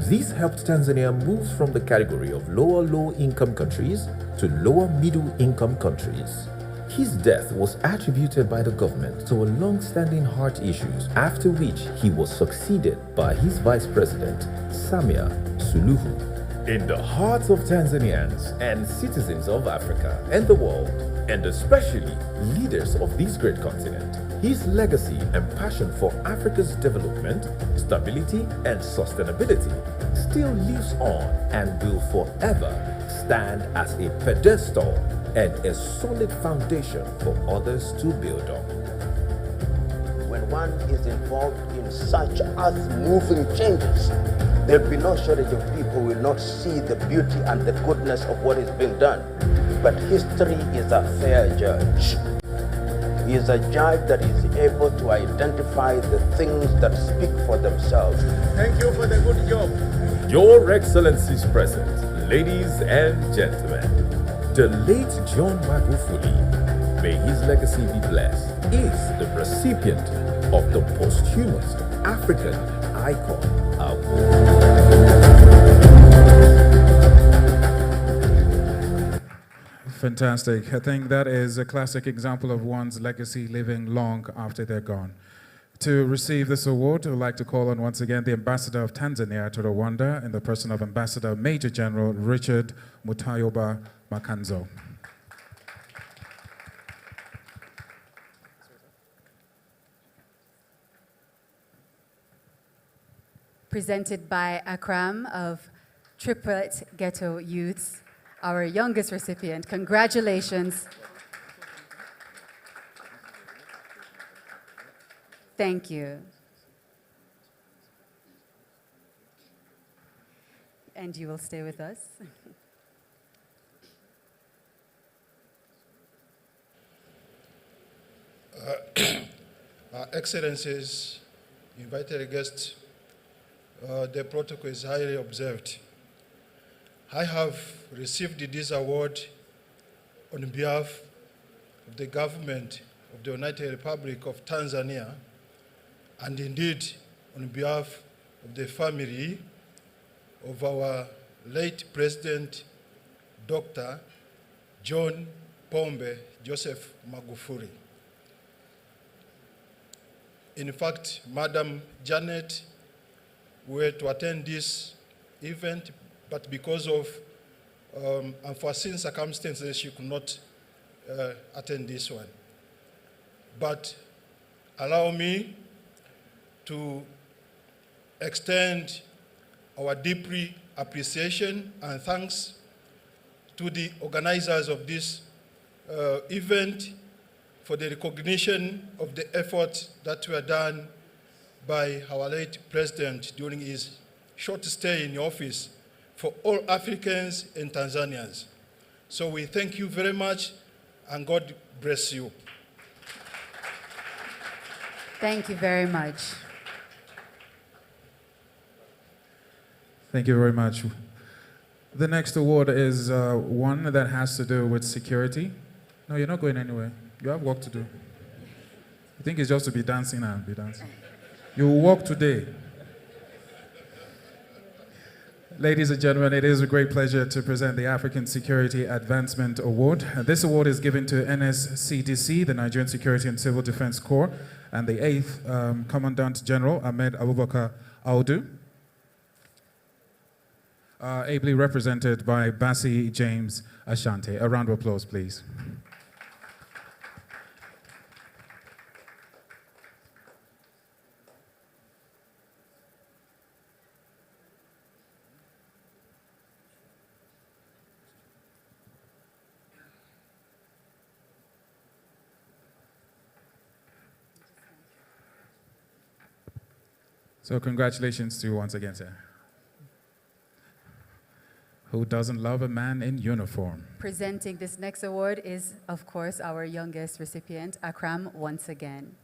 This helped Tanzania move from the category of low-income countries to lower middle-income countries. His death was attributed by the government to a long-standing heart issues, after which he was succeeded by his vice president, Samia Suluhu. In the hearts of Tanzanians and citizens of Africa and the world, and especially leaders of this great continent, his legacy and passion for Africa's development, stability, and sustainability still lives on and will forever stand as a pedestal and a solid foundation for others to build on. When one is involved in such earth-moving changes, there'll be no shortage of people who will not see the beauty and the goodness of what is being done. But history is a fair judge. He is a judge that is able to identify the things that speak for themselves. Thank you for the good job. Your Excellencies present, ladies and gentlemen, the late John Magufuli, may his legacy be blessed, is the recipient of the posthumous African Icon Award. Fantastic. I think that is a classic example of one's legacy living long after they're gone. To receive this award, I would like to call on once again the Ambassador of Tanzania to Rwanda in the person of Ambassador Major General Richard Mutayoba Makanzo. Presented by Akram of Triplet Ghetto Youths, our youngest recipient. Congratulations. Thank you. And you will stay with us. Excellencies, invited guests, the protocol is highly observed. I have received this award on behalf of the government of the United Republic of Tanzania, and indeed on behalf of the family of our late President, Dr. John Pombe Joseph Magufuli. In fact, Madam Janet were to attend this event, but because of unforeseen circumstances, she could not attend this one. But allow me to extend our deeply appreciation and thanks to the organizers of this event for the recognition of the efforts that were done by our late president during his short stay in office for all Africans and Tanzanians. So we thank you very much, and God bless you. Thank you very much. Thank you very much. The next award is one that has to do with security. No, you're not going anywhere. You have work to do. You think it's just to be dancing and be dancing? You will work today. Ladies and gentlemen, it is a great pleasure to present the African Security Advancement Award. This award is given to NSCDC, the Nigerian Security and Civil Defense Corps, and the 8th Commandant General, Ahmed Abubakar Audu, ably represented by Bassi James Ashanti. A round of applause, please. So congratulations to you once again, sir. Who doesn't love a man in uniform? Presenting this next award is, of course, our youngest recipient, Akram, once again.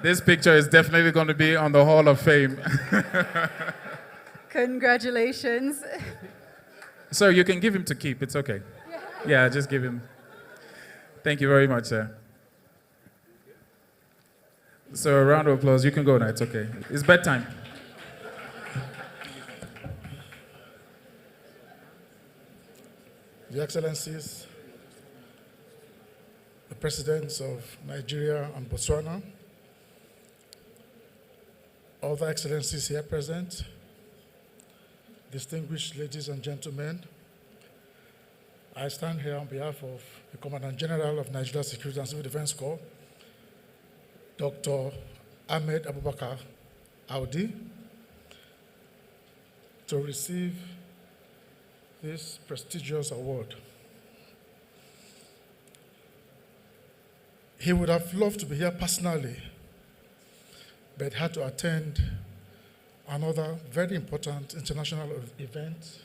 This picture is definitely going to be on the Hall of Fame. Congratulations. Sir, you can give him to keep. It's okay. Yeah, just give him. Thank you very much, sir. So a round of applause. You can go now. It's okay. It's bedtime. Your Excellencies, the Presidents of Nigeria and Botswana, other Excellencies here present, distinguished ladies and gentlemen, I stand here on behalf of the Commandant General of Nigeria Security and Civil Defense Corps, Dr. Ahmed Abubakar Audi, to receive this prestigious award. He would have loved to be here personally, but had to attend another very important international event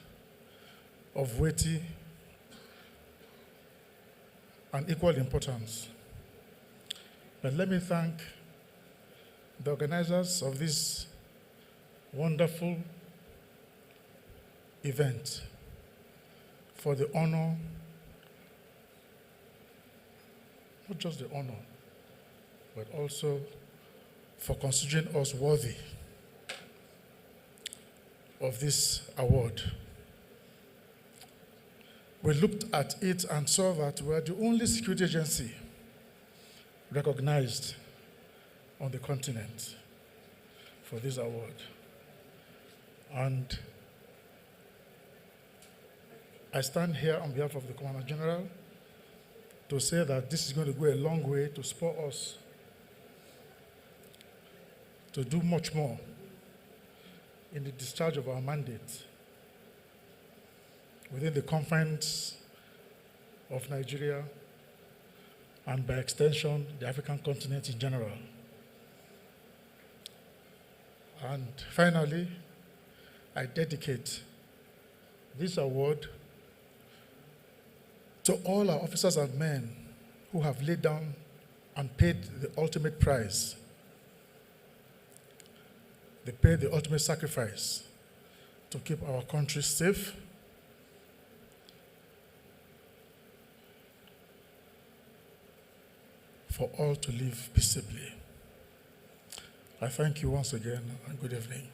of weighty and equal importance. But let me thank the organizers of this wonderful event for the honor, not just the honor, but also for considering us worthy of this award. We looked at it and saw that we are the only security agency recognized on the continent for this award. And I stand here on behalf of the Commander General to say that this is going to go a long way to spur us to do much more in the discharge of our mandate within the confines of Nigeria and by extension, the African continent in general. And finally, I dedicate this award to all our officers and men who have laid down and paid the ultimate price. They paid the ultimate sacrifice to keep our country safe, for all to live peaceably. I thank you once again, and good evening.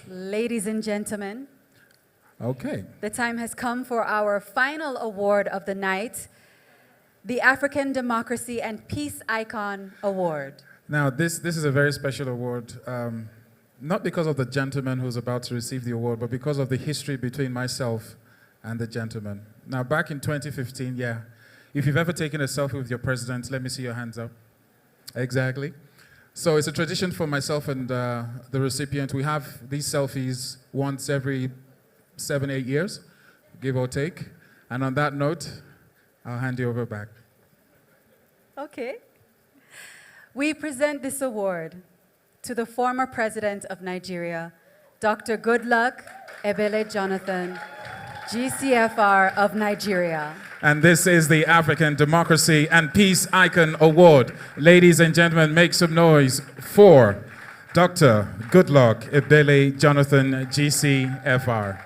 Ladies and gentlemen, Okay. the time has come for our final award of the night, the African Democracy and Peace Icon Award. Now, this is a very special award, not because of the gentleman who's about to receive the award, but because of the history between myself and the gentleman. Now, back in 2015, yeah, if you've ever taken a selfie with your president, let me see your hands up. Exactly. So it's a tradition for myself and the recipient. We have these selfies once every 7-8 years, give or take. And on that note, I'll hand you over back. Okay. We present this award to the former president of Nigeria, Dr. Goodluck Ebele Jonathan, GCFR of Nigeria. And this is the African Democracy and Peace Icon Award. Ladies and gentlemen, make some noise for Dr. Goodluck Ebele Jonathan, GCFR.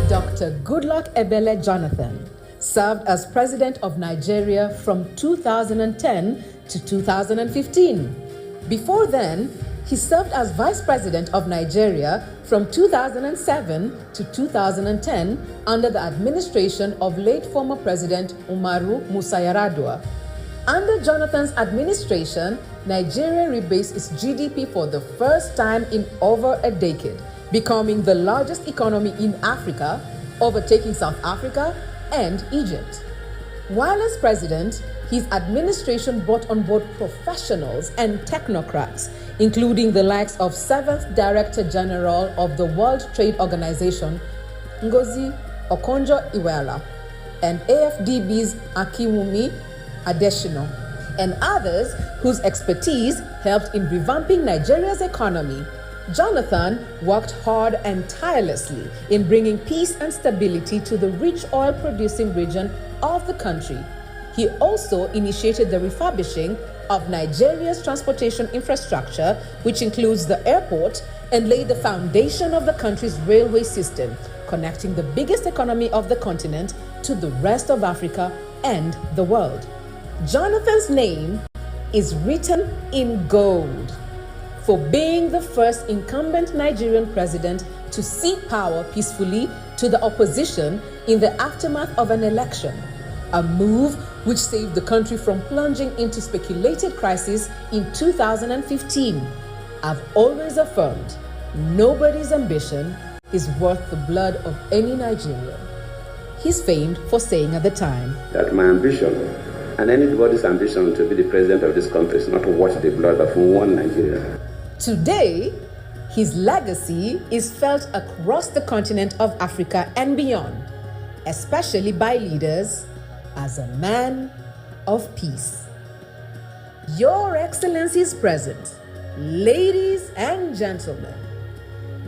Dr. Goodluck Ebele Jonathan served as president of Nigeria from 2010 to 2015. Before then, he served as vice president of Nigeria from 2007 to 2010 under the administration of late former president Umaru Musa Yar'Adua. Under Jonathan's administration, Nigeria rebased its GDP for the first time in over a decade, becoming the largest economy in Africa, overtaking South Africa and Egypt. While as president, his administration brought on board professionals and technocrats, including the likes of 7th Director General of the World Trade Organization, Ngozi Okonjo-Iweala, and AFDB's Akiwumi Adesina, and others whose expertise helped in revamping Nigeria's economy. Jonathan worked hard and tirelessly in bringing peace and stability to the rich oil-producing region of the country. He also initiated the refurbishing of Nigeria's transportation infrastructure, which includes the airport, and laid the foundation of the country's railway system, connecting the biggest economy of the continent to the rest of Africa and the world. Jonathan's name is written in gold for being the first incumbent Nigerian president to cede power peacefully to the opposition in the aftermath of an election, a move which saved the country from plunging into speculated crisis in 2015. I've always affirmed, nobody's ambition is worth the blood of any Nigerian. He's famed for saying at the time that my ambition and anybody's ambition to be the president of this country is not to wash the blood of one Nigerian. Today, his legacy is felt across the continent of Africa and beyond, especially by leaders, as a man of peace. Your Excellency is present, ladies and gentlemen,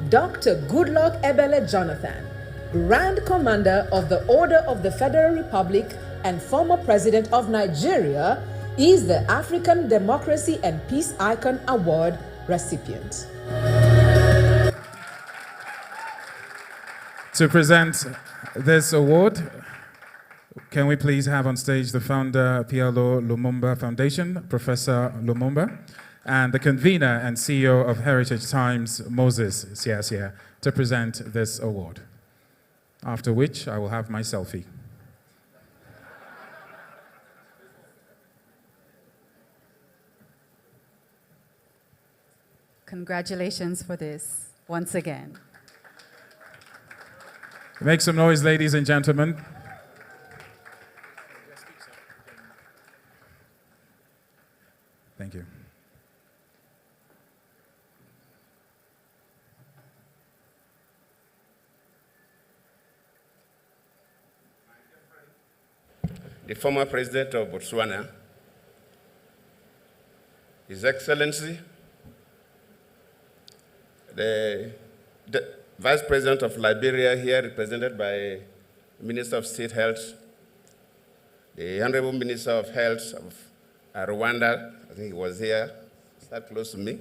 Dr. Goodluck Ebele Jonathan, Grand Commander of the Order of the Federal Republic and former President of Nigeria, is the African Democracy and Peace Icon Award recipient. To present this award, can we please have on stage the founder, PLO Lumumba Foundation, Professor Lumumba, and the convener and CEO of Heritage Times, Moses Siasia, to present this award. After which, I will have my selfie. Congratulations for this, once again. Make some noise, ladies and gentlemen. Thank you. the former president of Botswana, His Excellency, the Vice President of Liberia here, represented by Minister of State Health, the Honorable Minister of Health of Rwanda, I think he was here, sat close to me.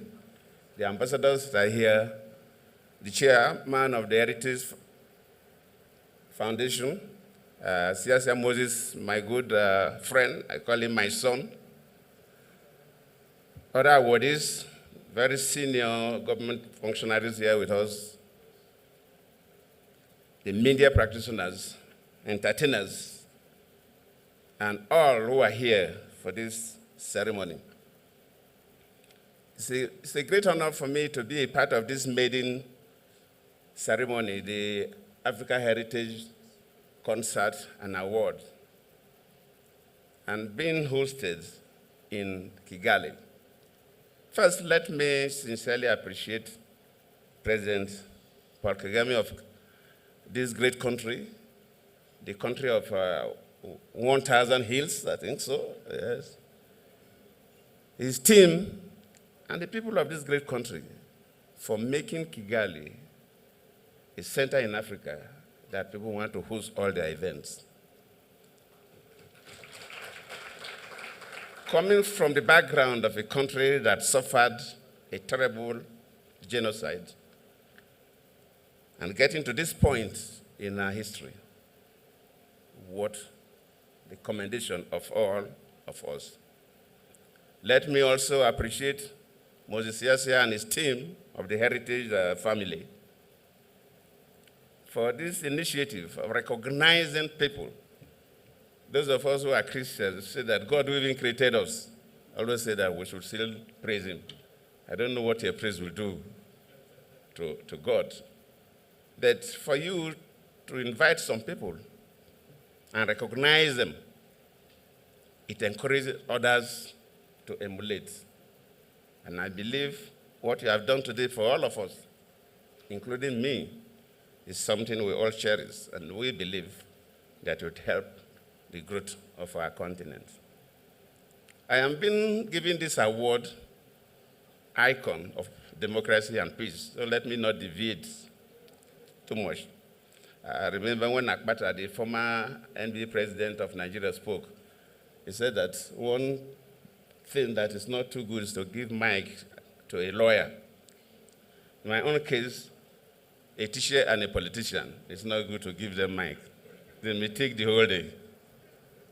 The ambassadors are here, the chairman of the Heritage Foundation, Siasia Moses, my good friend, I call him my son. Other awardees, very senior government functionaries here with us, the media practitioners, entertainers, and all who are here for this ceremony. It's a great honor for me to be a part of this maiden ceremony, the Africa Heritage Concert and Award, and being hosted in Kigali. First, let me sincerely appreciate President Paul Kagame of this great country, the country of 1,000 hills, I think so, yes. His team and the people of this great country for making Kigali a center in Africa that people want to host all their events. Coming from the background of a country that suffered a terrible genocide and getting to this point in our history, what the commendation of all of us. Let me also appreciate Moses Yasia and his team of the Heritage family for this initiative of recognizing people. Those of us who are Christians say that God who even created us, always say that we should still praise him. I don't know what your praise will do to God. But for you to invite some people and recognize them, it encourages others to emulate. And I believe what you have done today for all of us, including me, is something we all cherish, and we believe that it would help the growth of our continent. I am being given this award, icon of democracy and peace, so let me not deviate too much. I remember when Akbata, the former NBA president of Nigeria, spoke, he said that one thing that is not too good is to give mic to a lawyer. In my own case, a teacher and a politician, it's not good to give them mic. They may take the whole day.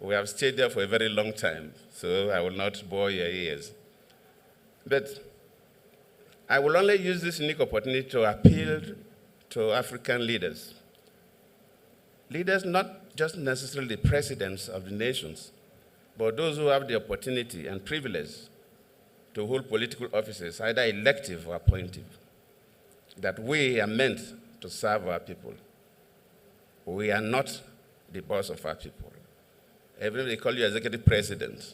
We have stayed there for a very long time, so I will not bore your ears. But I will only use this unique opportunity to appeal to African leaders. Leaders, not just necessarily the presidents of the nations, but those who have the opportunity and privilege to hold political offices, either elective or appointive, that we are meant to serve our people. We are not the boss of our people. Even if they call you executive president,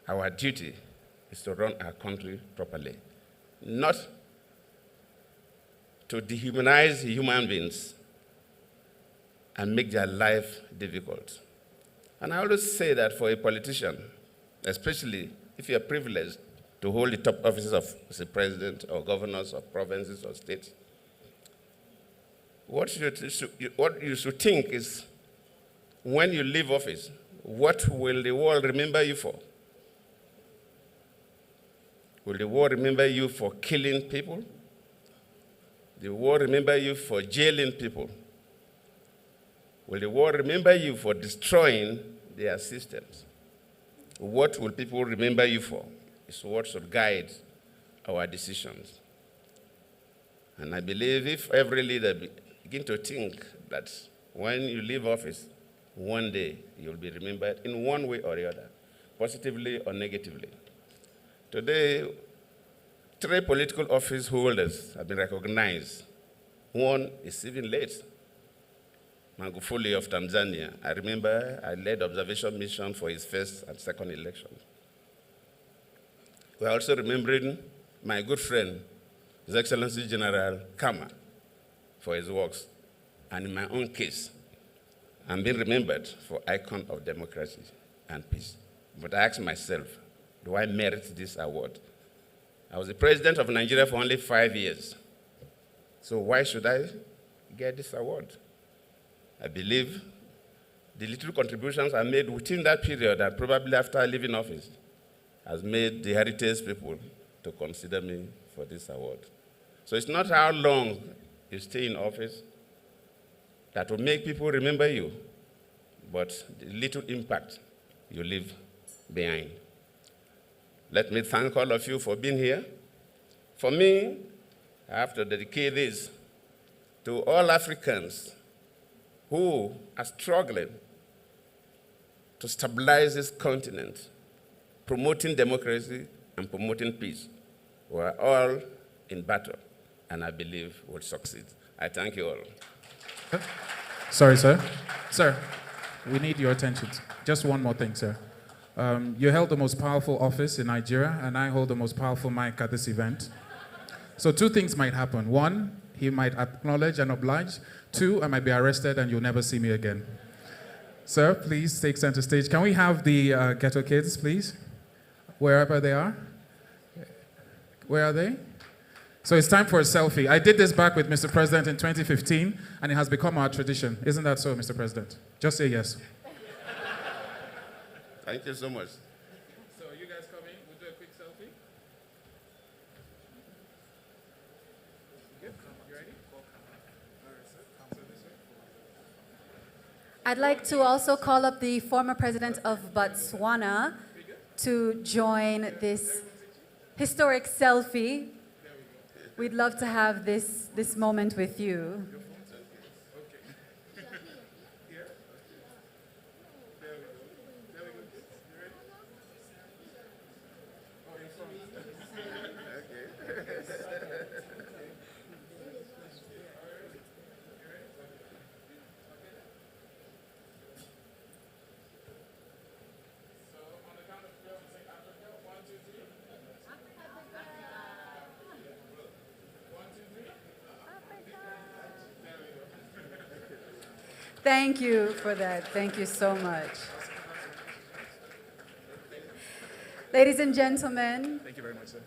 our duty is to run our country properly, not to dehumanize human beings and make their life difficult. And I always say that for a politician, especially if you're privileged to hold the top offices of the president or governors of provinces or states, what you should think is, when you leave office, what will the world remember you for? Will the world remember you for killing people? The world remember you for jailing people? Will the world remember you for destroying their systems? What will people remember you for? Is what should guide our decisions. And I believe if every leader begin to think that when you leave office, one day you'll be remembered in one way or the other, positively or negatively. Today, 3 political office holders have been recognized. One is even late. Magufuli of Tanzania. I remember I led observation mission for his first and second election. We're also remembering my good friend, His Excellency General Kama, for his works. And in my own case, I'm being remembered for icon of democracy and peace. But I ask myself, do I merit this award? I was the president of Nigeria for only 5 years. So why should I get this award? I believe the little contributions I made within that period and probably after leaving office has made the heritage people to consider me for this award. So it's not how long you stay in office that will make people remember you, but the little impact you leave behind. Let me thank all of you for being here. For me, I have to dedicate this to all Africans who are struggling to stabilize this continent, promoting democracy and promoting peace. We are all in battle, and I believe we'll succeed. I thank you all. Sorry, sir. Sir, we need your attention. Just one more thing, sir. You held the most powerful office in Nigeria, and I hold the most powerful mic at this event. So 2 things might happen. 1, he might acknowledge and oblige. 2, I might be arrested and you'll never see me again. Sir, please take center stage. Can we have the Ghetto Kids, please? Wherever they are. Where are they? So it's time for a selfie. I did this back with Mr. President in 2015, and it has become our tradition. Isn't that so, Mr. President? Just say yes. Thank you so much. So you guys come in, we'll do a quick selfie. Good. You ready? I'd like to also call up the former president of Botswana to join this historic selfie. We'd love to have this moment with you. Thank you for that. Thank you so much. Ladies and gentlemen, thank you very much, sir.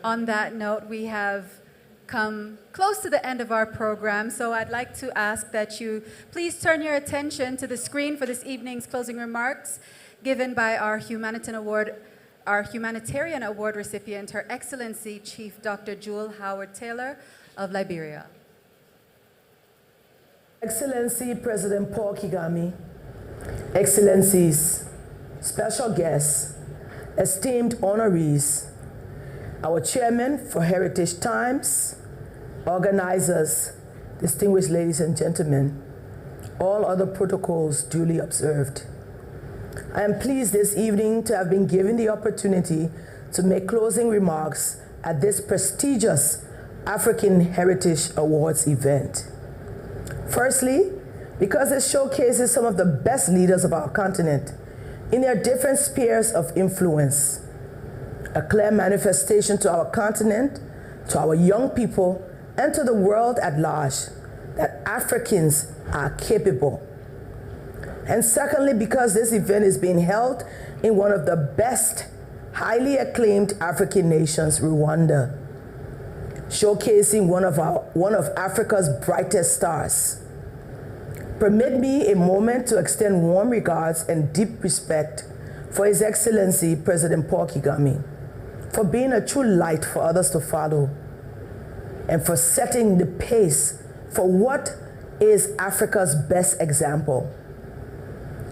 On that note, we have come close to the end of our program, so I'd like to ask that you please turn your attention to the screen for this evening's closing remarks given by our Humanitarian Award recipient, Her Excellency Chief Dr. Jewel Howard Taylor of Liberia. Excellency President Paul Kagame, Excellencies, special guests, esteemed honorees, our chairman for Heritage Times, organizers, distinguished ladies and gentlemen, all other protocols duly observed. I am pleased this evening to have been given the opportunity to make closing remarks at this prestigious African Heritage Awards event. Firstly, because it showcases some of the best leaders of our continent in their different spheres of influence. A clear manifestation to our continent, to our young people, and to the world at large that Africans are capable. And secondly, because this event is being held in one of the best, highly acclaimed African nations, Rwanda, showcasing one of Africa's brightest stars. Permit me a moment to extend warm regards and deep respect for His Excellency President Paul Kagame, for being a true light for others to follow, and for setting the pace for what is Africa's best example.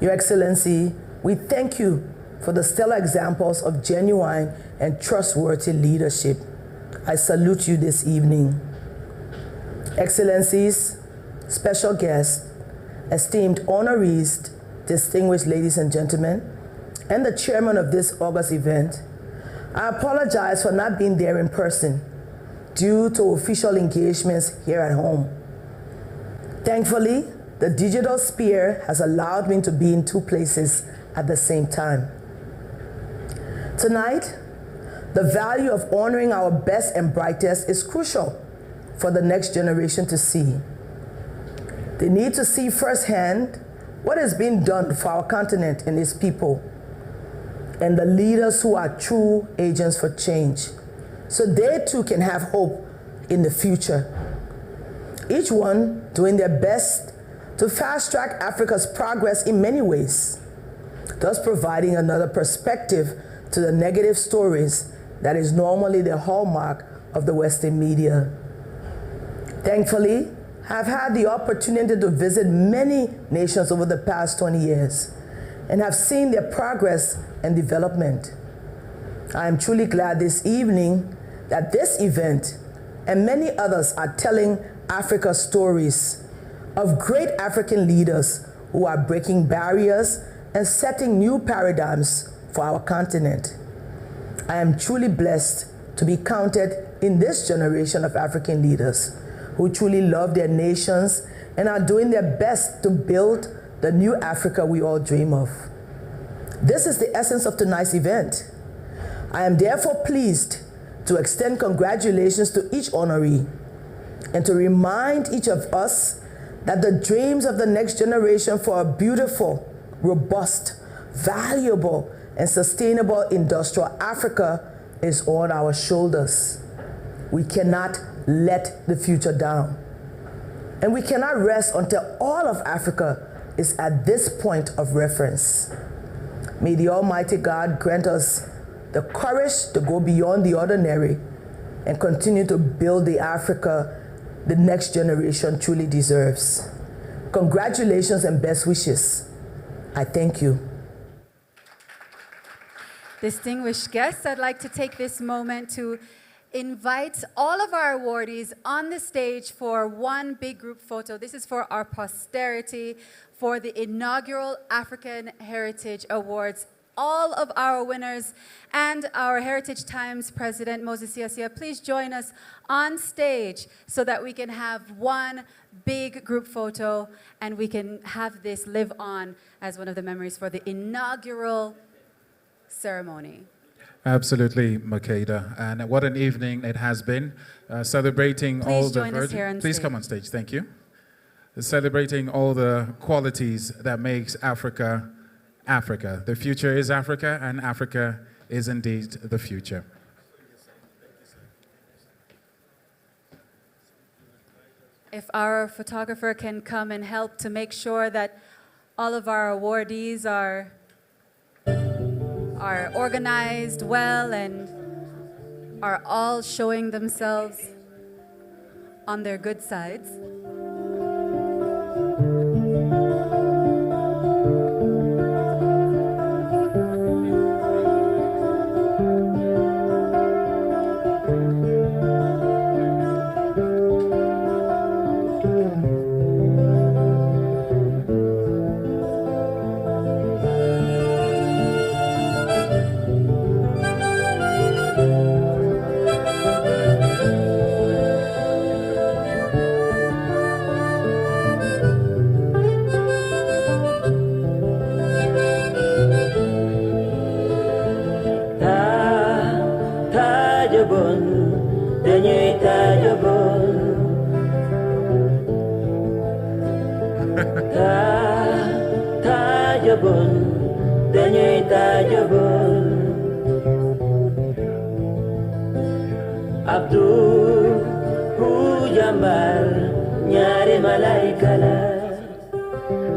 Your Excellency, we thank you for the stellar examples of genuine and trustworthy leadership. I salute you this evening. Excellencies, special guests, esteemed honorees, distinguished ladies and gentlemen, and the chairman of this August event, I apologize for not being there in person due to official engagements here at home. Thankfully, the digital sphere has allowed me to be in 2 places at the same time. Tonight, the value of honoring our best and brightest is crucial for the next generation to see. They need to see firsthand what is being done for our continent and its people, and the leaders who are true agents for change, so they too can have hope in the future. Each one doing their best to fast-track Africa's progress in many ways, thus providing another perspective to the negative stories that is normally the hallmark of the Western media. Thankfully, I've had the opportunity to visit many nations over the past 20 years and have seen their progress and development. I am truly glad this evening that this event and many others are telling Africa's stories of great African leaders who are breaking barriers and setting new paradigms for our continent. I am truly blessed to be counted in this generation of African leaders who truly love their nations and are doing their best to build the new Africa we all dream of. This is the essence of tonight's event. I am therefore pleased to extend congratulations to each honoree and to remind each of us that the dreams of the next generation for a beautiful, robust, valuable, and sustainable industrial Africa is on our shoulders. We cannot let the future down. And we cannot rest until all of Africa is at this point of reference. May the Almighty God grant us the courage to go beyond the ordinary and continue to build the Africa the next generation truly deserves. Congratulations and best wishes. I thank you. Distinguished guests, I'd like to take this moment to invite all of our awardees on the stage for one big group photo. This is for our posterity for the inaugural African Heritage Awards. All of our winners and our Heritage Times President, Moses Siasia, please join us on stage so that we can have one big group photo and we can have this live on as one of the memories for the inaugural ceremony. Absolutely, Makeda. And what an evening it has been, celebrating all the... Please join us here on Please stage. come on stage, thank you. Celebrating all the qualities that makes Africa, Africa. The future is Africa, and Africa is indeed the future. If our photographer can come and help to make sure that all of our awardees are organized well and are all showing themselves on their good sides.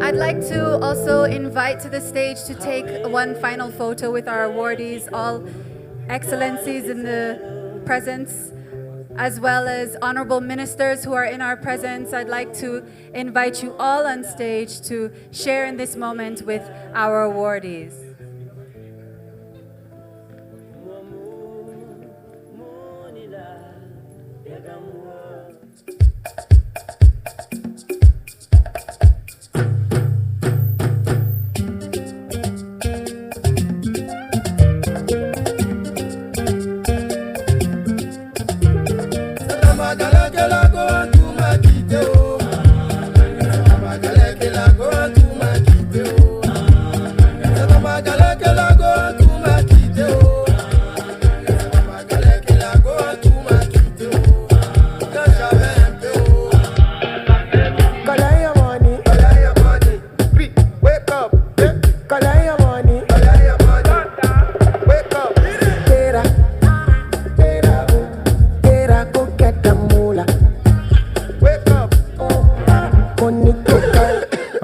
I'd like to also invite to the stage to take one final photo with our awardees, all excellencies in the presence, as well as honorable ministers who are in our presence. I'd like to invite you all on stage to share in this moment with our awardees. Go to my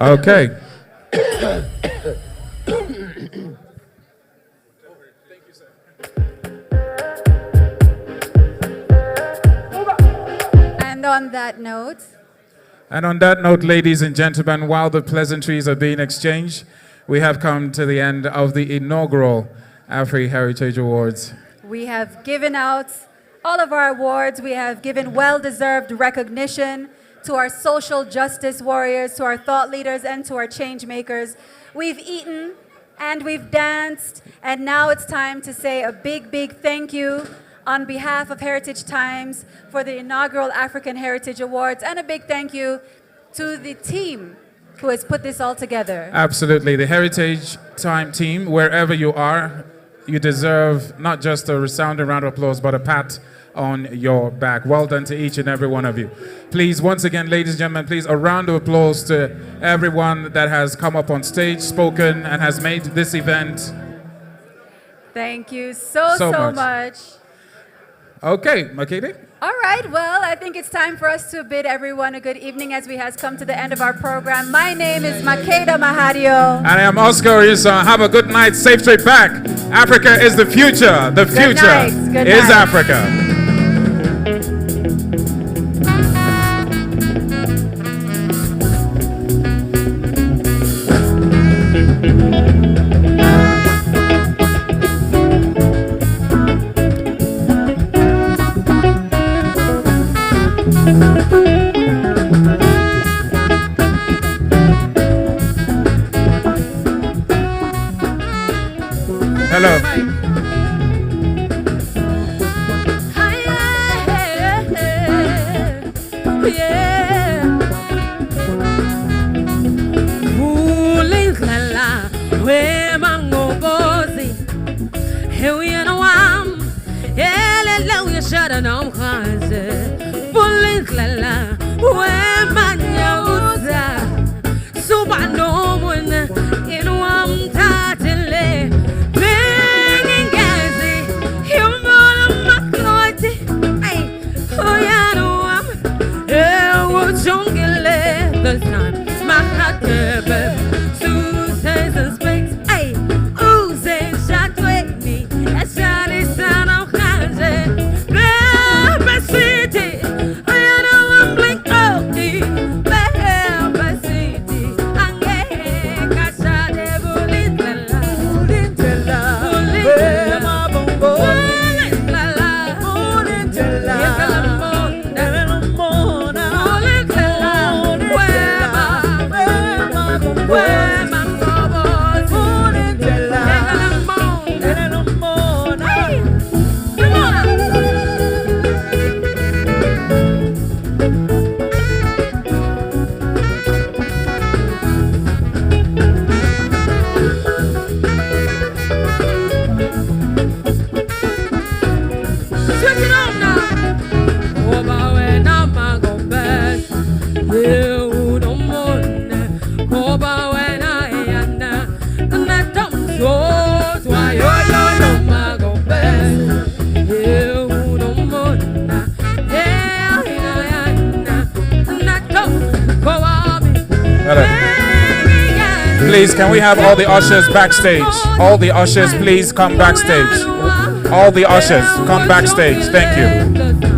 Okay. And on that note, ladies and gentlemen, while the pleasantries are being exchanged, we have come to the end of the inaugural Afri Heritage Awards. we have given out all of our awards. We have given well-deserved recognition to our social justice warriors, to our thought leaders, and to our change makers. We've eaten and we've danced, and now it's time to say a big, big thank you on behalf of Heritage Times for the inaugural African Heritage Awards, and a big thank you to the team who has put this all together. Absolutely. The Heritage Time team, wherever you are, you deserve not just a resounding round of applause, but a pat on your back. Well done to each and every one of you. Please, once again, ladies and gentlemen, please, a round of applause to everyone that has come up on stage, spoken, and has made this event. Thank you so much. Okay, Makede? All right, well, I think it's time for us to bid everyone a good evening as we has come to the end of our program. My name is Makeda Mahadio. And I am Oscar Orisa. Have a good night. Safe trip back. Africa is the future. The future is Africa. Hello. Please, can we have all the ushers backstage? All the ushers, please come backstage. All the ushers, come backstage. Thank you.